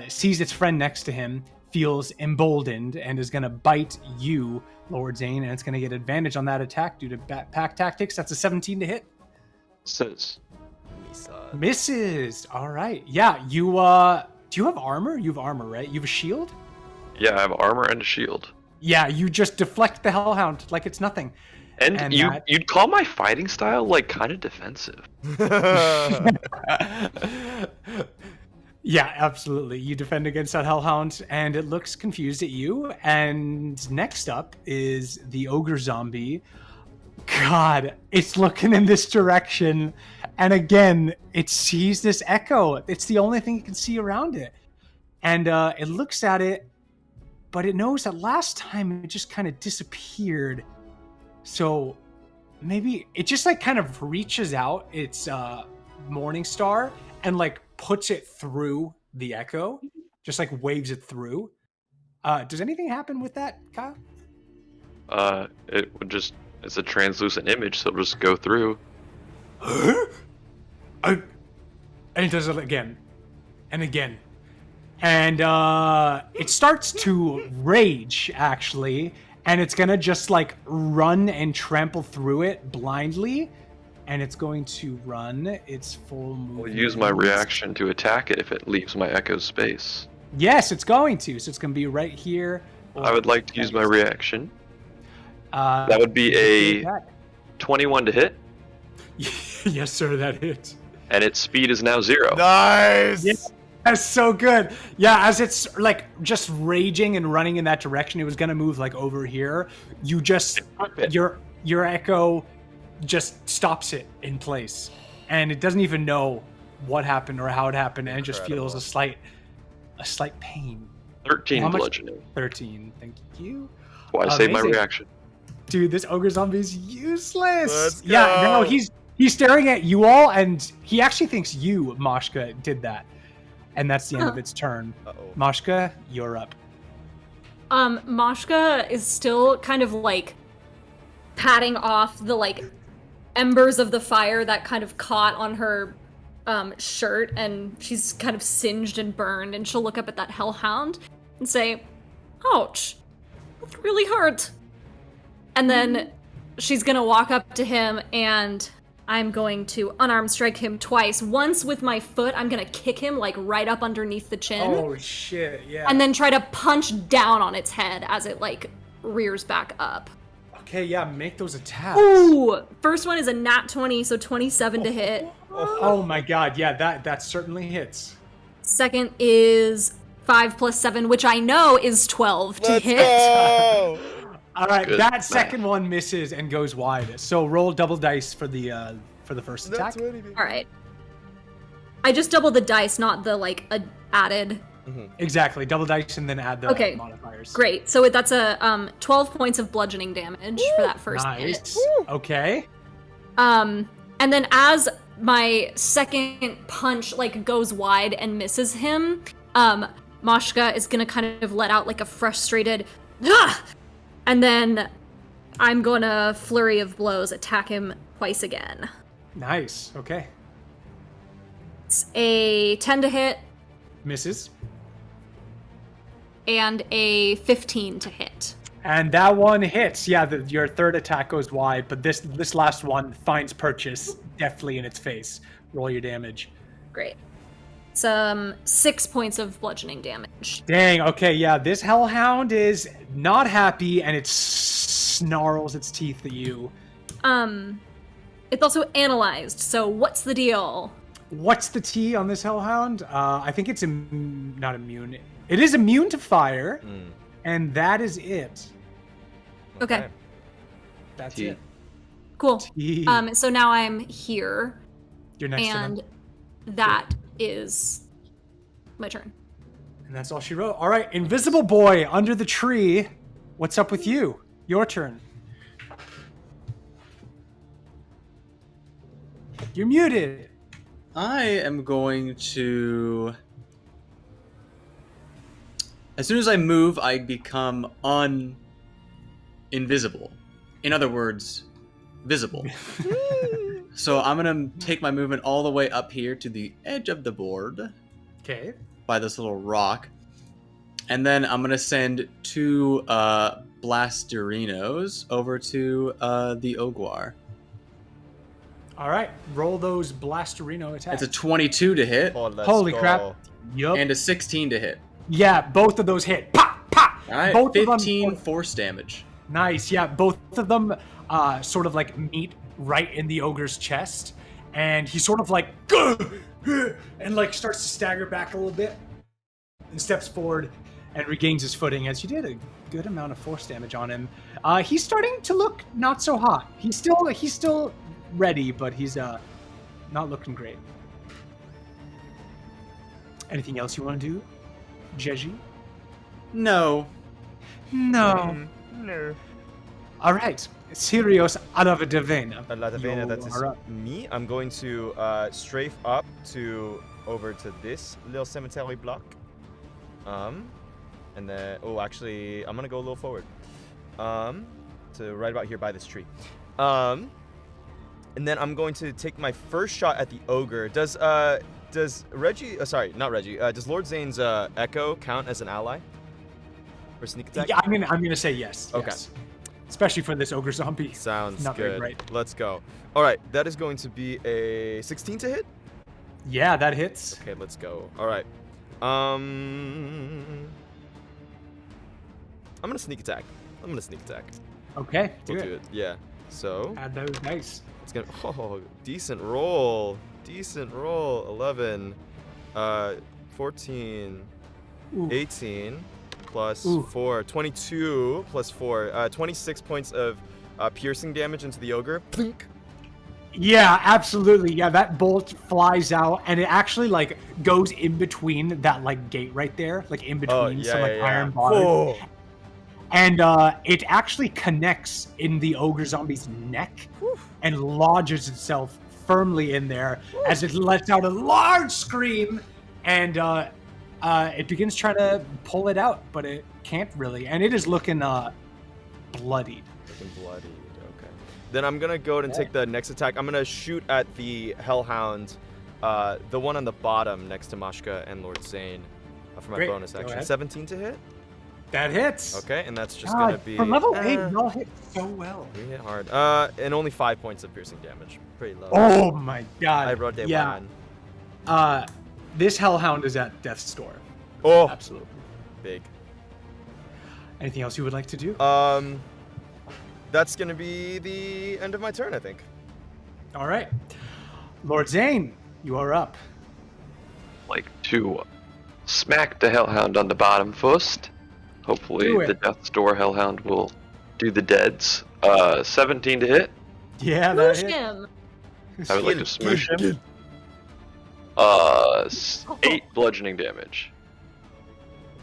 sees its friend next to him, feels emboldened, and is gonna bite you, Lord Zane, and it's gonna get advantage on that attack due to pack tactics. That's a 17 to hit. Says. Misses. All right. Yeah. You do you have armor? You have armor, right? You have a shield? Yeah, I have armor and a shield. Yeah. You just deflect the hellhound like it's nothing. And you'd call my fighting style like kind of defensive. Yeah, absolutely. You defend against that hellhound, and it looks confused at you. And next up is the Ogre Zombie. God, it's looking in this direction. And again, it sees this echo. It's the only thing it can see around it. And it looks at it, but it knows that last time it just kind of disappeared. So maybe it just like kind of reaches out its Morning Star and like puts it through the echo, just like waves it through. Does anything happen with that, Kyle? It would just, it's a translucent image, so it'll just go through. And he does it again and again. And it starts to rage, actually, and it's gonna just like run and trample through it blindly, and it's going to run its full movement. I'll use my reaction to attack it if it leaves my echo space. Yes, it's going to. So it's gonna be right here. I would like to use my reaction. That would be a 21 to hit, Yes, sir, that hits. and its speed is now 0. Nice. Yeah, that's so good. Yeah, as it's like just raging and running in that direction, it was gonna move like over here. You just your echo just stops it in place, and it doesn't even know what happened or how it happened, and it just feels a slight pain. 13 How much? bludgeoning. 13. Thank you. Why save my Amazing. reaction? Dude, this ogre zombie's useless. Let's Yeah, go. no, he's staring at you all, and he actually thinks you, Moshka, did that. And that's the end of its turn. Uh-oh. Moshka, you're up. Moshka is still kind of like patting off the like embers of the fire that kind of caught on her shirt, and she's kind of singed and burned, and she'll look up at that hellhound and say, "Ouch, that really hurt." And then she's gonna walk up to him, and I'm going to unarmed strike him twice. Once with my foot, I'm gonna kick him like right up underneath the chin. Oh, shit, yeah. And then try to punch down on its head as it like rears back up. Okay, yeah, make those attacks. Ooh! First one is a nat 20, so 27 to hit. Oh my god, yeah, that certainly hits. Second is 5 plus 7, which I know is 12 to Let's hit. go. All right, Good that math. second one misses and goes wide. So roll double dice for the first attack. That's what it is. All right. I just doubled the dice, not the like added. Exactly, double dice and then add the Okay, modifiers. Great. So that's a 12 points of bludgeoning damage for that first hit. Nice. Okay. And then as my second punch like goes wide and misses him, Moshka is gonna kind of let out like a frustrated "Ah!" And then I'm gonna flurry of blows attack him twice again. Nice. Okay. It's a 10 to hit Misses. and a 15 to hit. And that one hits. Yeah, your third attack goes wide, but this last one finds purchase deftly in its face. Roll your damage. Great. Some 6 points of bludgeoning damage. Dang, okay, yeah, this hellhound is not happy, and it snarls its teeth at you. It's also analyzed, so what's the deal? What's the T on this hellhound? I think it's not immune. It is immune to fire, and that is it. Okay. That's T. it. Cool. T. So now I'm here, You're next to and them. that is my turn. And that's all she wrote. All right, invisible boy under the tree. What's up with you? Your turn. You're muted. I am going to... As soon as I move, I become invisible. In other words, visible. So I'm going to take my movement all the way up here to the edge of the board Okay. by this little rock. And then I'm going to send 2 Blasterinos over to the Ogre. All right, roll those Blasterino attacks. It's a 22 to hit Oh, let's Holy go. crap. Yup. and a 16 to hit. Yeah, both of those hit. Pop, pop. All right, Both 15 of them. force damage. Nice. Yeah, both of them sort of like meet right in the ogre's chest, and he sort of like and like starts to stagger back a little bit and steps forward and regains his footing as you did a good amount of force damage on him. He's starting to look not so hot. He's still ready, but he's not looking great. Anything else you want to do, Jeji? No. No. No. All right, Sirius Alavadavena. Ladavena, that is You are up. me. I'm going to strafe up over to this little cemetery block. And then actually I'm gonna go a little forward. To right about here by this tree. And then I'm going to take my first shot at the ogre. Does Reggie? Sorry, not Reggie. Does Lord Zane's echo count as an ally for sneak attack? Yeah, I'm gonna say yes. Okay. Yes. Especially for this ogre zombie. Sounds Not good. very bright. Let's go. All right, that is going to be a 16 to hit. Yeah, that hits. Okay, let's go. All right. I'm gonna sneak attack. Okay, Do it. Yeah. So Add those dice. it's gonna. Decent roll. 11. 14. Ooh. 18 plus Ooh. 4. 22 plus 4. 26 points of piercing damage into the ogre. Plink. Yeah, absolutely. Yeah, that bolt flies out, and it actually like goes in between that like gate right there, like in between some like iron bars. Oh. And it actually connects in the ogre zombie's neck and lodges itself firmly in there as it lets out a large scream, and it begins trying to pull it out, but it can't really, and it is looking bloodied. Looking bloodied. Okay. Then I'm gonna go ahead and take the next attack. I'm gonna shoot at the Hellhound, the one on the bottom next to Mashka and Lord Zane, for my Great. bonus Go action. ahead. 17 to hit. That hits. Okay, and that's just God, gonna be for level 8, y'all hit so well. we hit hard. And only 5 points of piercing damage. Pretty low. Oh my god. I wrote it yeah. one. This hellhound is at death's door. Oh, Absolutely. big. Anything else you would like to do? That's gonna be the end of my turn, I think. All right. Lord Zane, you are up. Like to smack the Hellhound on the bottom first. Hopefully Do it. the Death's Door Hellhound will do the deads. 17 to hit. Yeah, that Push hit. him. I would like to smoosh him. 8 bludgeoning damage.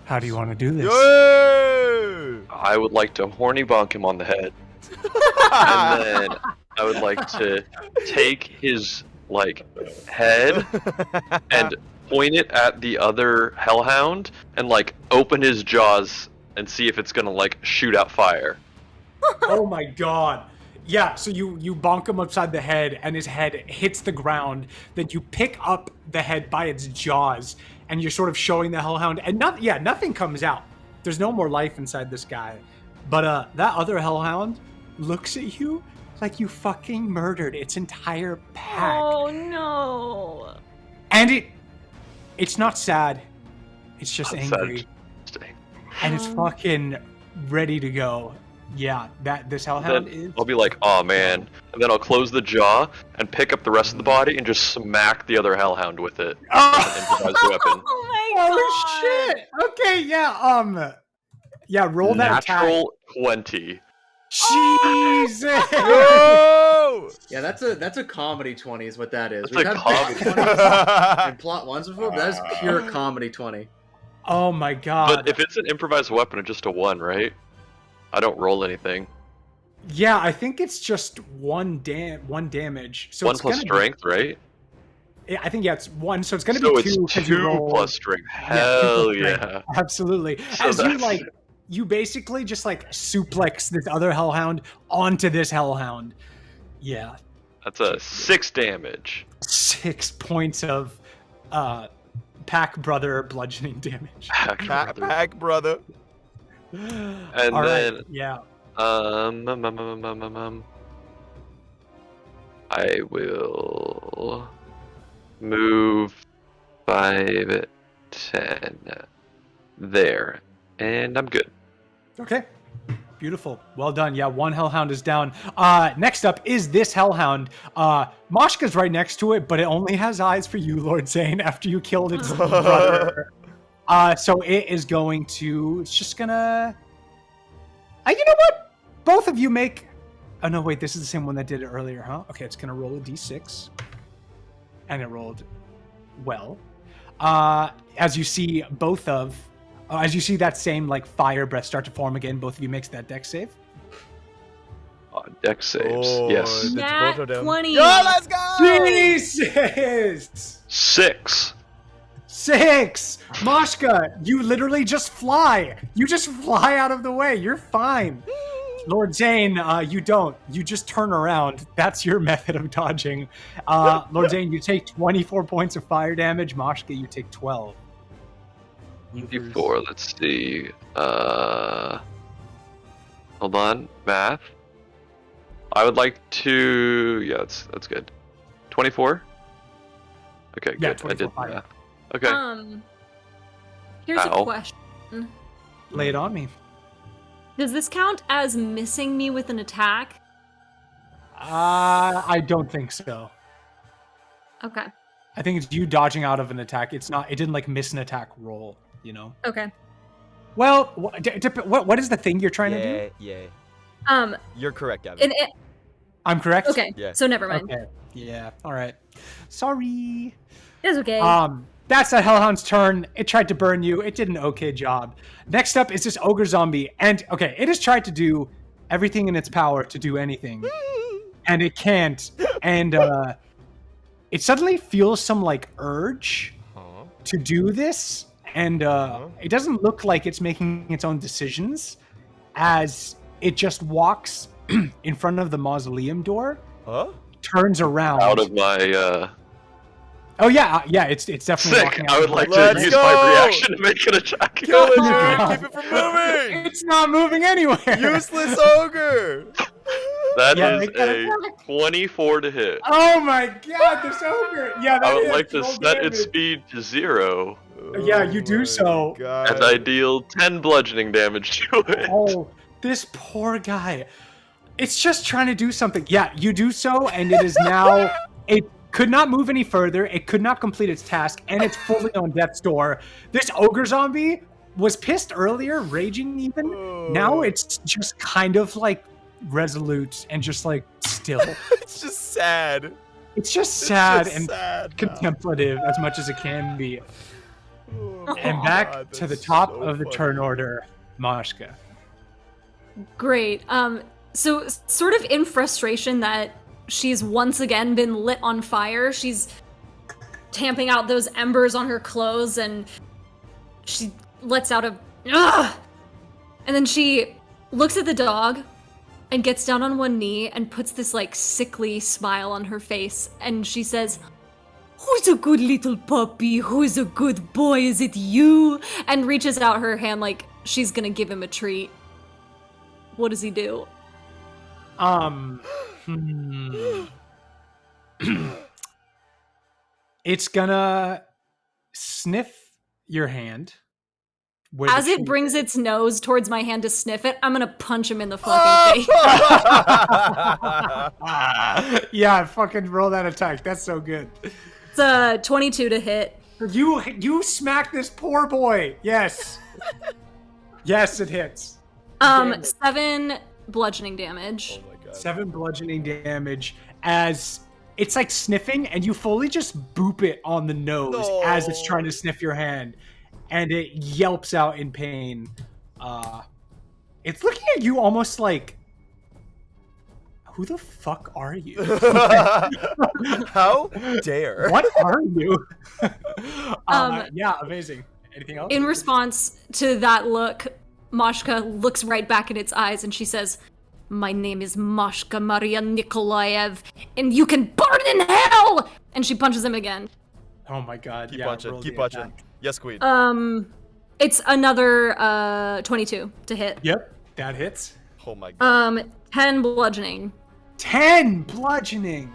How do you want to do this? Yay! I would like to horny bonk him on the head. And then I would like to take his like head and point it at the other hellhound and like open his jaws and see if it's gonna like shoot out fire. Oh my god. Yeah, so you bonk him upside the head and his head hits the ground. Then you pick up the head by its jaws and you're sort of showing the hellhound, and nothing comes out. There's no more life inside this guy. But that other hellhound looks at you like you fucking murdered its entire pack. Oh no. And it's not sad. It's just That's angry. sad. And it's fucking ready to go. Yeah, this hellhound is. Then I'll be like, oh man, and then I'll close the jaw and pick up the rest of the body and just smack the other hellhound with it. With an improvised weapon. Oh my god. Oh shit! Okay, yeah, roll that attack. Natural 20. Jesus! Whoa! Yeah, that's a comedy 20 is what that is. That's a comedy 20s and plot ones before, but that is pure comedy 20. Oh my god. But if it's an improvised weapon, it's just a 1, right? I don't roll anything. Yeah, I think it's just one damage. So 1 it's plus gonna strength, right? Be, I think it's 1, so it's gonna So be it's 2. 'cause you 2 roll- plus strength. Yeah, 2 plus Hell strength. yeah. Absolutely. So As you that's- you basically just like suplex this other hellhound onto this hellhound. Yeah. That's a 6 damage. 6 points of pack brother bludgeoning damage. Pack brother. And All then right, yeah. I will move 5, 10 there, and I'm good. Okay. Beautiful. Well done. Yeah, one hellhound is down. Next up is this hellhound. Moshka's right next to it, but it only has eyes for you, Lord Zane, after you killed its brother. So it is going to... It's just gonna... you know what? Both of you make... Oh, no, wait. This is the same one that did it earlier, huh? Okay, it's gonna roll a d6. And it rolled well. As you see both of... as you see that same like fire breath start to form again, both of you makes that dex save. Dex saves. Oh, Yes. that's Nat both of them. 20. Yo, let's go! Jesus! 6. 6! Moshka, you literally just fly. You just fly out of the way. You're fine. Lord Zane, you don't. You just turn around. That's your method of dodging. Lord Zane, you take 24 points of fire damage. Mashka, you take 12. 24, let's see. Hold on. Math. I would like to... Yeah, that's good. 24? Okay, Yeah, good. I did 24 math. Okay. Here's Ow. a question. Lay it on me. Does this count as missing me with an attack? I don't think so. Okay. I think it's you dodging out of an attack. It's not. It didn't like miss an attack roll. You know. Okay. Well, what is the thing you're trying to do? Yeah. Um, You're correct, Gavin. I'm correct. okay. Yeah. So never mind. Okay. Yeah. All right. Sorry. It's okay. That's that Hellhound's turn. It tried to burn you. It did an okay job. Next up is this Ogre Zombie. And, okay, it has tried to do everything in its power to do anything. And it can't. And it suddenly feels some, like, urge to do this. And it doesn't look like it's making its own decisions as it just walks in front of the Mausoleum door, turns around. Out of my... Oh yeah, it's definitely Sick. walking out. I would like to Let's use go! my reaction to make an attack. Kill it, God. dude! Keep it from moving! It's not moving anywhere. Useless ogre! That Yeah, is make that a 24 to hit. Oh my god, this ogre! Yeah, that I would is like to roll set damage. its speed to 0 Yeah, you do my so. God. as I deal 10 bludgeoning damage to it. Oh, this poor guy. It's just trying to do something. Yeah, you do so, and it is now. It could not move any further. It could not complete its task, and it's fully on death's door. This ogre zombie was pissed earlier, raging even. Now it's just kind of like resolute and just like still. It's just sad. It's just sad just and sad now. contemplative as much as it can be. Oh And my back God, to the that's top so of the funny. turn order, Mashka. Great. So sort of in frustration that she's once again been lit on fire, she's tamping out those embers on her clothes and she lets out a ugh! And then she looks at the dog and gets down on one knee and puts this like sickly smile on her face and she says, "Who's a good little puppy? Who's a good boy? Is it you?" And reaches out her hand like she's gonna give him a treat. What does he do? It's gonna sniff your hand. with As a it treat. brings its nose towards my hand to sniff it, I'm gonna punch him in the fucking face. Yeah, fucking roll that attack. That's so good. It's a 22 to hit. You smack this poor boy. Yes. Yes, it hits. 7 bludgeoning damage. Oh my God. 7 bludgeoning damage as it's like sniffing, and you fully just boop it on the nose as it's trying to sniff your hand, and it yelps out in pain. It's looking at you almost like, who the fuck are you? How dare? What are you? Yeah, amazing. Anything else? In response to that look, Mashka looks right back in its eyes and she says, "My name is Mashka Maria Nikolaev, and you can burn in hell!" And she punches him again. Oh my god. Keep yeah, punching. roll Keep the punching. attack. Yes, queen. It's another 22 to hit. Yep, that hits. Oh my God. 10 bludgeoning. 10 bludgeoning.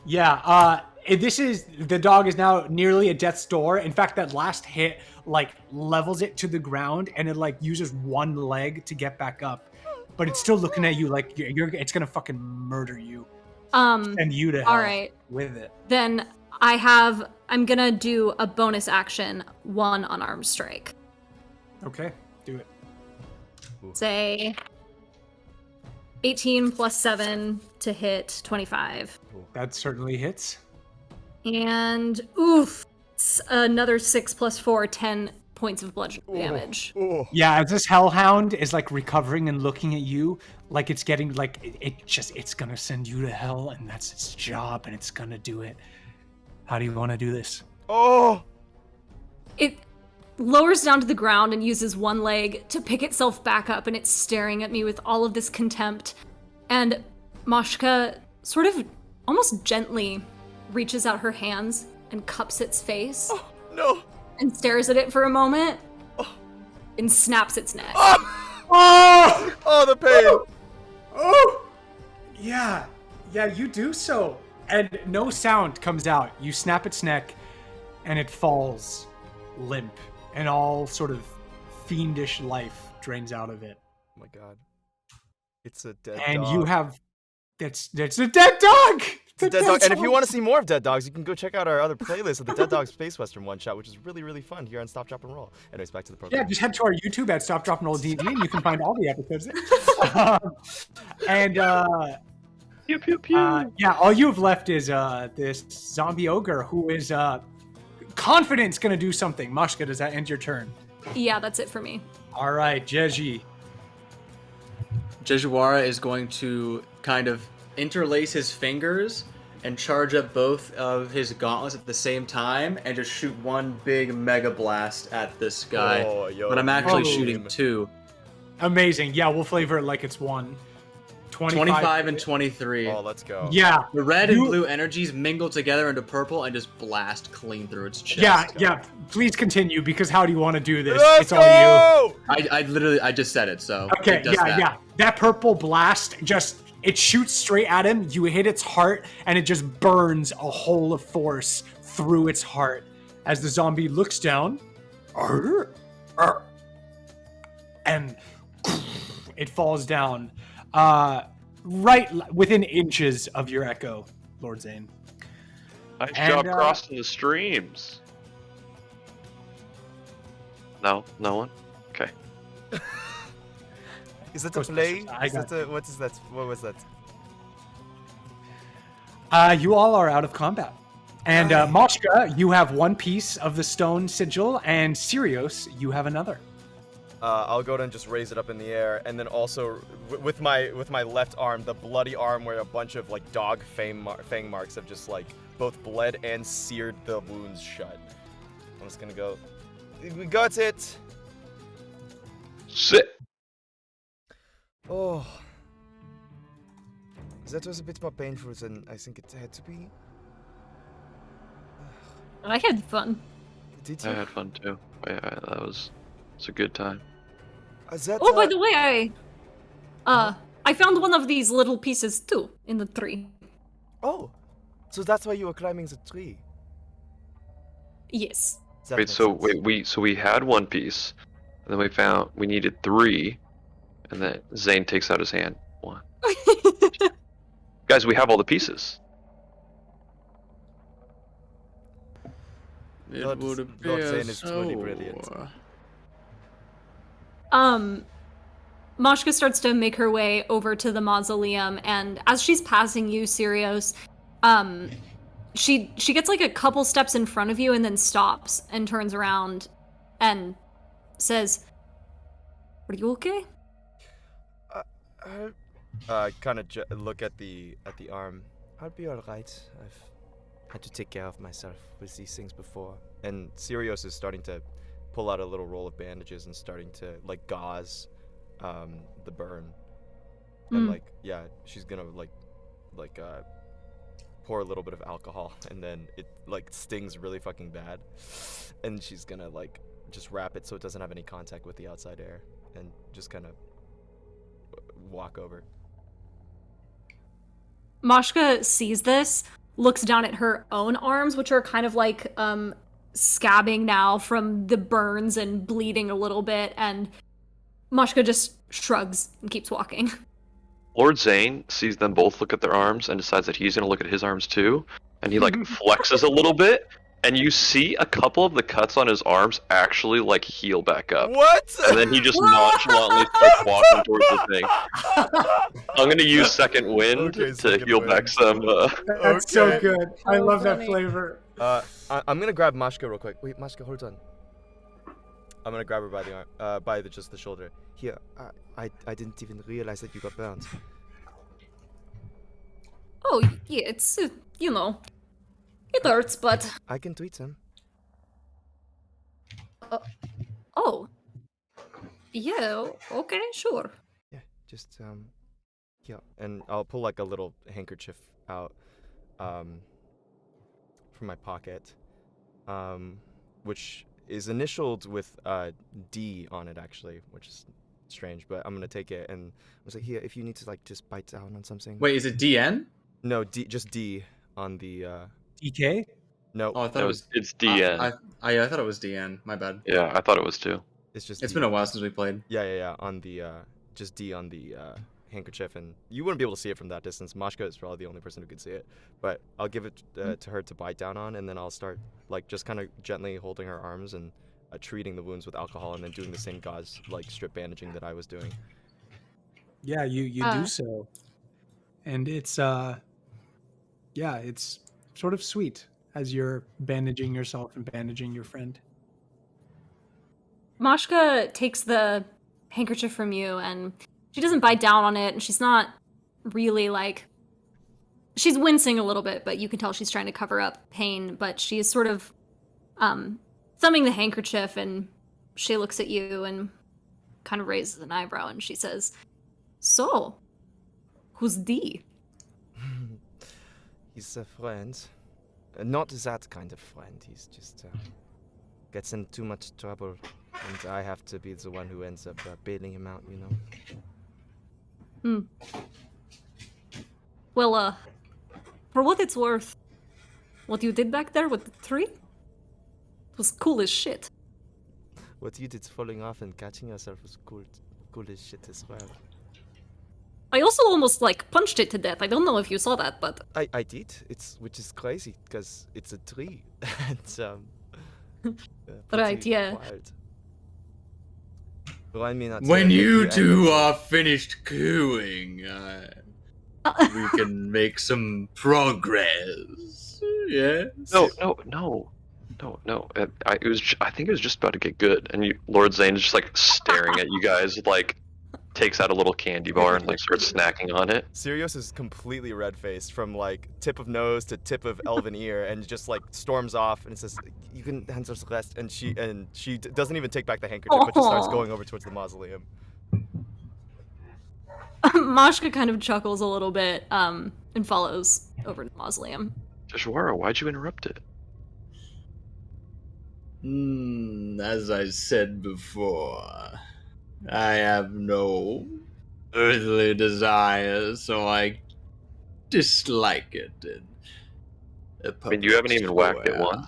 Yeah, the dog is now nearly at death's door. In fact, that last hit like levels it to the ground, and it like uses one leg to get back up, but it's still looking at you like it's gonna fucking murder you. And you to hell all right. with it. Then I'm gonna do a bonus action, 1 unarmed strike. Okay, do it. Say 18 plus 7 to hit 25. That certainly hits. And oof, it's another 6 plus 4, 10 points of bludgeoning damage. Oh. Yeah, as this hellhound is like recovering and looking at you, like it's getting like it's gonna send you to hell, and that's its job, and it's gonna do it. How do you want to do this? Oh. lowers down to the ground and uses one leg to pick itself back up, and it's staring at me with all of this contempt. And Mashka sort of almost gently reaches out her hands and cups its face. Oh, no. And stares at it for a moment. And snaps its neck. Oh, the pain. Oh! Yeah, you do so. And no sound comes out. You snap its neck, and it falls limp, and all sort of fiendish life drains out of it. Oh my god. It's a dead And dog. you have... That's a dead dog! It's a dead dog. And if you want to see more of dead dogs, you can go check out our other playlist of the Dead Dog Space Western one-shot, which is really, really fun here on Stop, Drop, and Roll. Anyways, back to the program. Yeah, just head to our YouTube at Stop, Drop, and Roll D&D, and you can find all the episodes there. Pew pew pew. Yeah, all you have left is this zombie ogre who is confident's gonna do something. Mashka, does that end your turn? Yeah, that's it for me. All right, Jeji. Jejuara is going to kind of interlace his fingers and charge up both of his gauntlets at the same time and just shoot one big mega blast at this guy. Oh, yo, but I'm actually Oh. shooting two. Amazing. Yeah, we'll flavor it like it's one. 25 and 23. Oh, let's go. Yeah. The red and blue energies mingle together into purple and just blast clean through its chest. Yeah. Please continue, because how do you want to do this? Let's It's all you. go! I just said it, so Okay, it does that. yeah. That purple blast it shoots straight at him. You hit its heart, and it just burns a hole of force through its heart. As the zombie looks down, and it falls down, right within inches of your echo, Lord Zane. Nice And, job crossing the streams. No one? Okay. Is that a Ghostbusters. play? I got What is that? What was that? You all are out of combat. And Mashka, you have one piece of the stone sigil, and Sirios, you have another. I'll go ahead and just raise it up in the air, and then also with my left arm, the bloody arm where a bunch of like dog fang marks have just like both bled and seared the wounds shut. I'm just gonna go. We got it. Sit. Oh. That was a bit more painful than I think it had to be. I had fun. Did you? I had fun too. It's a good time. Oh, by the way, I found one of these little pieces too in the tree. Oh, so that's why you were climbing the tree. Yes. That Wait, makes so sense. we had one piece, and then we found we needed 3, and then Zane takes out his hand. 1. Guys, we have all the pieces. It Lord- would Lord appear Zane is truly brilliant. Mashka starts to make her way over to the mausoleum, and as she's passing you, Sirios, she gets like a couple steps in front of you and then stops and turns around and says, "Are you okay?" I kind of look at the arm. I'll be all right. I've had to take care of myself with these things before. And Sirios is starting to pull out a little roll of bandages and starting to like gauze the burn. And like, yeah, she's gonna like pour a little bit of alcohol, and then it like stings really fucking bad, and she's gonna like just wrap it so it doesn't have any contact with the outside air, and just kind of walk over. Mashka sees this, looks down at her own arms, which are kind of like scabbing now from the burns and bleeding a little bit, and Mashka just shrugs and keeps walking. Lord Zane sees them both look at their arms and decides that he's gonna look at his arms too, and he like flexes a little bit, and you see a couple of the cuts on his arms actually like heal back up. What? And then he just nonchalantly starts walking towards the thing. I'm gonna use second wind Okay, to second heal wind. back some. That's so Okay. good. I love that funny. flavor. I'm gonna grab Mashka real quick. Wait, Mashka, hold on. I'm gonna grab her by the arm, by just the shoulder. Here, I didn't even realize that you got burned. Oh, yeah, it's, you know, it hurts, but... I can treat him. Oh. Yeah, okay, sure. Yeah, just yeah, and I'll pull like a little handkerchief out from my pocket, which is initialed with D on it actually, which is strange, but I'm gonna take it and I was like, here, if you need to like just bite down on something. Wait, is it DN? No, D, just D on the DK? no, Oh, I thought No, it was. it's DN. I thought it was DN. My bad. Yeah, I thought it was too. it's just It's D. been a while since we played. Yeah, on the just D on the handkerchief, and you wouldn't be able to see it from that distance. Mashka is probably the only person who could see it, but I'll give it to her to bite down on, and then I'll start like just kind of gently holding her arms and treating the wounds with alcohol, and then doing the same gauze like strip bandaging that I was doing. Yeah, you do so. And it's it's sort of sweet as you're bandaging yourself and bandaging your friend. Mashka takes the handkerchief from you and she doesn't bite down on it, and she's not really like, she's wincing a little bit, but you can tell she's trying to cover up pain, but she is sort of thumbing the handkerchief, and she looks at you and kind of raises an eyebrow and she says, "So, who's D?" He's a friend, not that kind of friend. He's just gets in too much trouble, and I have to be the one who ends up bailing him out, you know. Well, for what it's worth, what you did back there with the tree was cool as shit. What you did falling off and catching yourself was cool as shit as well. I also almost, like, punched it to death. I don't know if you saw that, but... I did. Which is crazy, because it's a tree. And, Right, pretty yeah. wild. Well, I mean, When you two are finished cooing, we can make some progress. Yes. No. I think it was just about to get good, and Lord Zane's just like staring at you guys, like takes out a little candy bar and like starts snacking on it. Sirius is completely red-faced from like tip of nose to tip of elven ear, and just like storms off and says, "You can handle the rest." And she doesn't even take back the handkerchief, but just starts going over towards the mausoleum. Mashka kind of chuckles a little bit and follows over to the mausoleum. Joshua, why'd you interrupt it? As I said before, I have no earthly desires, so I dislike it. I mean, you haven't even whacked it once.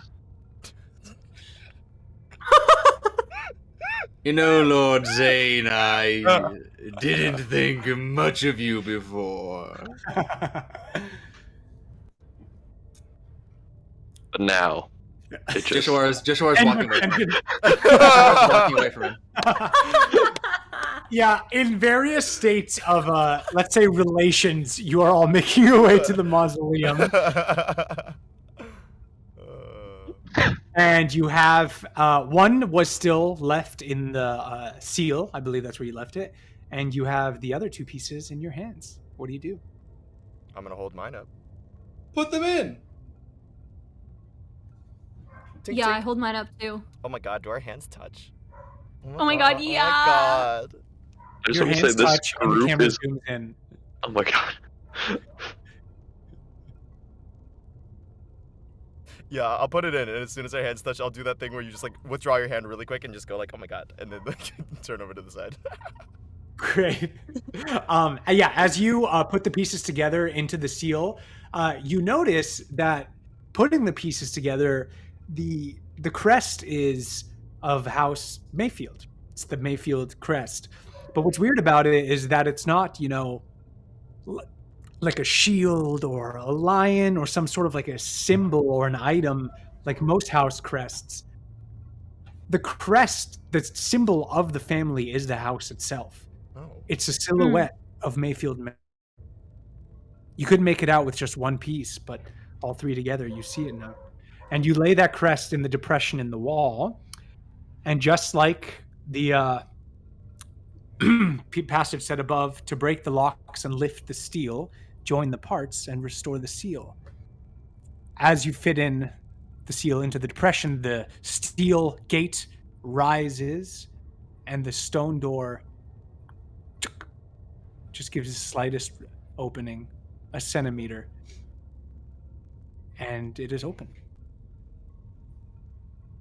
You know, Lord Zane, I didn't think much of you before. But now, it just... Joshua's walking away from him. Walking away from him. Yeah, in various states of, let's say, relations, you are all making your way to the mausoleum. And you have, one was still left in the seal. I believe that's where you left it. And you have the other two pieces in your hands. What do you do? I'm gonna hold mine up. Put them in. Tink, Yeah, tink. I hold mine up too. Oh my god, do our hands touch? Oh my god, yeah! Oh my god. I just Your want to hands say this touch and the group camera is... zooms in. Oh my god. Yeah, I'll put it in, and as soon as our hands touch, I'll do that thing where you just like withdraw your hand really quick and just go like, "Oh my god," and then like, turn over to the side. Great. Yeah, as you put the pieces together into the seal, you notice that putting the pieces together, the crest is of House Mayfield. It's the Mayfield crest. But what's weird about it is that it's not, like a shield or a lion or some sort of like a symbol or an item like most house crests. The crest, the symbol of the family, is the house itself. Oh. It's a silhouette of Mayfield Manor. You couldn't make it out with just one piece, but all three together, you see it now. And you lay that crest in the depression in the wall, and just like the passage said above, to break the locks and lift the steel, join the parts and restore the seal. As you fit in the seal into the depression, the steel gate rises, and the stone door just gives the slightest opening, a centimeter, and it is open.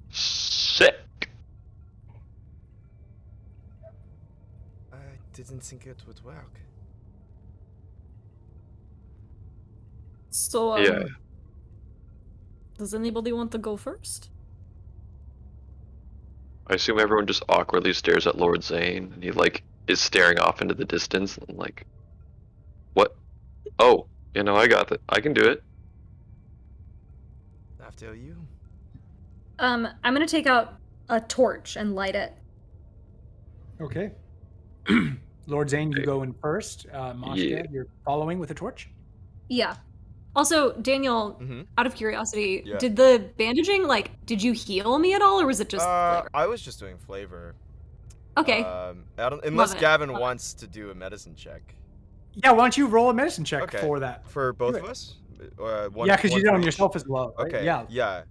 Sick. I didn't think it would work. So, Yeah. does anybody want to go first? I assume everyone just awkwardly stares at Lord Zane, and he like is staring off into the distance, and like, what? Oh, I got it. I can do it. After you. I'm gonna take out a torch and light it. Okay. Lord Zane, you go in first. Mashka, Yeah. you're following with a torch? Yeah. Also, Daniel, Mm-hmm. out of curiosity, Yeah. did the bandaging, did you heal me at all, or was it just flavor? I was just doing flavor. Okay. Unless it. Gavin Love it. wants to do a medicine check. Yeah, why don't you roll a medicine check Okay. for that? For both Do it. of us? Yeah, because you did it for on each? yourself as well. Right? Okay. Yeah. Yeah.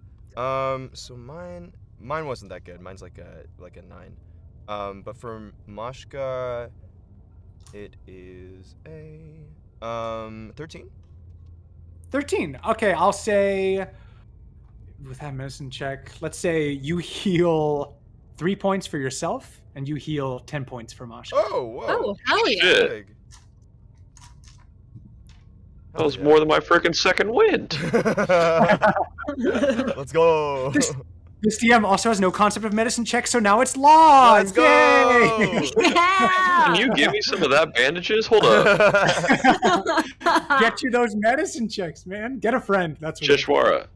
So mine wasn't that good. Mine's like a 9. But for Mashka, it is a 13. 13. Okay, I'll say with that medicine check, let's say you heal 3 points for yourself and you heal 10 points for Mashka. Oh, whoa. Oh, hell yeah. Shit. Big. That was more than my freaking second wind. Let's go. This DM also has no concept of medicine check, so now it's law. Let's go. Yay! Can you give me some of that bandages? Hold up. Get you those medicine checks, man. Get a friend. That's what Jishwara,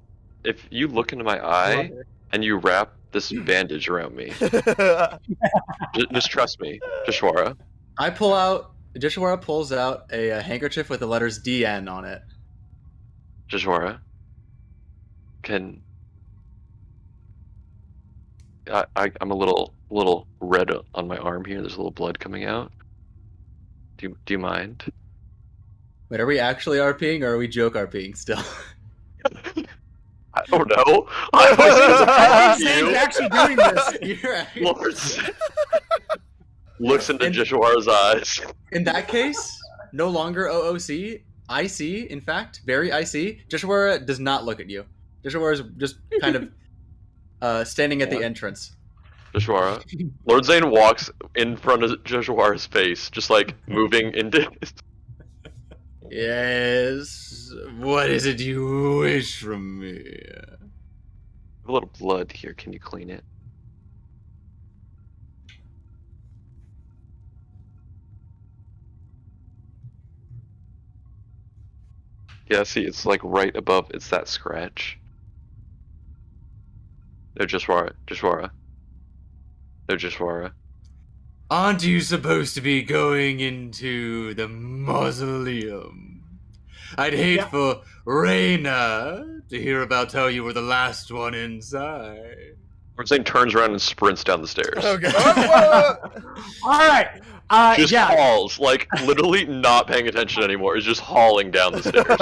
if you look into my eye and you wrap this bandage around me, just trust me, Jishwara. Joshua pulls out a handkerchief with the letters DN on it. Jishwara, I'm a little red on my arm here. There's a little blood coming out. Do you mind? Wait, are we actually RPing or are we joke RPing still? I don't know. I was Zane's actually doing this. You're right. Lord looks into Jishwara's eyes. In that case, no longer OOC. IC, in fact, very IC. Joshua does not look at you. Joshua is just kind of standing at the entrance. Jishwara. Lord Zane walks in front of Jishwara's face, just like moving into his... Yes. What is it you wish from me? A little blood here. Can you clean it? Yeah, see, it's like right above. It's that scratch. No, Jishwara. No, Jishwara. Aren't you supposed to be going into the Mausoleum? I'd hate for Reyna to hear about how you were the last one inside. Lord Zane turns around and sprints down the stairs. Okay. All right. Just hauls, like literally not paying attention anymore. Is just hauling down the stairs.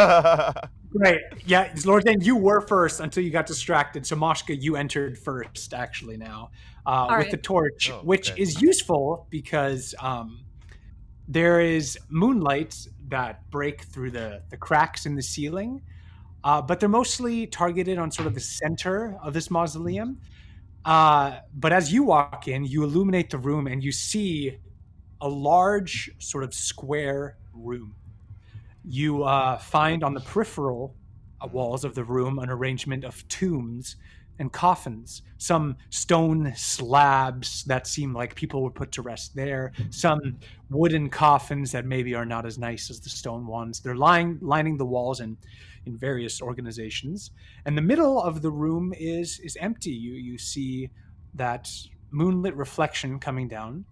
Great. Yeah, Lord Zane, you were first until you got distracted. So Mashka, you entered first actually now with right. the torch, Oh, which okay. is useful because there is moonlight that break through the cracks in the ceiling, but they're mostly targeted on sort of the center of this mausoleum. But as you walk in, you illuminate the room and you see a large sort of square room. You find on the peripheral walls of the room an arrangement of tombs and coffins, some stone slabs that seem like people were put to rest there, some wooden coffins that maybe are not as nice as the stone ones. They're lining the walls in various organizations. And the middle of the room is empty. You see that moonlit reflection coming down,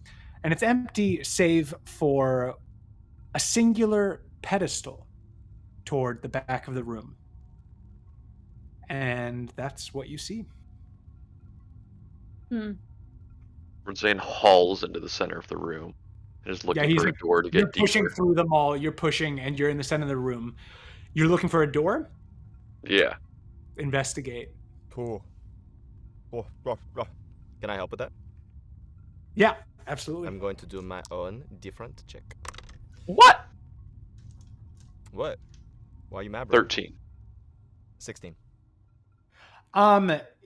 and it's empty save for a singular pedestal toward the back of the room. And that's what you see. Lord Zane hauls into the center of the room and is looking for a door to You're get pushing deeper. through them all. You're pushing, and you're in the center of the room. You're looking for a door? Yeah. Investigate. Cool. Can I help with that? Yeah, absolutely. I'm going to do my own different check. What? What? Why are you mad, bro? 13. 16.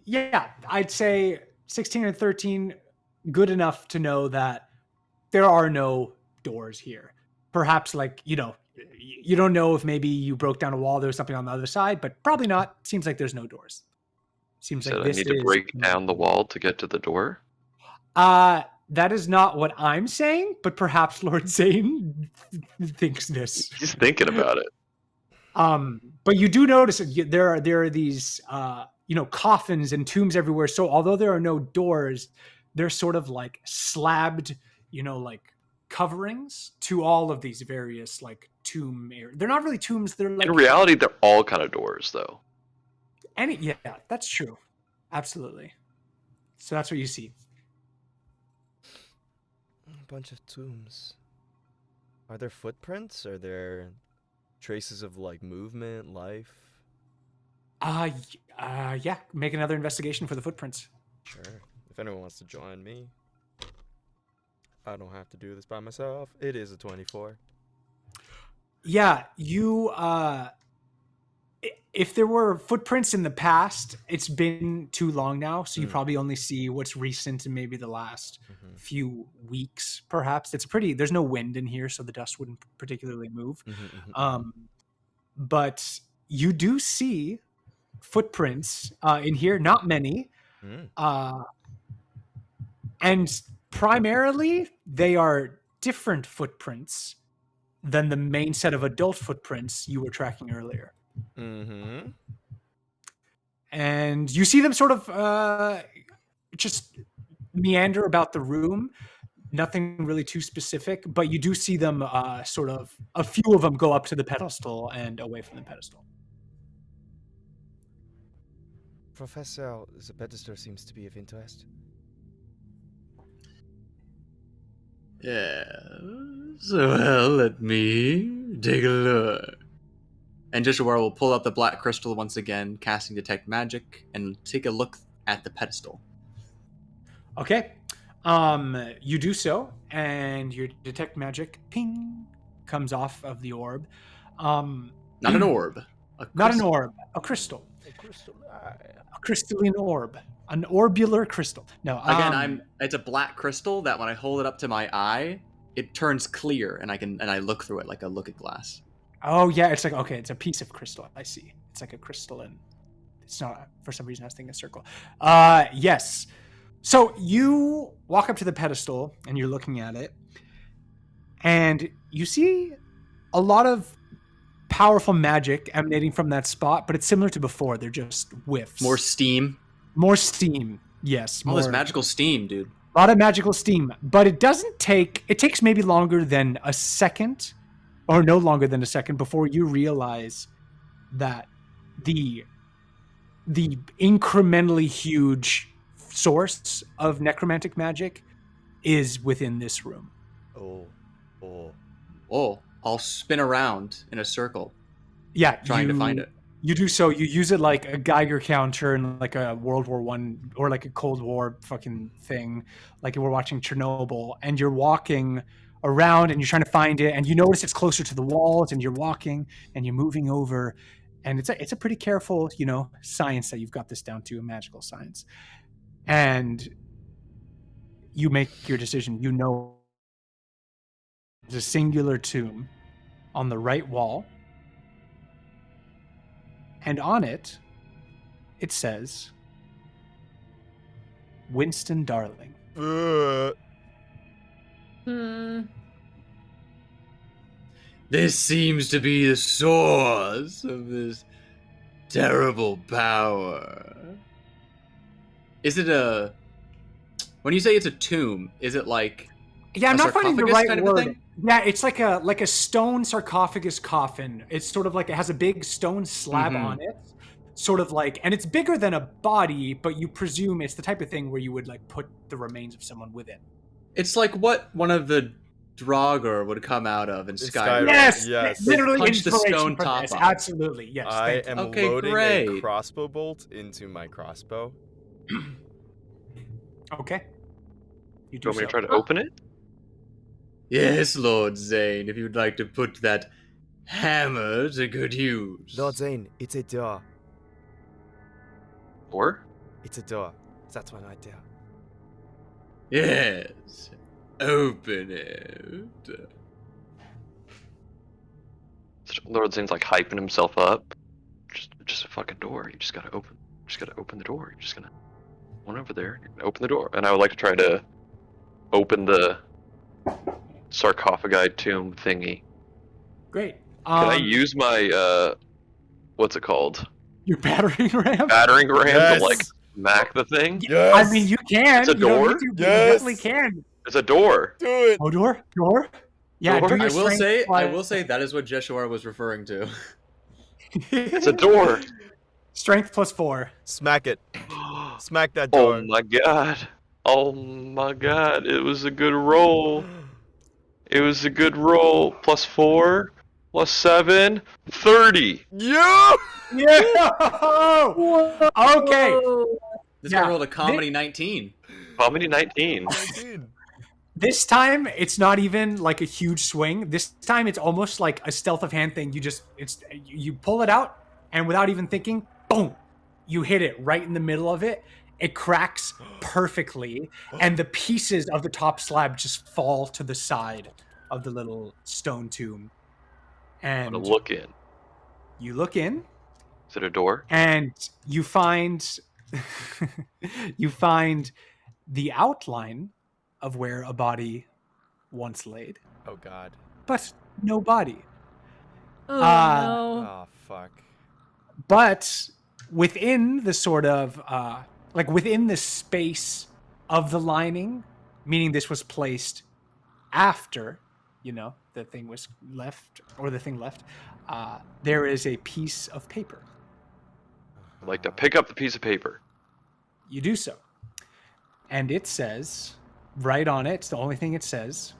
Yeah, I'd say 16 and 13, good enough to know that there are no doors here. Perhaps, like, you don't know if maybe you broke down a wall, there was something on the other side, but probably not. Seems like there's no doors. Seems So like I this need to is... break down the wall to get to the door? That is not what I'm saying, but perhaps Lord Zane thinks this. He's thinking about it. But you do notice that there are these coffins and tombs everywhere. So although there are no doors, they're sort of like slabbed, like coverings to all of these various like tomb areas. They're not really tombs. They're like, in reality, they're all kind of doors, though. Yeah, that's true. Absolutely. So that's what you see. A bunch of tombs. Are there footprints? Are there traces of like movement, life? Yeah. Make another investigation for the footprints. Sure. If anyone wants to join me, I don't have to do this by myself. It is a 24. Yeah, if there were footprints in the past, it's been too long now, so you probably only see what's recent and maybe the last few weeks, perhaps. There's no wind in here, so the dust wouldn't particularly move. But you do see footprints in here, not many. And primarily, they are different footprints than the main set of adult footprints you were tracking earlier. And you see them sort of just meander about the room. Nothing really too specific, but you do see them sort of, a few of them go up to the pedestal and away from the pedestal. Professor, the pedestal seems to be of interest. Yeah. Well, let me take a look. And Joshua will pull out the black crystal once again, casting Detect Magic, and take a look at the pedestal. Okay. You do so, and your Detect Magic, ping, comes off of the orb. Not an orb. Not an orb. A crystal. A crystalline orb. An orbular crystal. No. Again, it's a black crystal that when I hold it up to my eye, it turns clear, and I look through it like a looking glass. Oh yeah, it's like, okay, it's a piece of crystal. I see. It's like a crystalline. It's not, for some reason I was thinking a circle. Yes. So you walk up to the pedestal and you're looking at it, and you see a lot of powerful magic emanating from that spot, but it's similar to before. They're just whiffs. More steam. More steam. Yes. All this magical steam, dude. A lot of magical steam, but it takes maybe longer than a second, or no longer than a second, before you realize that the incrementally huge source of necromantic magic is within this room. I'll spin around in a circle. Yeah, trying to find it. You do so. You use it like a Geiger counter in like a World War I or like a Cold War fucking thing, like we're watching Chernobyl, and you're walking around and you're trying to find it, and you notice it's closer to the walls, and you're walking and you're moving over, and it's a pretty careful, science that you've got this down to, a magical science. And you make your decision. There's a singular tomb on the right wall, and on it says Winston Darling. This seems to be the source of this terrible power. Is it when you say it's a tomb, is it like I'm not finding the right kind of word. a thing? Yeah, it's like a stone sarcophagus coffin. It's sort of like, it has a big stone slab on it. Sort of like, and it's bigger than a body, but you presume it's the type of thing where you would like put the remains of someone within. It's like what one of the Draugr would come out of in Skyrim. Yes. Literally punch the stone for top this. off. Absolutely, yes. I am loading great. a crossbow bolt into my crossbow. Okay. You You do want me so. to try to open it? Yes, Lord Zane, if you'd like to put that hammer to good use. Lord Zane, it's a door. Or? It's a door. That's one idea. Yes. Open it. Lord Zane's like hyping himself up. Just a fucking door. You just gotta open. The door. You're just gonna one over there. You're gonna open the door. And I would like to try to open the sarcophagi tomb thingy. Great. Can I use my what's it called? your battering ram? Battering ram Yes. to like smack the thing? Yes. I mean, you can. It's a You don't door? need to, but Yes. You definitely can. It's a door. Do it. Oh, door. Yeah, Door? do your I will strength say that is what Jeshua was referring to. It's a door. Strength +4. Smack it. Smack that door. Oh my god. Oh my god. It was a good roll. +4, +7, 30. Yeah. Yeah. Okay. Whoa. This Yeah. guy rolled a comedy 19. Comedy 19. 19. This time it's not even like a huge swing. This time it's almost like a stealth of hand thing. You pull it out and without even thinking, boom, you hit it right in the middle of it. It cracks perfectly and the pieces of the top slab just fall to the side of the little stone tomb. I'm And gonna look in. you look in Is it a door? and you find the outline of where a body once laid, Oh God. but no body. Oh, no. Oh fuck. But within the sort of within the space of the lining, meaning this was placed after, the thing was left or the thing left, there is a piece of paper. I'd like to pick up the piece of paper. You do so. And it says, right on it, it's the only thing it says.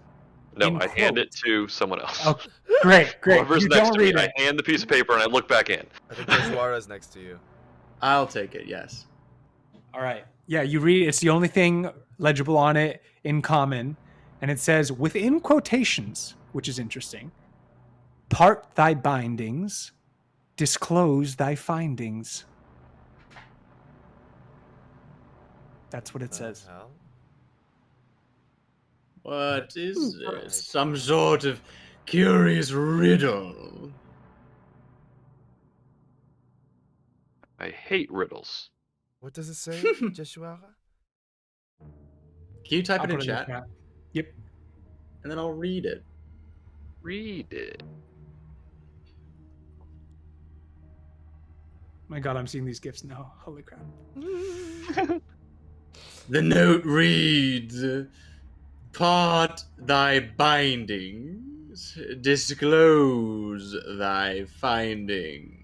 No, In I hand quote. it to someone else. Oh, great. Whoever's You next don't to me, read I it. hand the piece of paper and I look back in. I think Joshwara's next to you. I'll take it, yes. All right. Yeah, you read. It's the only thing legible on it in common, and it says within quotations, which is interesting. Part thy bindings, disclose thy findings. That's what it says. Hell? What is this? Some sort of curious riddle. I hate riddles. What does it say, Joshua? Can you type I'll it in put the chat? Yep. And then I'll read it. Read it. My God, I'm seeing these gifts now. Holy crap. The note reads, part thy bindings, disclose thy findings.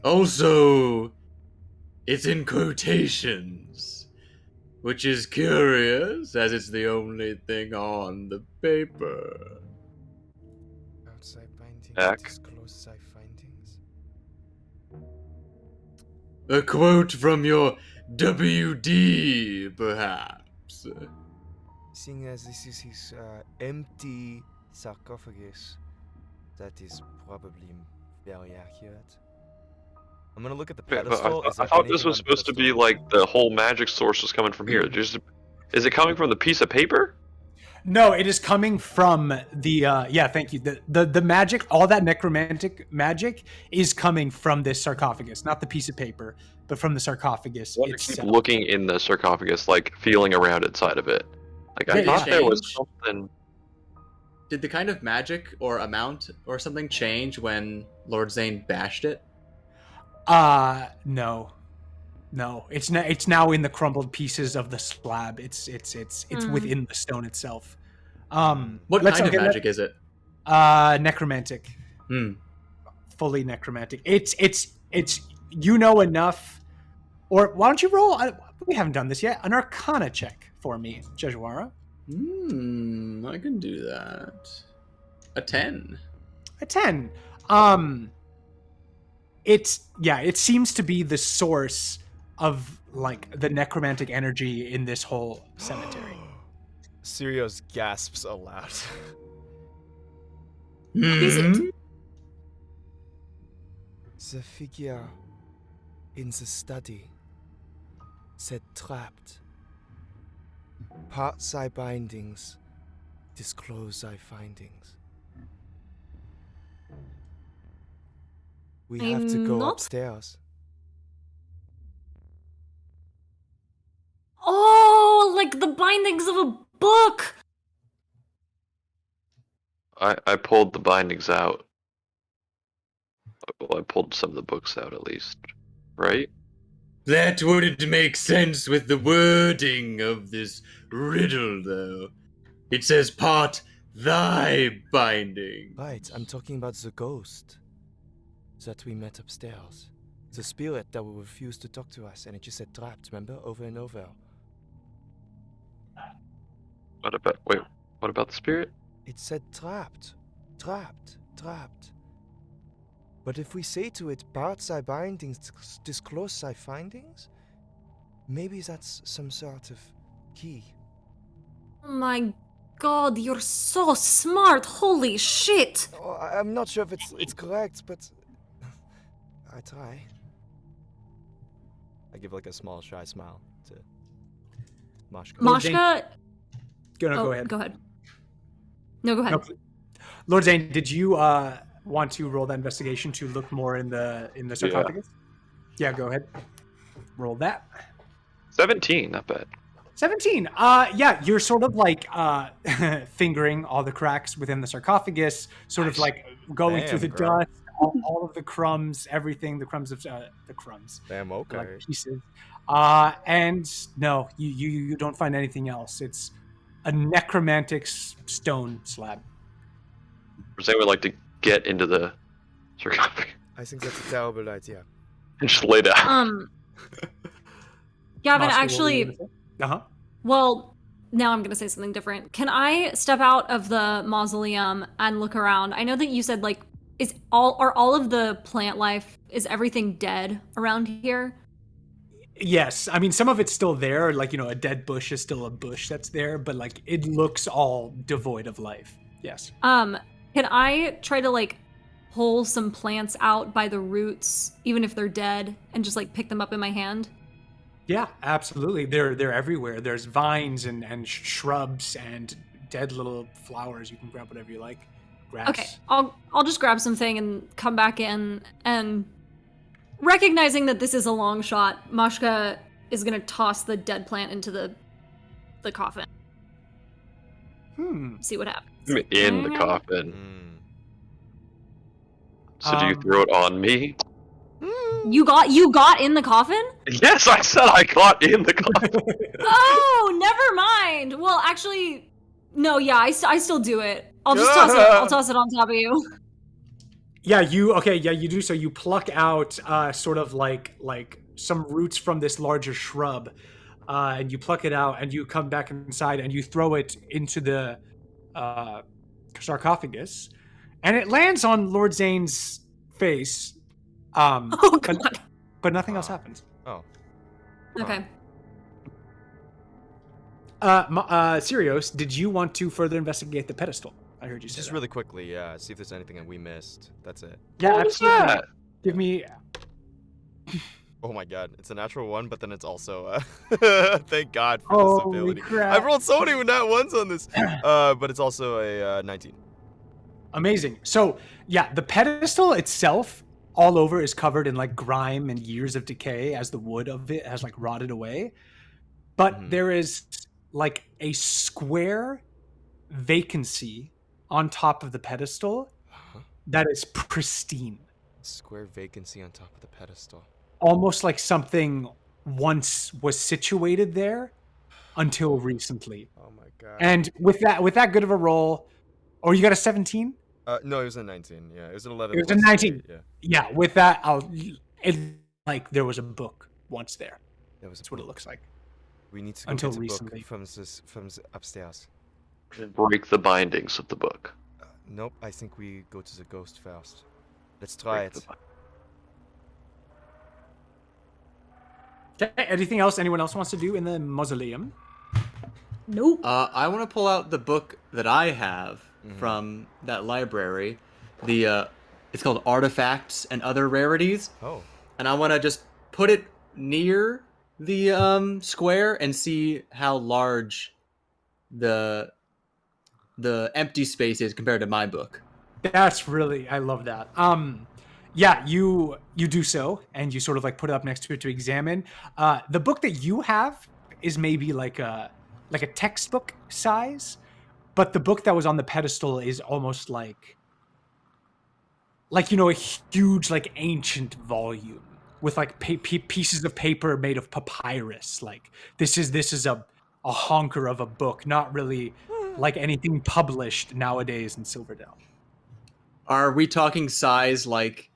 Also, it's in quotations, which is curious as it's the only thing on the paper. Outside bindings, Back. disclose thy findings. A quote from your WD, perhaps. Seeing as this is his empty sarcophagus, that is probably very accurate. I'm gonna look at the But pedestal. Is I there thought anything this was on the supposed to be pedestal? like the whole magic source was coming from here. Is it coming from the piece of paper? No, it is coming from the thank you. The magic, all that necromantic magic is coming from this sarcophagus, not the piece of paper, but from the sarcophagus I want to keep itself. looking in the sarcophagus, like feeling around inside of it. Like I Yeah, thought there was change. something. Did the kind of magic or amount or something change when Lord Zane bashed it? No. It's now in the crumbled pieces of the slab. It's within the stone itself. What let's kind of okay, magic is it? necromantic. Fully necromantic. It's enough. Or why don't you roll? We haven't done this yet. An Arcana check for me, Jejuara. I can do that. A 10. A 10. It seems to be the source like the necromantic energy in this whole cemetery. Sirius gasps aloud. What is it? The figure in the study said trapped. Part thy bindings, disclose thy findings. We have to I'm go not- upstairs. Oh, like the bindings of a book. I pulled the bindings out. Well, I pulled some of the books out at least, right? That wouldn't make sense with the wording of this riddle, though. It says part thy binding. Right, I'm talking about the ghost that we met upstairs. The spirit that will refuse to talk to us, and it just said trapped, remember? Over and over. What about the spirit? It said trapped, trapped, trapped. But if we say to it, part thy bindings, disclose thy findings, maybe that's some sort of key. Oh my god, you're so smart. Holy shit. Oh, I'm not sure if it's correct, but I try. I give like a small shy smile to Mashka. Mashka. Go ahead. Go ahead. No, go ahead. No, Lord Zane, did you want to roll that investigation to look more in the sarcophagus? Yeah, go ahead. Roll that. 17, not bad. 17. Yeah, you're sort of like fingering all the cracks within the sarcophagus, sort of like going Damn, through the girl. dust, all of the crumbs, everything, the crumbs of the crumbs, Damn, okay. like pieces. And no, you don't find anything else. It's a necromantic stone slab. Does anyone like to get into the sarcophagus I think that's a terrible idea. and just lay down? Gavin, Mashka, what were you actually, gonna say? Uh-huh. well, now I'm going to say something different. Can I step out of the mausoleum and look around? I know that you said, like, are all of the plant life, is everything dead around here? Yes, I mean some of it's still there, like a dead bush is still a bush that's there, but like it looks all devoid of life. Yes. Can I try to like pull some plants out by the roots, even if they're dead, and just like pick them up in my hand? Yeah, absolutely. They're everywhere. There's vines and shrubs and dead little flowers. You can grab whatever you like. Grass. Okay, I'll just grab something and come back in, and recognizing that this is a long shot, Mashka is gonna toss the dead plant into the coffin. See what happens. In the coffin. Mm. So do you throw it on me? You got in the coffin? Yes, I said I got in the coffin. Oh, never mind. Well, actually, no. Yeah, I still do it. I'll just toss it. I'll toss it on top of you. Yeah, you do. So you pluck out sort of like some roots from this larger shrub, and you pluck it out, and you come back inside, and you throw it into the sarcophagus, and it lands on Lord Zane's face. Oh god. But nothing else happens. Oh. Okay. Sirius, did you want to further investigate the pedestal? I heard you say Just that. really quickly, yeah. See if there's anything that we missed. That's it. Yeah, What was absolutely. that? Give me. Oh my god, it's a natural one, but then it's also thank God for this Holy ability. crap. I've rolled so many nat ones on this. But it's also a 19. Amazing. So, yeah, the pedestal itself all over is covered in like grime and years of decay as the wood of it has like rotted away. But there is like a square vacancy on top of the pedestal that is pristine. Square vacancy on top of the pedestal. Almost like something once was situated there until recently. Oh my god. And with that good of a roll, or you got a 17? No, it was a 19. Yeah, it was an 11. It was a plus 19. 8, yeah. Yeah, with that, it like there was a book once there. That's what it looks like. We need to go Until get a recently. book from upstairs. Break the bindings of the book. Nope, I think we go to the ghost first. Let's try Break it. the Okay. Anything else anyone else wants to do in the mausoleum? Nope. I want to pull out the book that I have from that library. It's called Artifacts and Other Rarities. Oh. And I want to just put it near the square and see how large the empty space is compared to my book. That's really, I love that. Yeah, you do so, and you sort of like put it up next to it to examine. The book that you have is maybe like a textbook size, but the book that was on the pedestal is almost like a huge like ancient volume with like pieces of paper made of papyrus. Like this is a honker of a book, not really like anything published nowadays in Silverdale. Are we talking size like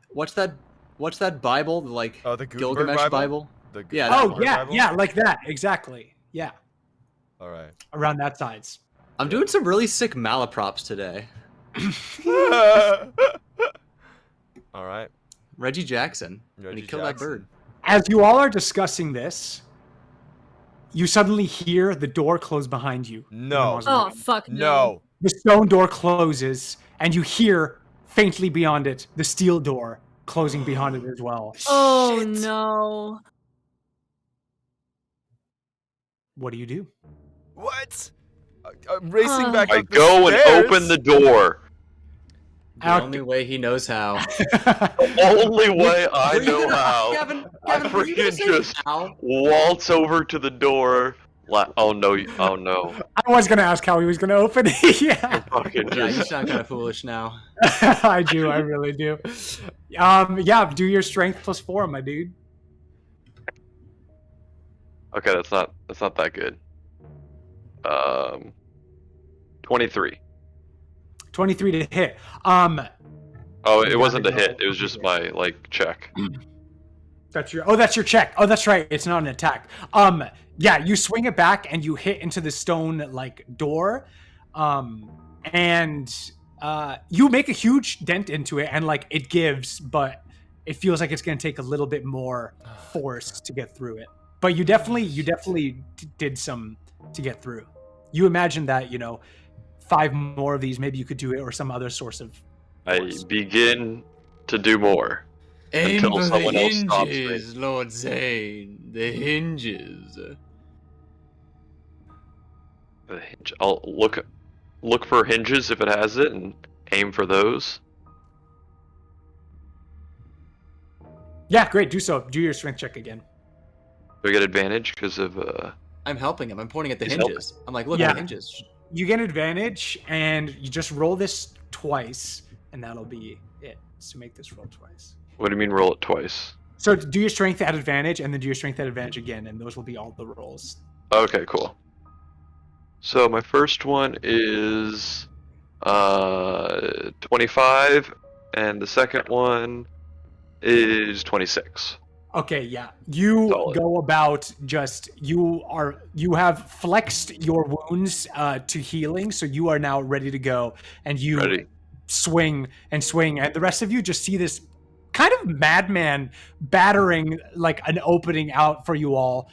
what's that Bible? Like the Gutenberg Gilgamesh Bible? Yeah. Yeah, like that. Exactly. Yeah. All right. Around that size. I'm doing some really sick malaprops today. All right. Reggie Jackson. When he killed that bird. As you all are discussing this, you suddenly hear the door close behind you. No. Oh, fuck No. The stone door closes, and you hear, faintly beyond it, the steel door closing behind it as well. Oh, Shit. no. What do you do? What? I'm racing back I up the go and stairs. open the door. The only way he knows how. Only way I know how. Gavin, I were you gonna freaking say just how? waltz over to the door. Oh no! Oh no! I was going to ask how he was going to open it. Yeah. Fucking Yeah, you just sound kind of foolish now. I do. I really do. Yeah, do your strength +4, my dude. okay. That's not that good. 23. 23 to hit. Oh, it wasn't a hit. It was just my check. That's your check. Oh, that's right. It's not an attack. Yeah, you swing it back and you hit into the stone door. And you make a huge dent into it, and it gives, but it feels like it's going to take a little bit more force to get through it. But you definitely did some to get through. You imagine that 5 more of these, maybe you could do it, or some other source of force. I begin to do more. Aim Until for the someone else stops me. hinges, Lord Zane. The hinges. The hinge. I'll look for hinges if it has it, and aim for those. Yeah, great. Do so. Do your strength check again. Do I get advantage because of I'm helping him. I'm pointing at the He's hinges. I'm like, look Yeah. at the hinges. You get advantage, and you just roll this twice, and that'll be it. So make this roll twice. What do you mean roll it twice? So do your strength at advantage, and then do your strength at advantage again, and those will be all the rolls. Okay, cool. So my first one is 25, and the second one is 26. Okay, yeah. You Solid. go about you have flexed your wounds to healing, so you are now ready to go, and you Ready. swing, and the rest of you just see this kind of madman battering an opening out for you all.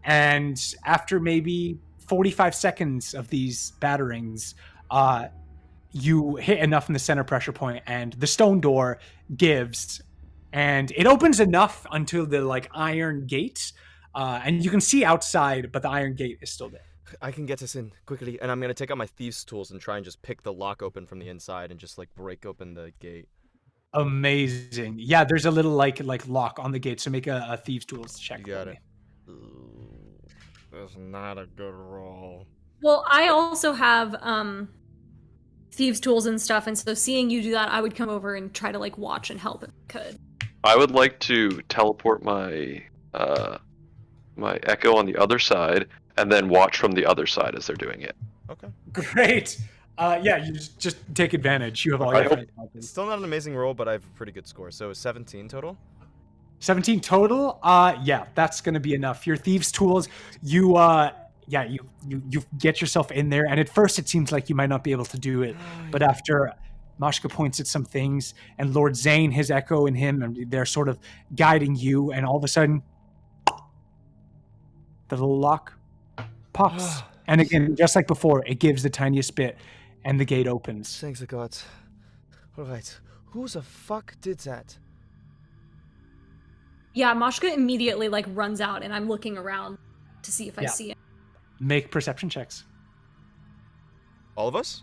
And after maybe 45 seconds of these batterings, you hit enough in the center pressure point, and the stone door gives, and it opens enough until the iron gate, and you can see outside, but the iron gate is still there. I can get us in quickly, and I'm gonna take out my thieves' tools and try and just pick the lock open from the inside and just break open the gate. Amazing. Yeah, there's a little lock on the gate, so make a thieves tools check. You got for it. me. Ooh, that's not a good roll. Well, I also have thieves' tools and stuff, and so seeing you do that, I would come over and try to watch and help if I could. I would like to teleport my my echo on the other side, and then watch from the other side as they're doing it. Okay. Great. Yeah, you just take advantage. You have all I your hope- friends helping. Still not an amazing roll, but I have a pretty good score. So 17 total. 17 total. Yeah, that's gonna be enough. Your thieves' tools. You get yourself in there, and at first it seems like you might not be able to do it, but after Mashka points at some things, and Lord Zane, his echo, and him, and they're sort of guiding you, and all of a sudden the little lock pops. And again, just like before, it gives the tiniest bit, and the gate opens. Thanks the gods. All right. Who the fuck did that? Yeah, Moshka immediately like runs out, and I'm looking around to see if I see it. Make perception checks. All of us?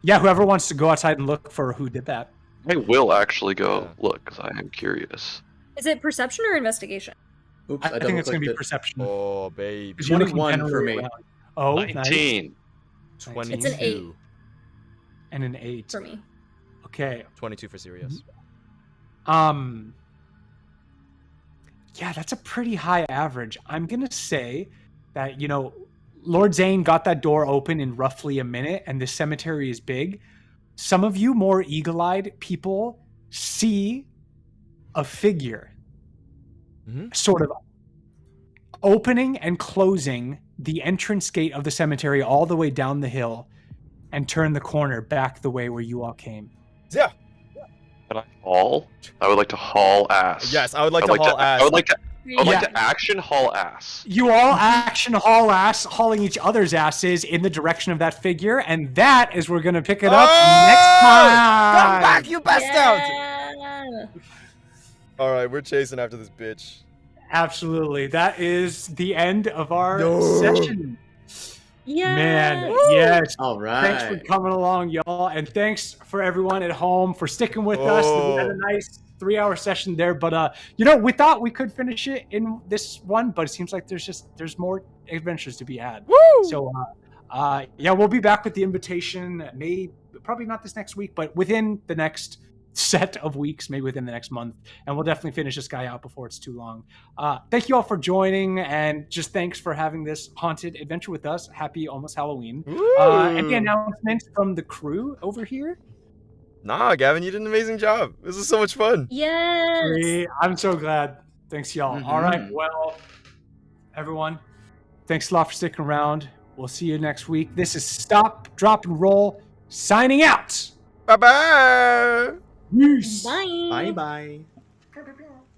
Yeah, whoever wants to go outside and look for who did that. I will actually go look because I am curious. Is it perception or investigation? Oops, I think it's going to be perception. Oh, baby. 'Cause you only can 21 for generate me. around. Oh, 19. Nice. 22. It's an 8. And an 8. For me. Okay. 22 for Sirius. Yeah, that's a pretty high average. I'm going to say that, Lord Zane got that door open in roughly a minute, and the cemetery is big. Some of you more eagle-eyed people see a figure sort of opening and closing the entrance gate of the cemetery all the way down the hill and turn the corner back the way where you all came. Yeah. Can I haul? I would like to haul ass. Yes, I would like to haul ass. I would like to action haul ass. You all action haul ass, hauling each other's asses in the direction of that figure, and that is we're gonna pick it up next time. Come back, you bastard! Yeah. All right, we're chasing after this bitch. Absolutely, that is the end of our No. session. Yeah. Man, yes. All right. Thanks for coming along, y'all, and thanks for everyone at home for sticking with us. We had a nice 3-hour session there, but we thought we could finish it in this one, but it seems like there's more adventures to be had. Woo! So we'll be back with the invitation. Probably not this next week, but within the next set of weeks, maybe within the next month, and we'll definitely finish this guy out before it's too long. Thank you all for joining, and just thanks for having this haunted adventure with us. Happy almost Halloween. Any announcements from the crew over here? Nah, Gavin, you did an amazing job. This was so much fun. Yes. I'm so glad. Thanks, y'all. All right, well, everyone, thanks a lot for sticking around. We'll see you next week. This is Stop, Drop, and Roll signing out. Bye-bye. Peace. Bye. Bye-bye.